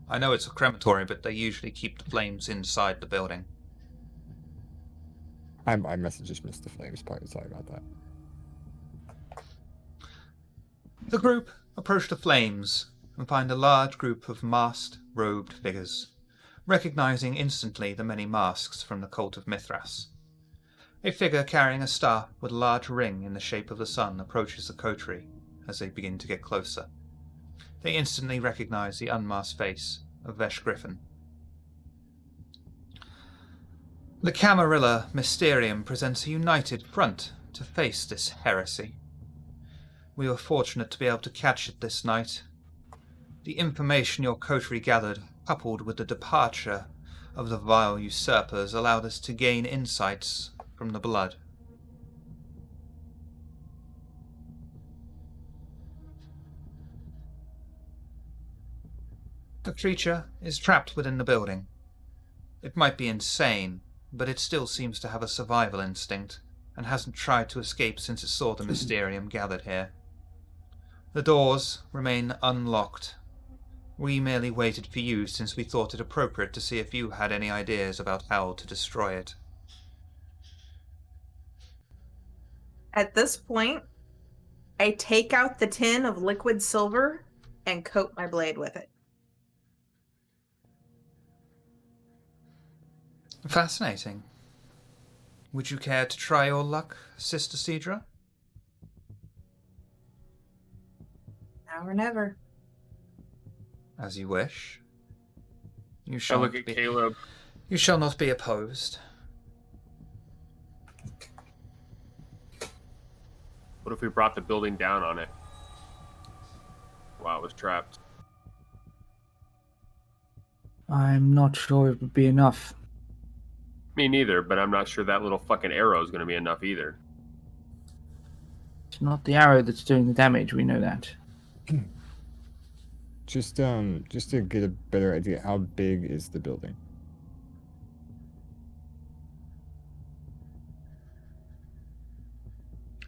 I know it's a crematory, but they usually keep the flames inside the building. I must have just missed the flames part. Sorry about that. The group approach the flames and find a large group of masked, robed figures, recognizing instantly the many masks from the cult of Mithras. A figure carrying a staff with a large ring in the shape of the sun approaches the coterie as they begin to get closer. They instantly recognize the unmasked face of Vesh Griffin. The Camarilla Mysterium presents a united front to face this heresy. We were fortunate to be able to catch it this night. The information your coterie gathered, coupled with the departure of the vile usurpers, allowed us to gain insights from the blood. The creature is trapped within the building. It might be insane, but it still seems to have a survival instinct, and hasn't tried to escape since it saw the Mysterium gathered here. The doors remain unlocked. We merely waited for you since we thought it appropriate to see if you had any ideas about how to destroy it. At this point, I take out the tin of liquid silver and coat my blade with it. Fascinating. Would you care to try your luck, Sister Cedra? Now or never. As you wish. You I shall look at Caleb. You shall not be opposed. What if we brought the building down on it while it was trapped? I'm not sure it would be enough. Me neither, but I'm not sure that little fucking arrow is going to be enough either. It's not the arrow that's doing the damage, we know that. Just to get a better idea, how big is the building?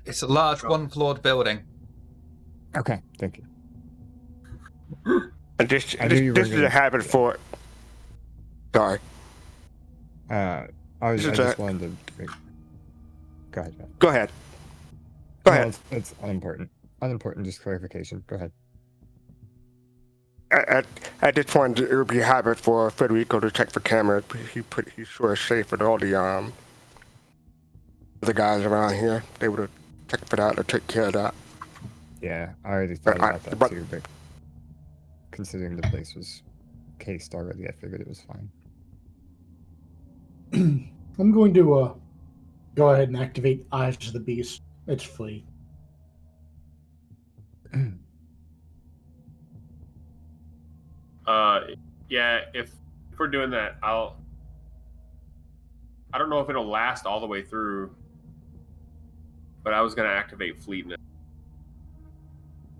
It's a large one-floored building. Okay, thank you. And this I knew you were is gonna- a habit for. Sorry. I This is just a- wanted to. Go ahead, Matt. Go ahead. Go No, ahead. It's unimportant. Unimportant, just clarification. Go ahead. I just wanted it would be a habit for Federico to check for cameras. He's sure it's safe with all the guys around here. They would have checked for that or take care of that. Yeah, I already thought I- about that but- too, but considering the place was cased already, I figured it was fine. I'm going to go ahead and activate Eyes of the Beast. It's free. Yeah, if we're doing that, I don't know if it'll last all the way through, but I was going to activate Fleetness.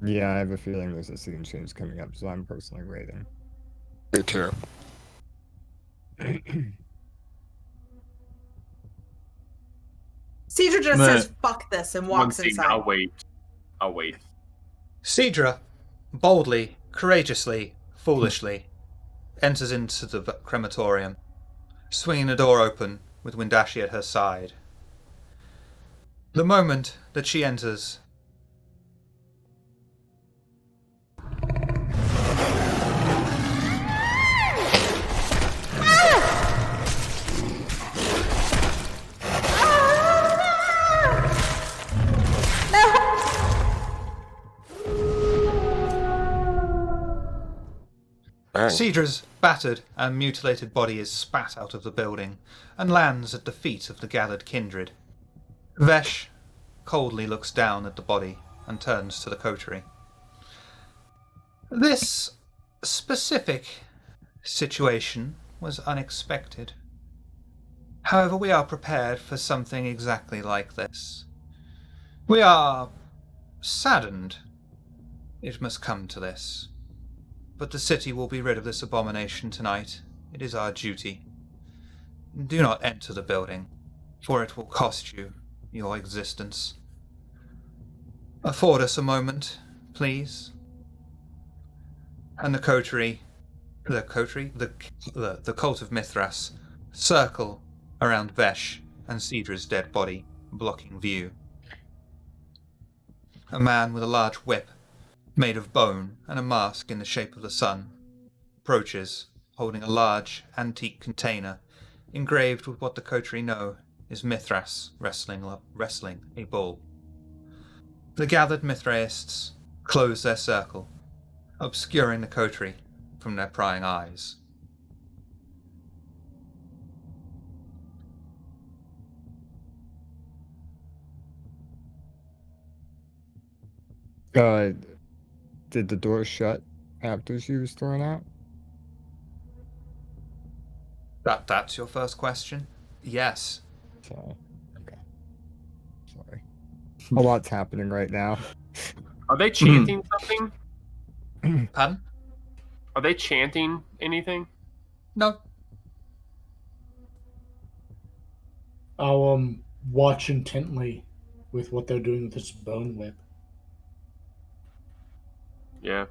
Yeah, I have a feeling there's a scene change coming up, so I'm personally waiting. Me too. Cedra just says fuck this and walks One scene, inside. I'll wait. Cedra, boldly, courageously, foolishly, enters into the crematorium, swinging the door open with Windashi at her side. The moment that she enters, Cedra's battered and mutilated body is spat out of the building and lands at the feet of the gathered kindred. Vesh coldly looks down at the body and turns to the coterie. This specific situation was unexpected. However, we are prepared for something exactly like this. We are saddened it must come to this. But the city will be rid of this abomination tonight. It is our duty. Do not enter the building, for it will cost you your existence. Afford us a moment, please. And the coterie, the cult of Mithras, circle around Vesh and Cedra's dead body, blocking view. A man with a large whip, made of bone and a mask in the shape of the sun, approaches, holding a large, antique container, engraved with what the coterie know is Mithras wrestling a bull. The gathered Mithraists close their circle, obscuring the coterie from their prying eyes. Did the door shut after she was thrown out? That's your first question? Yes. So, okay. Sorry. A lot's happening right now. Are they chanting something? Pardon? Are they chanting anything? No. I'll watch intently with what they're doing with this bone whip. Yeah.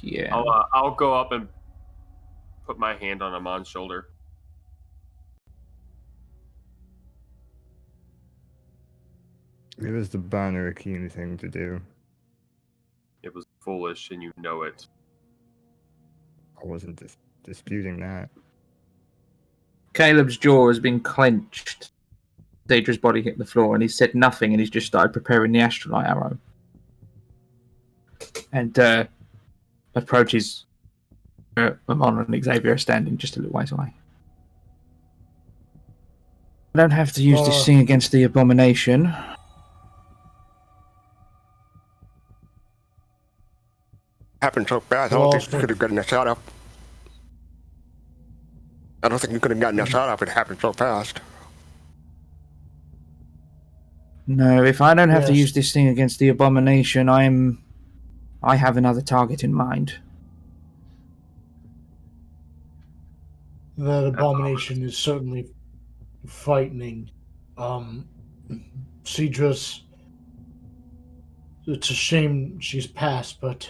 Yeah. I'll go up and put my hand on Amon's shoulder. It was the Bonner Akeem thing to do. It was foolish, and you know it. I wasn't disputing that. Caleb's jaw has been clenched. Deidre's body hit the floor, and he said nothing, and he's just started preparing the astrolite arrow. And approaches Amon and Xavier are standing just a little ways away. I don't have to use this thing against the abomination. Happened so fast, I don't think you could have gotten a shot off. I don't think you could have gotten a shot off. It happened so fast. No, if I don't have to use this thing against the abomination, I have another target in mind. That abomination is certainly frightening. Cedra's, it's a shame she's passed, but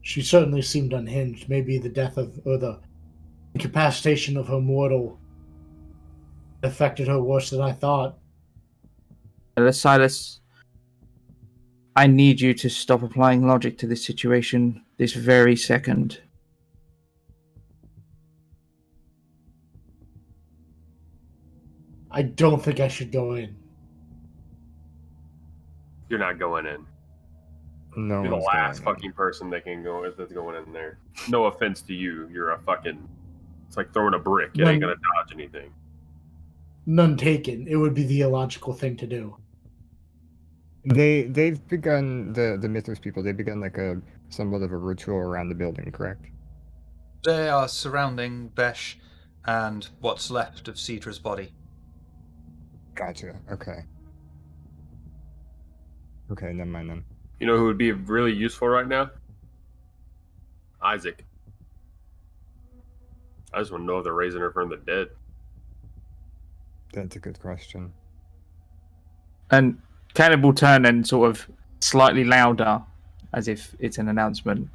she certainly seemed unhinged. Maybe the death or the incapacitation of her mortal affected her worse than I thought. Silas, I need you to stop applying logic to this situation this very second. I don't think I should go in. You're not going in. No, You're the last fucking person that can go that's going in there. No offense to you. You're a fucking... It's like throwing a brick. It ain't gonna dodge anything. None taken. It would be the illogical thing to do. They've begun the Mithras people. They've begun like a somewhat of a ritual around the building, correct? They are surrounding Vesh and what's left of Cedra's body. Gotcha. Okay. Okay, never mind then. You know who would be really useful right now? Isaac. I just want to know if they're raising her from the dead. That's a good question. And Caleb will turn and sort of slightly louder, as if it's an announcement.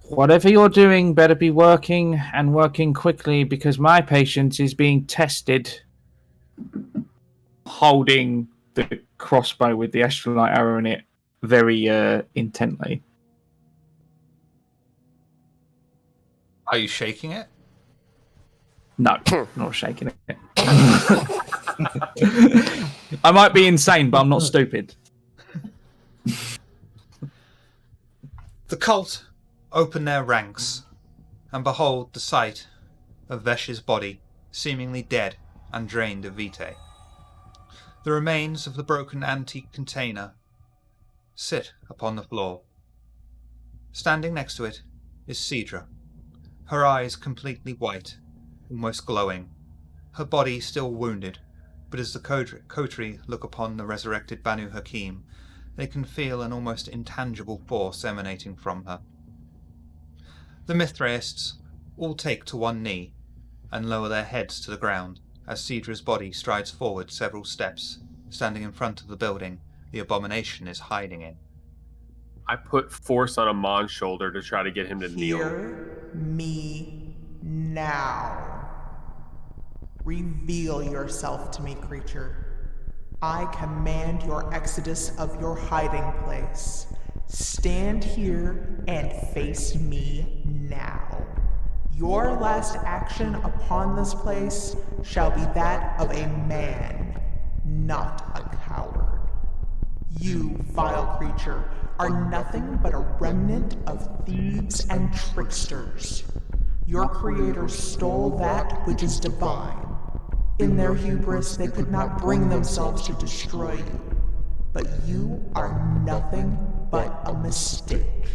Whatever you're doing, better be working and working quickly, because my patience is being tested. Holding the crossbow with the astrolite arrow in it very intently. Are you shaking it? No, not shaking it. I might be insane, but I'm not stupid. The cult open their ranks and behold the sight of Vesh's body, seemingly dead and drained of vitae. The remains of the broken antique container sit upon the floor. Standing next to it is Cedra, her eyes completely white, almost glowing, her body still wounded, but as the Coterie look upon the resurrected Banu Hakim, they can feel an almost intangible force emanating from her. The Mithraists all take to one knee and lower their heads to the ground as Cedra's body strides forward several steps, standing in front of the building the abomination is hiding in. I put force on Amon's shoulder to try to get him to kneel. Hear me now. Reveal yourself to me, creature. I command your exodus of your hiding place. Stand here and face me now. Your last action upon this place shall be that of a man, not a coward. You, vile creature, are nothing but a remnant of thieves and tricksters. Your creators stole that which is divine. In their hubris, they could not bring themselves to destroy you. But you are nothing but a mistake.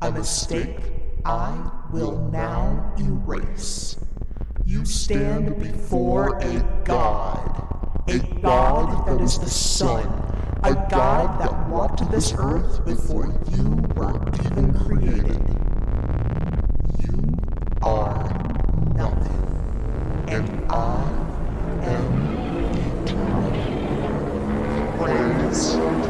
A mistake I will now erase. You stand before a god that is the sun, a god that walked this earth before you were even created. You are nothing, and I am eternal. Praise the sun!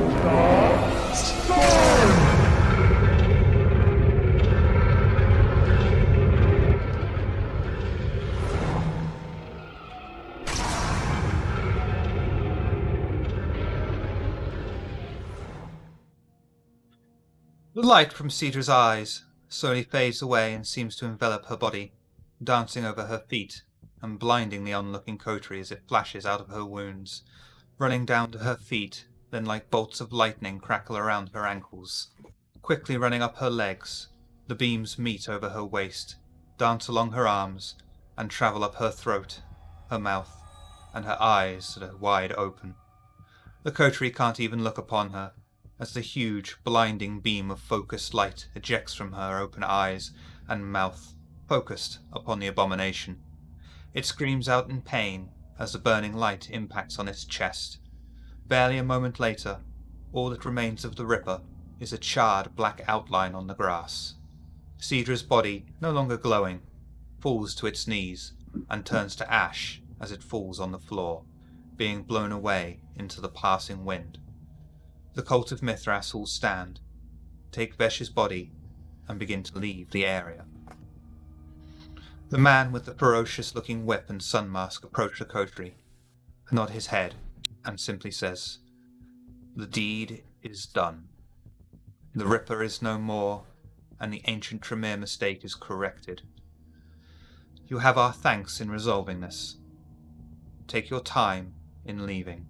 The light from Cedra's eyes slowly fades away and seems to envelop her body, dancing over her feet and blinding the onlooking Coterie as it flashes out of her wounds, running down to her feet, then like bolts of lightning crackle around her ankles. Quickly running up her legs, the beams meet over her waist, dance along her arms, and travel up her throat, her mouth, and her eyes that are wide open. The Coterie can't even look upon her, as the huge, blinding beam of focused light ejects from her open eyes and mouth, focused upon the abomination. It screams out in pain as the burning light impacts on its chest. Barely a moment later, all that remains of the Ripper is a charred black outline on the grass. Cedra's body, no longer glowing, falls to its knees and turns to ash as it falls on the floor, being blown away into the passing wind. The cult of Mithras all stand, take Vesh's body, and begin to leave the area. The man with the ferocious-looking whip and sun mask approaches the Coterie, nods his head, and simply says, "The deed is done. The Ripper is no more, and the ancient Tremere mistake is corrected. You have our thanks in resolving this. Take your time in leaving.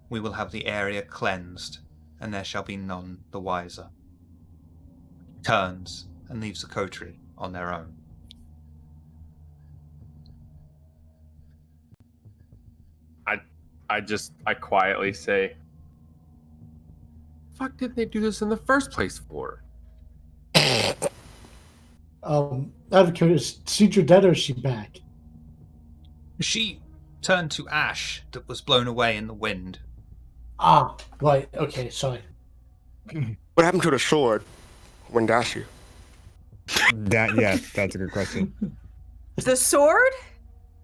We will have the area cleansed, and there shall be none the wiser." He turns and leaves the Coterie on their own. I quietly say, "Fuck did they do this in the first place for?" Out of curiosity, is Cedra dead or is she back? She turned to ash that was blown away in the wind. Ah, right. Okay, sorry. What happened to the sword, Wendashi? That's a good question. The sword?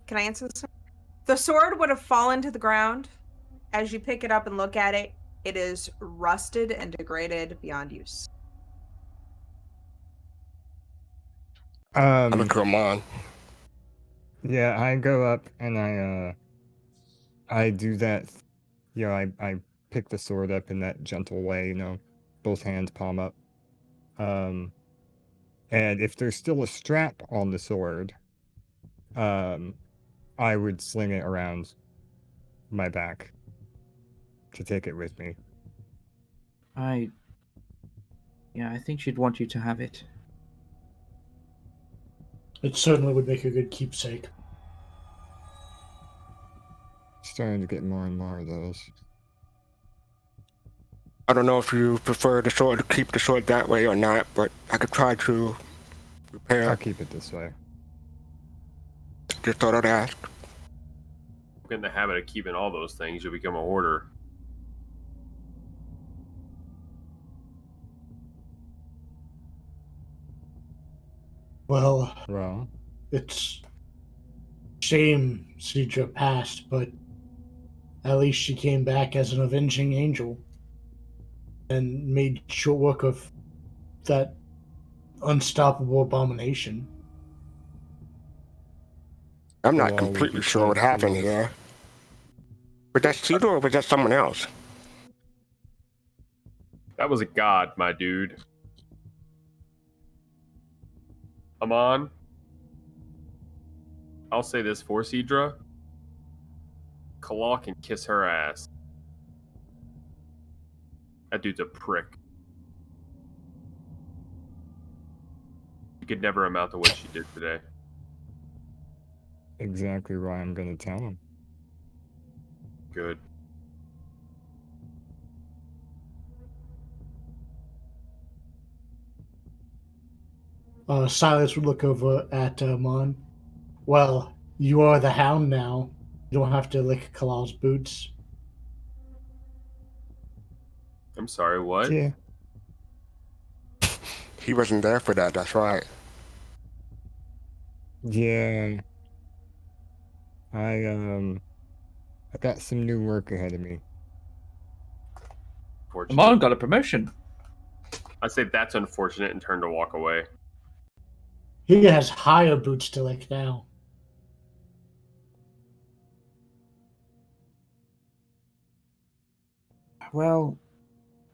Can I answer this? The sword would have fallen to the ground. As you pick it up and look at it, it is rusted and degraded beyond use. I'm a Gramon. Yeah, I go up and I do that. I pick the sword up in that gentle way, both hands palm up. And if there's still a strap on the sword, I would sling it around my back to take it with me. I think she'd want you to have it. It certainly would make a good keepsake. Starting to get more and more of those. I don't know if you prefer the sword to keep the sword that way or not, but I could try to Repair. I'll keep it this way. Just thought I'd ask. Get in the habit of keeping all those things, you'll become a hoarder. Well, Well, it's shame Cedra passed, but at least she came back as an avenging angel and made short work of that unstoppable abomination. I'm the not wall will completely be sure what tight happened closed. here. Was that Cedar or was that someone else? That was a god, my dude. Amon, I'll say this for Cedra. Kalal can kiss her ass. That dude's a prick. She could never amount to what she did today. Exactly why I'm gonna tell him. Good. Silas would look over at Mon. Well, you are the hound now. You don't have to lick Kalal's boots. I'm sorry, what? Yeah. He wasn't there for that, that's right. Yeah. I got some new work ahead of me. Amon got a promotion. I say that's unfortunate and turn to walk away. He has higher boots to lick now. Well,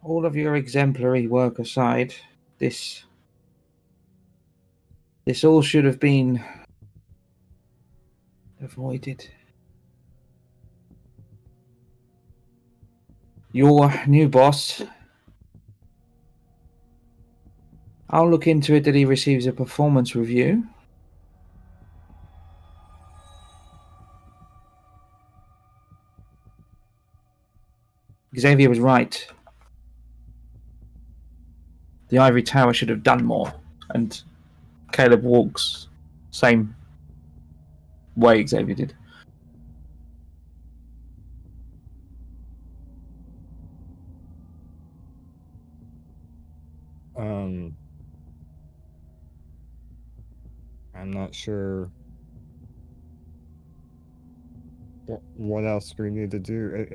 all of your exemplary work aside, this all should have been avoided. Your new boss, I'll look into it that he receives a performance review. Xavier was right. The Ivory Tower should have done more, and Caleb walks same way Xavier did. I'm not sure what else we need to do.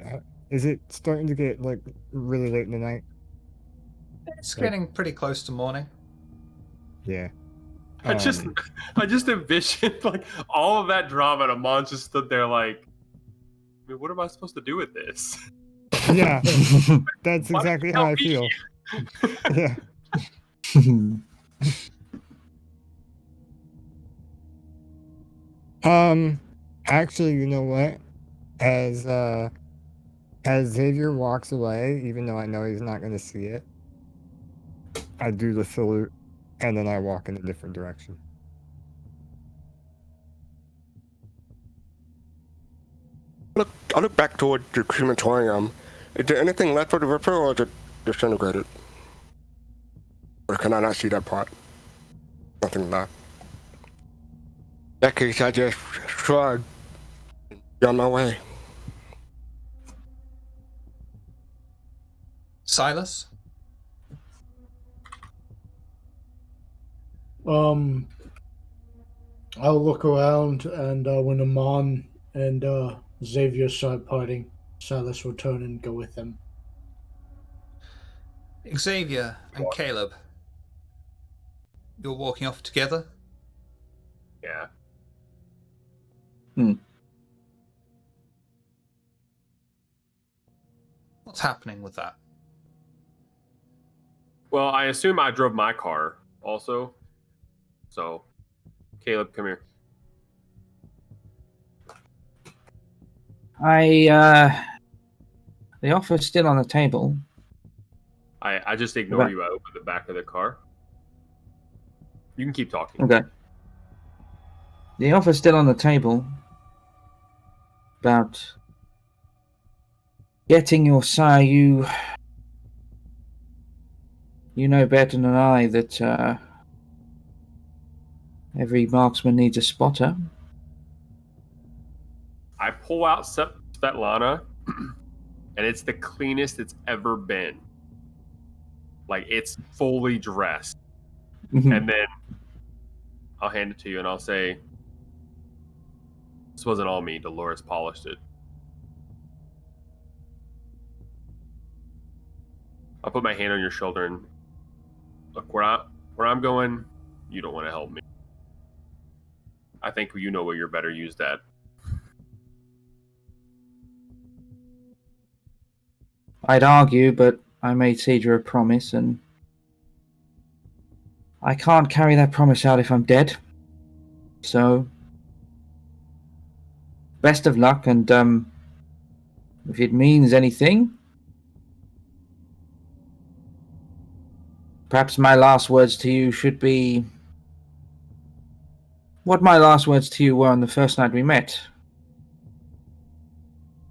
Is it starting to get like really late in the night? It's getting pretty close to morning. Yeah. I just envisioned like all of that drama, and Amon just stood there like, I mean, what am I supposed to do with this? Yeah. That's exactly how I feel. Yeah. Actually, you know what? As Xavier walks away, even though I know he's not going to see it, I do the salute, and then I walk in a different direction. I look back toward the crematorium. Is there anything left of the Ripper or is it disintegrated? Or can I not see that part? Nothing left. In that case, I just shrug. Be on my way. Silas? I'll look around, and when Amon and Xavier start parting, Silas will turn and go with them. Xavier and Caleb, you're walking off together? Yeah. What's happening with that? Well, I assume I drove my car also. So, Caleb, come here. The offer's still on the table. I just ignore you. I open the back of the car. You can keep talking. Okay. The offer's still on the table about getting your sire. You know better than I that Every marksman needs a spotter. I pull out Svetlana, and it's the cleanest it's ever been. Like, it's fully dressed. Mhm. And then I'll hand it to you, and I'll say, this wasn't all me. Dolores polished it. I'll put my hand on your shoulder and look, where I'm going, you don't want to help me. I think you know where you're better used at. I'd argue, but I made Cedra a promise, and I can't carry that promise out if I'm dead. So, best of luck, and if it means anything, perhaps my last words to you should be what my last words to you were on the first night we met.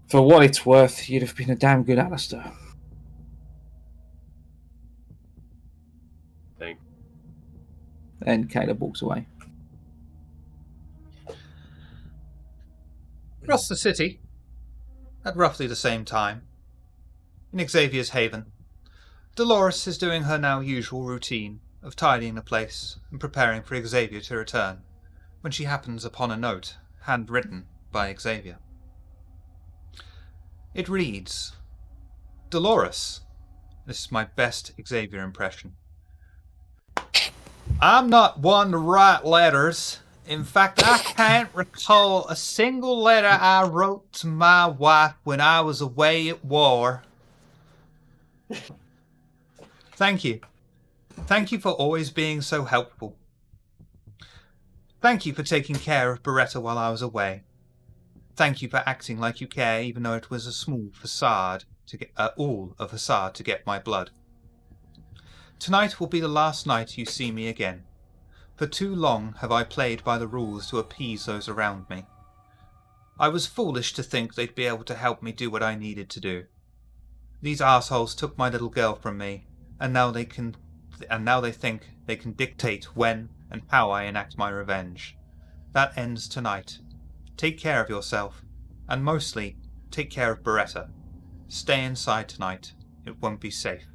For what it's worth, you'd have been a damn good Alistair. Thanks. And Caleb walks away. Across the city, at roughly the same time, in Xavier's Haven, Dolores is doing her now usual routine of tidying the place and preparing for Xavier to return, when she happens upon a note handwritten by Xavier. It reads, Dolores. This is my best Xavier impression. I'm not one to write letters. In fact, I can't recall a single letter I wrote to my wife when I was away at war. Thank you. Thank you for always being so helpful. Thank you for taking care of Beretta while I was away. Thank you for acting like you care, even though it was a small facade to get all a facade to get my blood. Tonight will be the last night you see me again. For too long have I played by the rules to appease those around me. I was foolish to think they'd be able to help me do what I needed to do. These assholes took my little girl from me, and now they think they can dictate when and how I enact my revenge. That ends tonight. Take care of yourself, and mostly, take care of Beretta. Stay inside tonight. It won't be safe.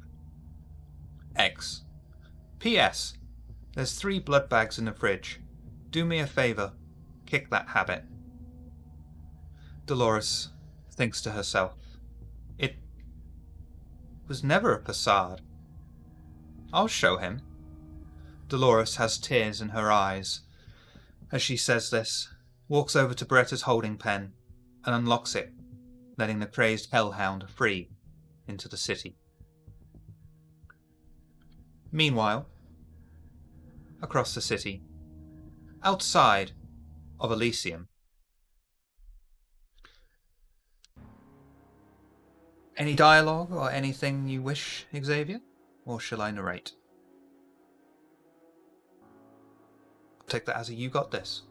X. P.S. There's 3 blood bags in the fridge. Do me a favor. Kick that habit. Dolores thinks to herself. It was never a facade. I'll show him. Dolores has tears in her eyes. As she says this, walks over to Beretta's holding pen and unlocks it, letting the crazed hellhound free into the city. Meanwhile, across the city, outside of Elysium, any dialogue or anything you wish, Xavier? Or shall I narrate? I'll take that as a you got this.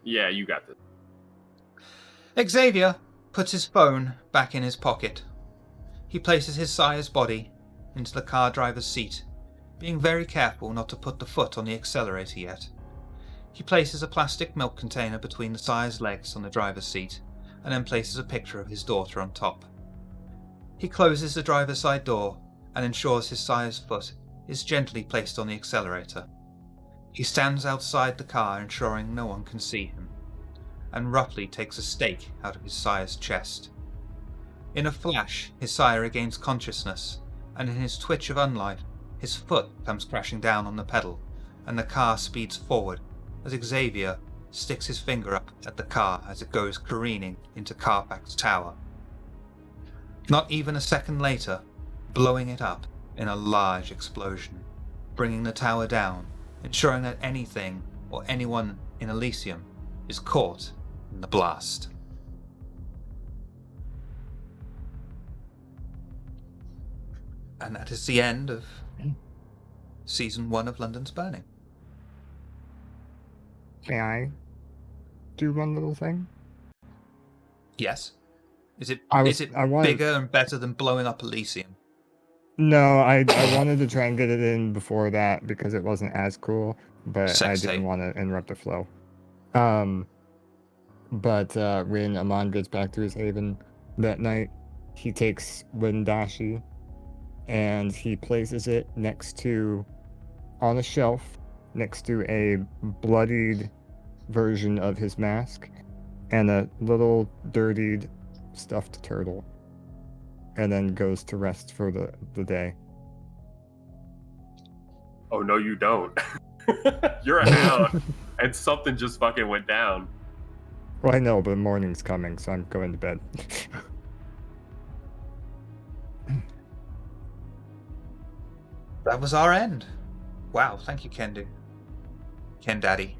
Yeah, you got this. Xavier puts his phone back in his pocket. He places his sire's body into the car driver's seat, being very careful not to put the foot on the accelerator yet. He places a plastic milk container between the sire's legs on the driver's seat, and then places a picture of his daughter on top. He closes the driver's side door and ensures his sire's foot is gently placed on the accelerator. He stands outside the car, ensuring no one can see him, and roughly takes a stake out of his sire's chest. In a flash, his sire regains consciousness, and in his twitch of unlight, his foot comes crashing down on the pedal, and the car speeds forward as Xavier sticks his finger up at the car as it goes careening into Carfax Tower. Not even a second later, blowing it up in a large explosion, bringing the tower down, ensuring that anything or anyone in Elysium is caught in the blast. And that is the end of Season 1 of London's Burning. May I do one little thing? Yes? Is it I wanted... bigger and better than blowing up Elysium? No, I wanted to try and get it in before that because it wasn't as cool. but I Sex didn't tape. want to interrupt the flow. But when Amon gets back to his haven that night, he takes Windashi and he places it on a shelf next to a bloodied version of his mask and a little dirtied stuffed turtle, and then goes to rest for the day. Oh, no, you don't. You're a hound, and something just fucking went down. Well, I know, but morning's coming, so I'm going to bed. That was our end. Wow, thank you, Kendu. Ken Daddy.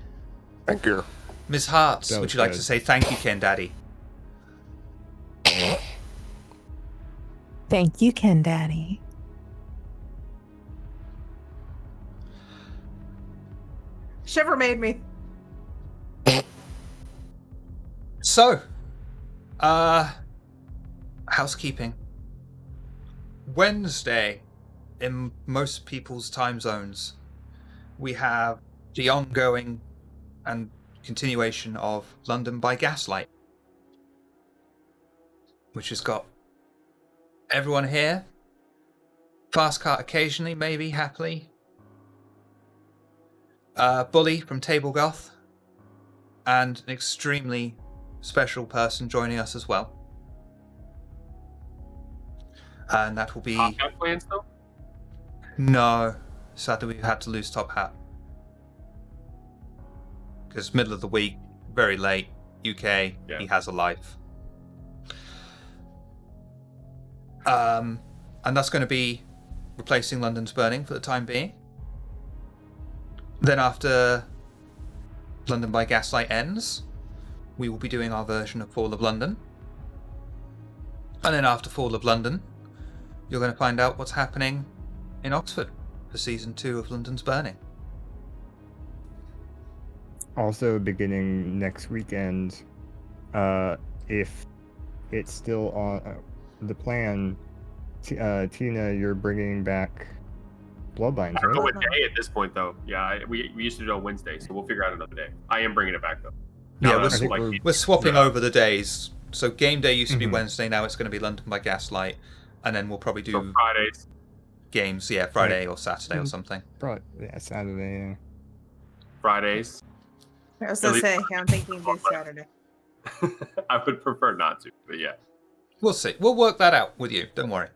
Thank you. Ms. Hartz, That would was you like good. to say thank you, Ken Daddy? Thank you, Ken Daddy. Shiver made me. So, housekeeping. Wednesday, in most people's time zones, we have the ongoing and continuation of London by Gaslight, which has got everyone here. Fast cart occasionally, maybe, happily. Bully from Table Goth, and an extremely special person joining us as well. And that will be... Top Hat playing still? No, sadly we've had to lose Top Hat. Because middle of the week, very late, UK, he has a life. And that's going to be replacing London's Burning for the time being. Then after London by Gaslight ends, we will be doing our version of Fall of London. And then after Fall of London, you're going to find out what's happening in Oxford for Season 2 of London's Burning. Also, beginning next weekend, if it's still on the plan, Tina, you're bringing back Bloodlines, I don't know right? what day at this point, though. Yeah, we used to do it on Wednesday, so we'll figure out another day. I am bringing it back, though. Yeah, Now that, we're swapping Yeah. over the days. So game day used to be Mhm. Wednesday, now it's going to be London by Gaslight. And then we'll probably do So Fridays. games, Friday or Saturday or something. Probably, yeah, Saturday. Yeah. Fridays. I was At going to least- say, I'm thinking this Saturday. I would prefer not to, but yeah. We'll see. We'll work that out with you. Don't worry.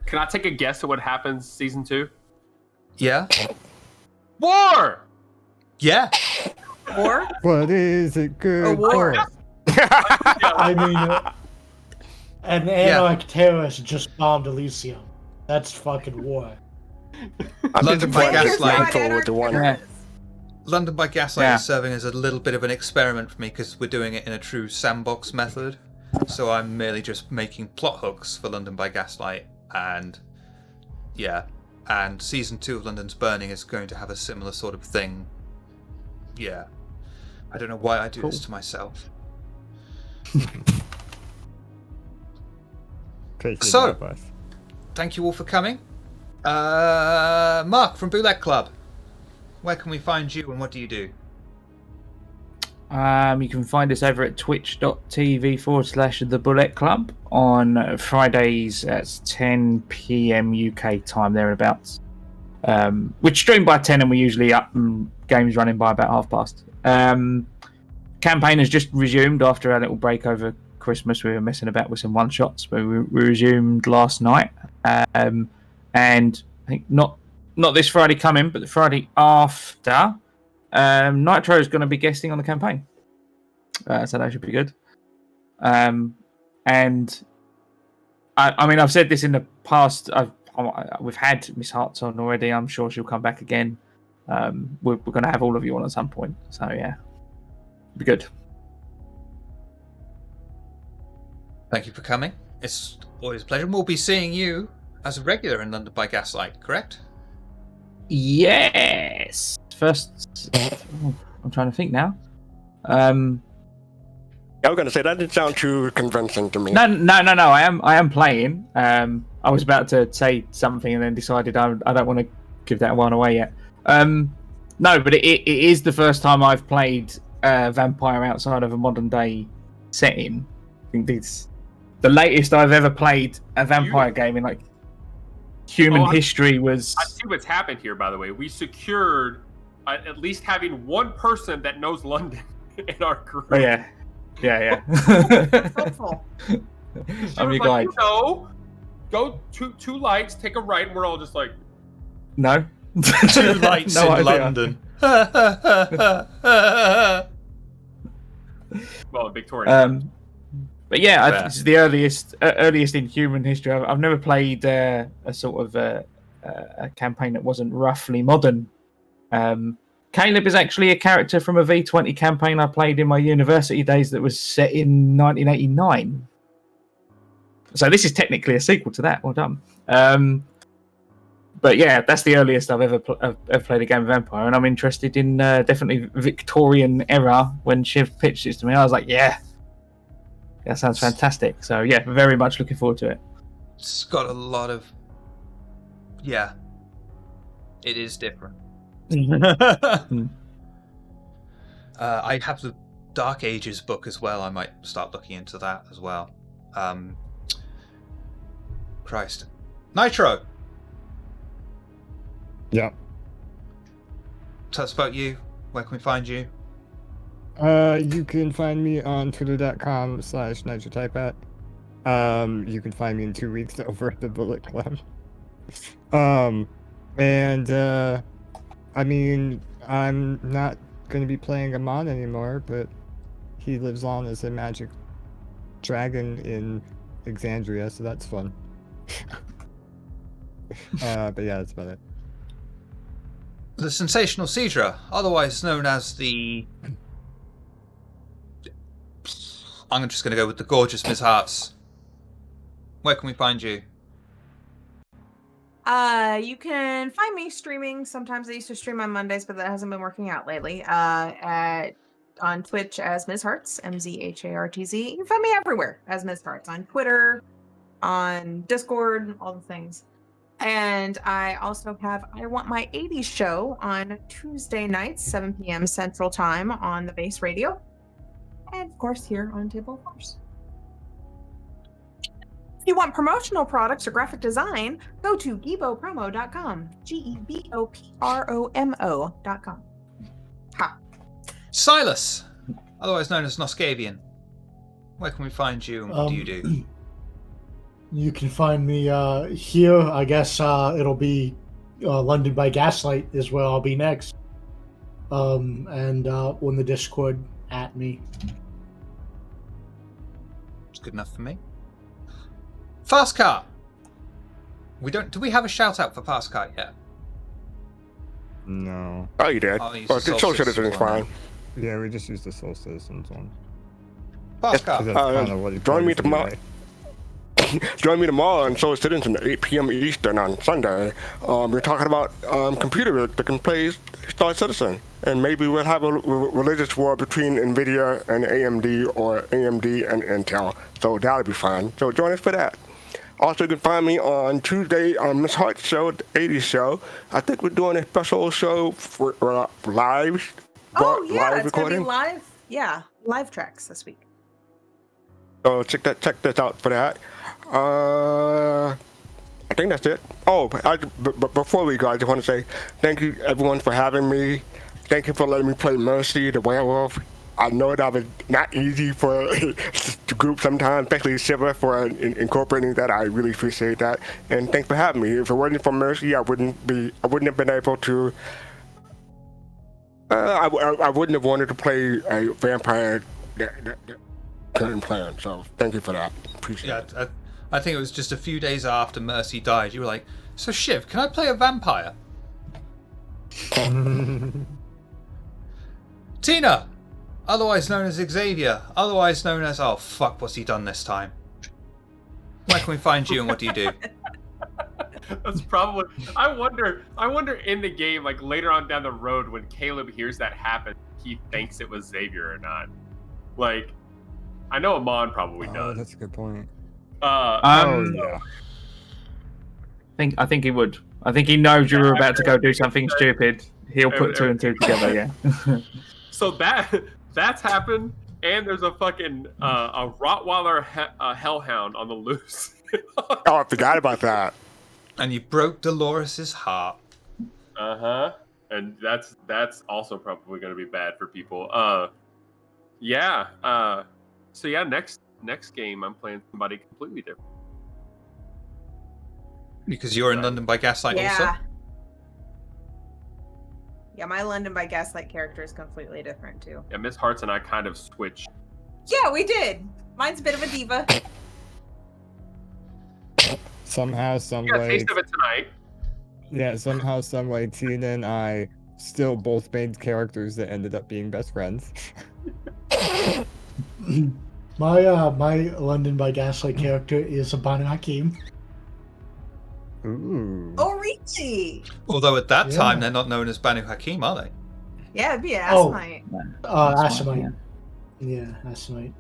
Can I take a guess at what happens Season 2? Yeah? War! Yeah. Or What is it good a war. for? I mean, an anarch terrorist just bombed Elysium. That's fucking war. I think London the by plan is Gaslight. mental with the one. Yeah. London by Gaslight Yeah. is serving as a little bit of an experiment for me because we're doing it in a true sandbox method. So I'm merely just making plot hooks for London by Gaslight, and and Season 2 of London's Burning is going to have a similar sort of thing. Yeah. I don't know why I do this to myself. Take it So- up us. Thank you all for coming. Mark from Bootleg Club. Where can we find you and what do you do? You can find us over at twitch.tv/The Bullet Club on Fridays at 10 p.m. UK time, thereabouts. We're streamed by 10 and we're usually up and games running by about past. Campaign has just resumed after a little break over Christmas. We were messing about with some one-shots, but we resumed last night. And I think not this Friday coming, but the Friday after, Nitro is going to be guesting on the campaign. So that should be good. And I mean, I've said this in the past. We've had Miss Hartz on already. I'm sure she'll come back again. We're going to have all of you on at some point. So yeah, be good. Thank you for coming. It's always a pleasure. We'll be seeing you as a regular in London by Gaslight, correct? Yes. First, I'm trying to think now. I was gonna say that didn't sound too convincing to me. No. I am playing. I was about to say something and then decided I don't want to give that one away yet. No, but it is the first time I've played vampire outside of a modern day setting. I think it's the latest I've ever played a vampire game in like human history was. I see what's happened here, by the way. We secured at least having one person that knows London in our group. Oh, yeah. Helpful. I'm your guide. Go two lights, take a right, and we're all just like, no. 2 lights No in idea. London. well, Victoria. But yeah, this is the earliest in human history. I've never played a sort of a campaign that wasn't roughly modern. Caleb is actually a character from a V20 campaign I played in my university days that was set in 1989. So this is technically a sequel to that. Well done. But yeah, that's the earliest I've ever played a game of Vampire, and I'm interested in definitely Victorian era. When Shiv pitched it to me, I was like, yeah, that sounds fantastic. So yeah, very much looking forward to it. It's got a lot of... Yeah. It is different. I have the Dark Ages book as well. I might start looking into that as well. Christ. Nitro! Yeah. Tell us about you. Where can we find you? You can find me on twitter.com/nitrotypeat. You can find me in 2 weeks over at the Bullet Club. I mean, I'm not going to be playing Amon anymore, but he lives on as a magic dragon in Exandria, so that's fun. But yeah, that's about it. The sensational Cedra, otherwise known as the... I'm just going to go with the gorgeous Ms. Hearts. Where can we find you? You can find me streaming. Sometimes I used to stream on Mondays, but that hasn't been working out lately. On Twitch as Ms. Hearts, MZHARTZ. You can find me everywhere as Ms. Hearts, on Twitter, on Discord, all the things. And I also have I Want My 80s show on Tuesday nights, 7 p.m. Central Time on the Base Radio. And of course here on Table of Horrors. If you want promotional products or graphic design, go to gebopromo.com. GEBOPROMO.com. Ha. Silas, otherwise known as Noscavian. Where can we find you and what do you do? You can find me here. I guess it'll be London by Gaslight is where I'll be next. And on the Discord at me. It's good enough for me. Fast Car. Do we have a shout out for Fast Car yet? No. Oh, you did. I'll use Well, the the Soul Soul Citizen is Citizen one fine. Yeah, we just use the Soul Citizens one. Fast Car. That's kind of what he join me plays tomorrow. anyway. Join me tomorrow on Soul Citizen at 8 p.m. Eastern on Sunday. We're talking about computers that can play Star Citizen. And maybe we'll have a religious war between NVIDIA and AMD or AMD and Intel. So that'll be fun. So join us for that. Also, you can find me on Tuesday on Miss Hart's show, the 80s show. I think we're doing a special show for live. Oh, yeah, live it's going to recording. be live. Yeah, live tracks this week. So check this out for that. I think that's it. Oh, before we go, I just want to say thank you everyone for having me. Thank you for letting me play Mercy, the werewolf. I know that was not easy for the group sometimes, especially Shiva, for incorporating that. I really appreciate that, and thanks for having me. If it wasn't for Mercy, I wouldn't have been able to. I wouldn't have wanted to play a vampire that current plan. So thank you for that. Appreciate it. I think it was just a few days after Mercy died. You were like, "So Shiv, can I play a vampire?" Tina, otherwise known as Xavier, otherwise known as what's he done this time? Where can we find you and what do you do? That's probably. I wonder in the game, like later on down the road, when Caleb hears that happen, he thinks it was Xavier or not. Like, I know Amon probably does. That's a good point. Yeah. I think he would. I think he knows you were about to go do something stupid. He'll put two and two together, yeah. So that's happened, and there's a fucking a Rottweiler hellhound on the loose. Oh, I forgot about that. And you broke Dolores's heart. And that's also probably going to be bad for people. Yeah. So yeah, next game I'm playing somebody completely different. Because you're in London by Gaslight also? Yeah, my London by Gaslight character is completely different too. Yeah, Miss Hearts and I kind of switched. Yeah, we did. Mine's a bit of a diva. Somehow, some You got a way. taste of it tonight. Yeah, somehow, some way, Tina and I still both made characters that ended up being best friends. My London by Gaslight character is a Banu Hakim. Ooh. Oh, really? Although at that Yeah. time, they're not known as Banu Hakim, are they? Yeah, it'd be an Oh. Asmite. Assamite. Yeah, Assamite.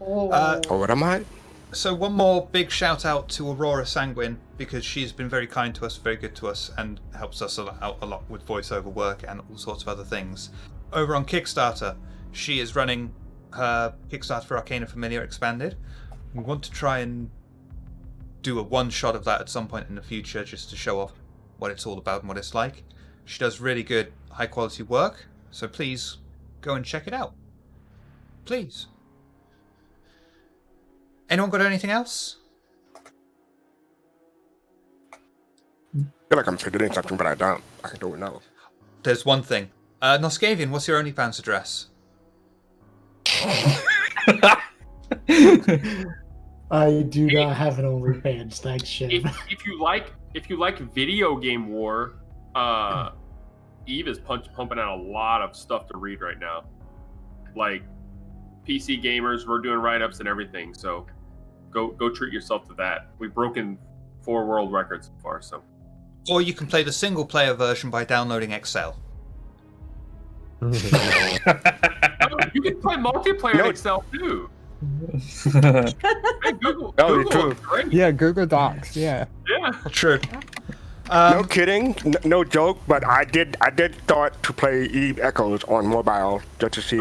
Oh. Oh, what am I? So one more big shout out to Aurora Sanguine, because she's been very kind to us, very good to us, and helps us out a lot with voiceover work and all sorts of other things. Over on Kickstarter, she is running her Kickstarter for Arcana Familiar Expanded. We want to try and do a one-shot of that at some point in the future, just to show off what it's all about and what it's like. She does really good, high-quality work, so please go and check it out. Please. Anyone got anything else? I feel like I'm forgetting something, but I don't. I don't know. There's one thing. Noscavian, what's your OnlyFans address? I do not have an OnlyFans. Thanks, Shiv. If you like video game war, Eve is pumping out a lot of stuff to read right now. Like PC gamers, we're doing write-ups and everything. So go treat yourself to that. We've broken 4 world records so far. So. Or you can play the single-player version by downloading Excel. You can play multiplayer in Excel too. Hey, Google true. is great. Yeah, Google Docs. Yeah. Yeah. True. No kidding, no joke. But I did thought to play Eve Echoes on mobile just to see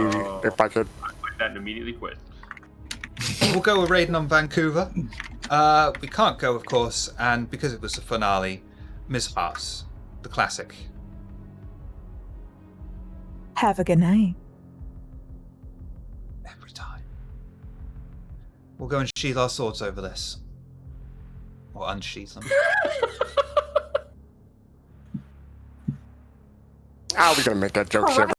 if I could. I played that and immediately quit. We'll go with raiding on Vancouver. We can't go, of course, and because it was the finale, Ms. Haas, the classic. Have a good night. Every time. We'll go and sheath our swords over this. Or unsheath them. How are we gonna make that joke, Shiv?